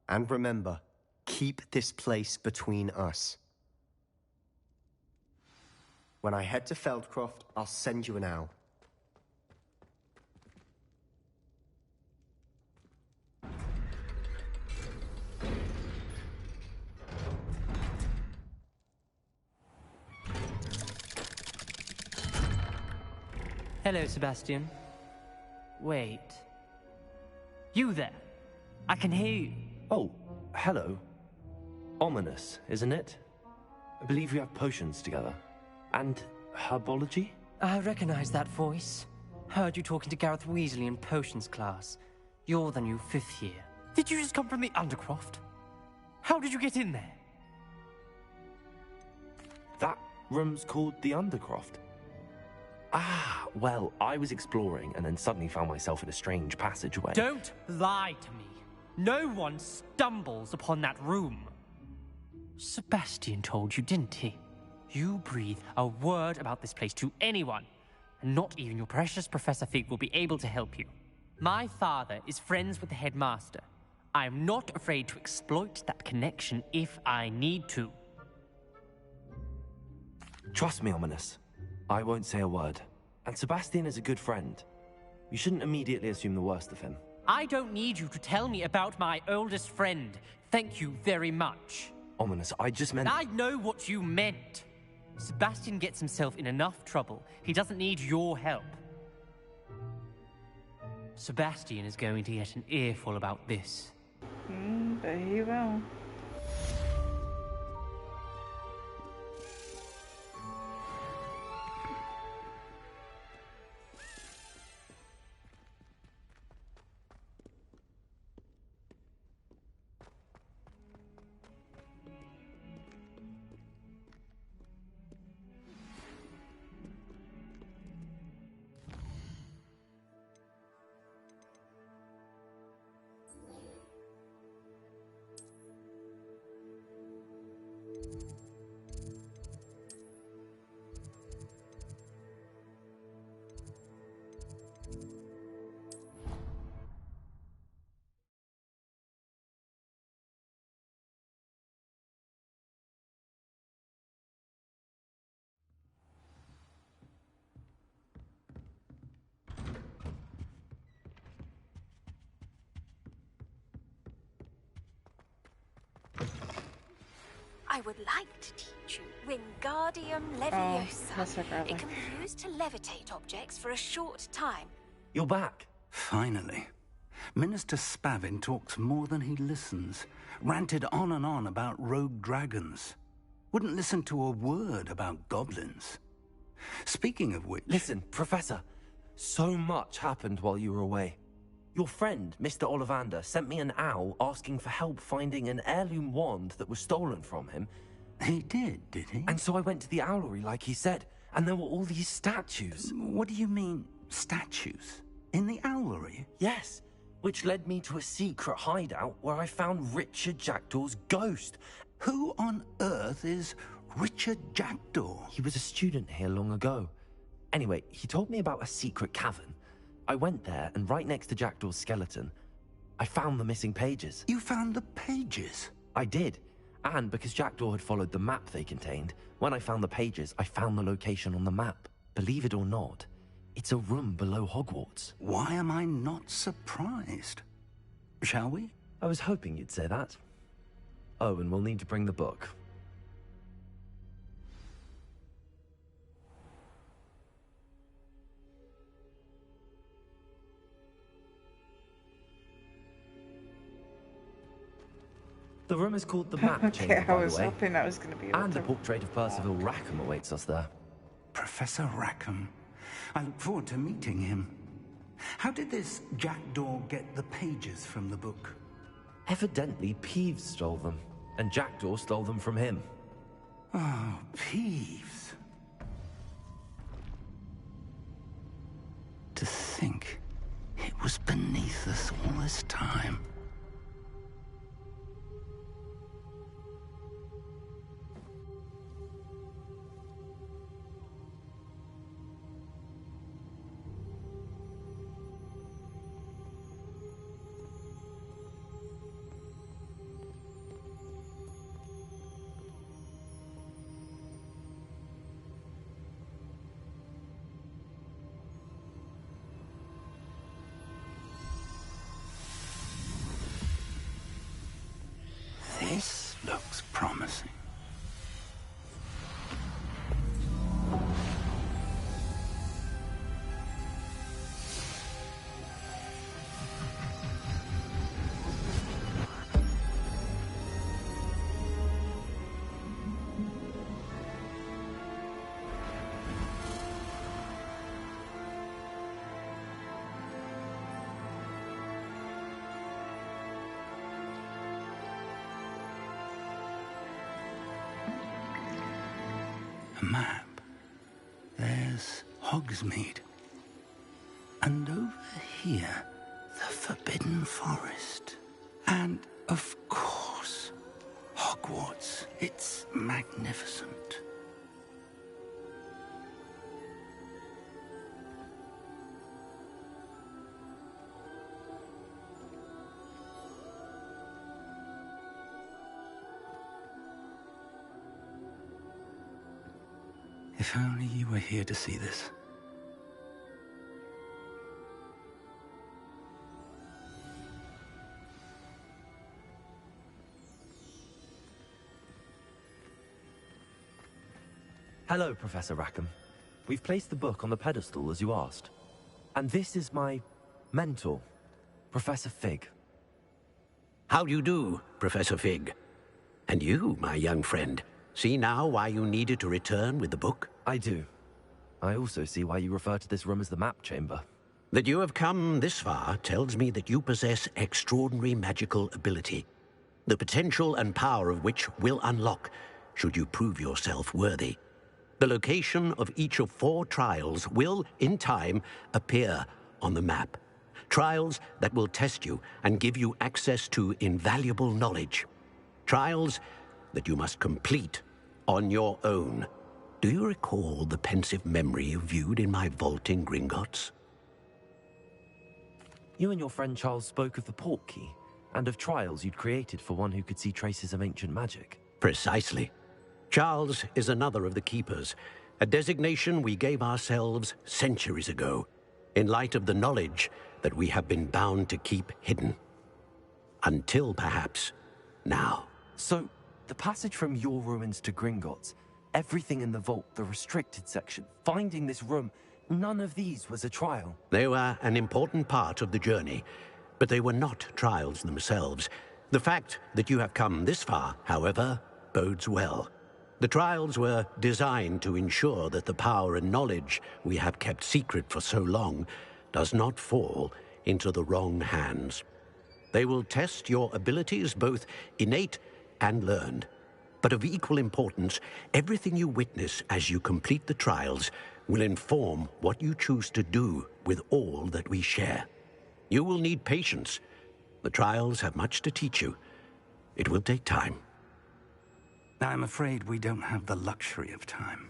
And remember, keep this place between us. When I head to Feldcroft, I'll send you an owl. Hello, Sebastian. Wait. You there? I can hear you. Oh, hello. Ominous, isn't it? I believe we have potions together. And herbology? I recognize that voice. Heard you talking to Gareth Weasley in potions class. You're the new 5th year. Did you just come from the Undercroft? How did you get in there? That room's called the Undercroft. Ah, well, I was exploring and then suddenly found myself in a strange passageway. Don't lie to me. No one stumbles upon that room. Sebastian told you, didn't he? You breathe a word about this place to anyone, and not even your precious Professor Fig will be able to help you. My father is friends with the headmaster. I am not afraid to exploit that connection if I need to. Trust me, Ominous. I won't say a word. And Sebastian is a good friend. You shouldn't immediately assume the worst of him. I don't need you to tell me about my oldest friend. Thank you very much. Ominous, I just meant... I know what you meant. Sebastian gets himself in enough trouble. He doesn't need your help. Sebastian is going to get an earful about this. But he will. I would like to teach you Wingardium Leviosa. It can be used to levitate objects for a short time. You're back. Finally. Minister Spavin talks more than he listens. Ranted on and on about rogue dragons. Wouldn't listen to a word about goblins. Speaking of which... Listen, Professor. So much happened while you were away. Your friend, Mr. Ollivander, sent me an owl asking for help finding an heirloom wand that was stolen from him. He did he? And so I went to the owlery like he said, and there were all these statues. What do you mean, statues? In the owlery? Yes, which led me to a secret hideout where I found Richard Jackdaw's ghost. Who on earth is Richard Jackdaw? He was a student here long ago. Anyway, he told me about a secret cavern. I went there, and right next to Jackdaw's skeleton, I found the missing pages. You found the pages? I did. And because Jackdaw had followed the map they contained, when I found the pages, I found the location on the map. Believe it or not, it's a room below Hogwarts. Why am I not surprised? Shall we? I was hoping you'd say that. Oh, and we'll need to bring the book. The room is called the Map Chamber, by the way. I was hoping I was going to be able and to... the portrait of Percival Rackham awaits us there. Professor Rackham. I look forward to meeting him. How did this Jackdaw get the pages from the book? Evidently, Peeves stole them, and Jackdaw stole them from him. Oh, Peeves. To think it was beneath us all this time. the map, there's Hogsmeade. And over here, the Forbidden Forest. And, of course, Hogwarts. It's magnificent. If only you were here to see this. Hello, Professor Rackham. We've placed the book on the pedestal as you asked. And this is my mentor, Professor Fig. How do you do, Professor Fig? And you, my young friend, see now why you needed to return with the book? I do. I also see why you refer to this room as the map chamber. That you have come this far tells me that you possess extraordinary magical ability, the potential and power of which will unlock should you prove yourself worthy. The location of each of 4 trials will, in time, appear on the map. Trials that will test you and give you access to invaluable knowledge. Trials that you must complete on your own. Do you recall the pensive memory you viewed in my vault in Gringotts? You and your friend Charles spoke of the port key, and of trials you'd created for one who could see traces of ancient magic. Precisely. Charles is another of the Keepers, a designation we gave ourselves centuries ago, in light of the knowledge that we have been bound to keep hidden. Until, perhaps, now. So, the passage from your ruins to Gringotts, everything in the vault, the restricted section, finding this room, none of these was a trial. They were an important part of the journey, but they were not trials themselves. The fact that you have come this far, however, bodes well. The trials were designed to ensure that the power and knowledge we have kept secret for so long does not fall into the wrong hands. They will test your abilities, both innate and learned. But of equal importance, everything you witness as you complete the trials will inform what you choose to do with all that we share. You will need patience. The trials have much to teach you. It will take time. I'm afraid we don't have the luxury of time.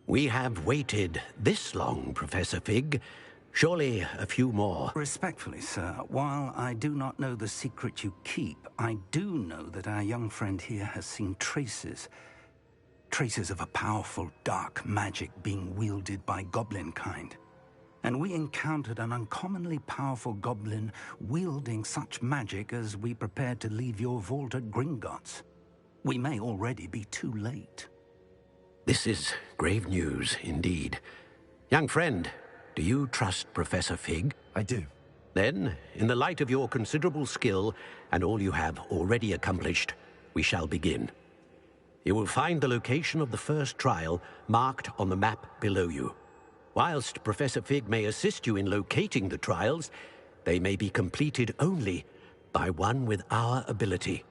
We have waited this long, Professor Fig. Surely a few more. Respectfully, sir, while I do not know the secret you keep, I do know that our young friend here has seen traces of a powerful dark magic being wielded by goblin kind. And we encountered an uncommonly powerful goblin wielding such magic as we prepared to leave your vault at Gringotts. We may already be too late. This is grave news indeed. Young friend, do you trust Professor Fig? I do. Then, in the light of your considerable skill and all you have already accomplished, we shall begin. You will find the location of the first trial marked on the map below you. Whilst Professor Fig may assist you in locating the trials, they may be completed only by one with our ability.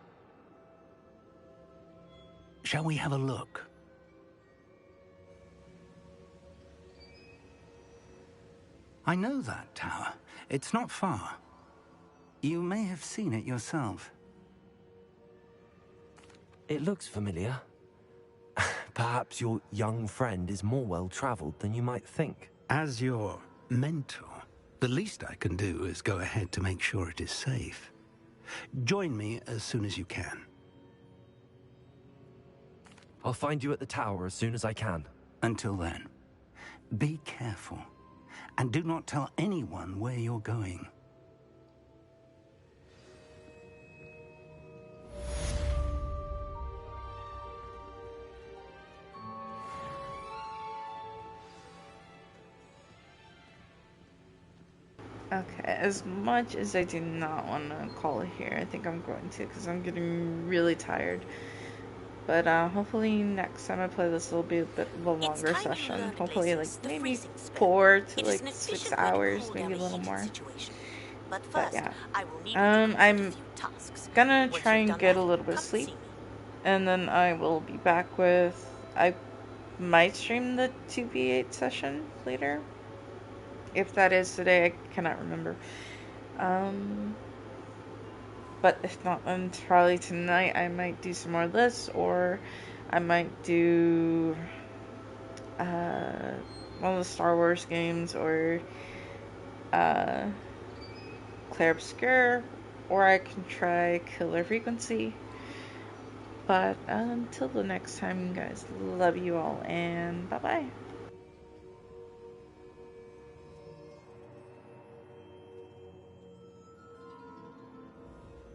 Shall we have a look? I know that tower. It's not far. You may have seen it yourself. It looks familiar. Perhaps your young friend is more well-traveled than you might think. As your mentor, the least I can do is go ahead to make sure it is safe. Join me as soon as you can. I'll find you at the tower as soon as I can. Until then, be careful, and do not tell anyone where you're going. Okay, as much as I do not want to call it here, I think I'm going to, because I'm getting really tired. But hopefully next time I play this, it'll be a bit of a longer session. Hopefully like maybe 4 to like 6 hours, maybe a little more. But yeah, I'm gonna try and get a little bit of sleep, and then I will be back with, I might stream the 2v8 session later. If that is today, I cannot remember. But if not, then probably tonight I might do some more lists, or I might do one of the Star Wars games, or Claire Obscure, or I can try Killer Frequency. But until the next time, guys, love you all, and bye-bye.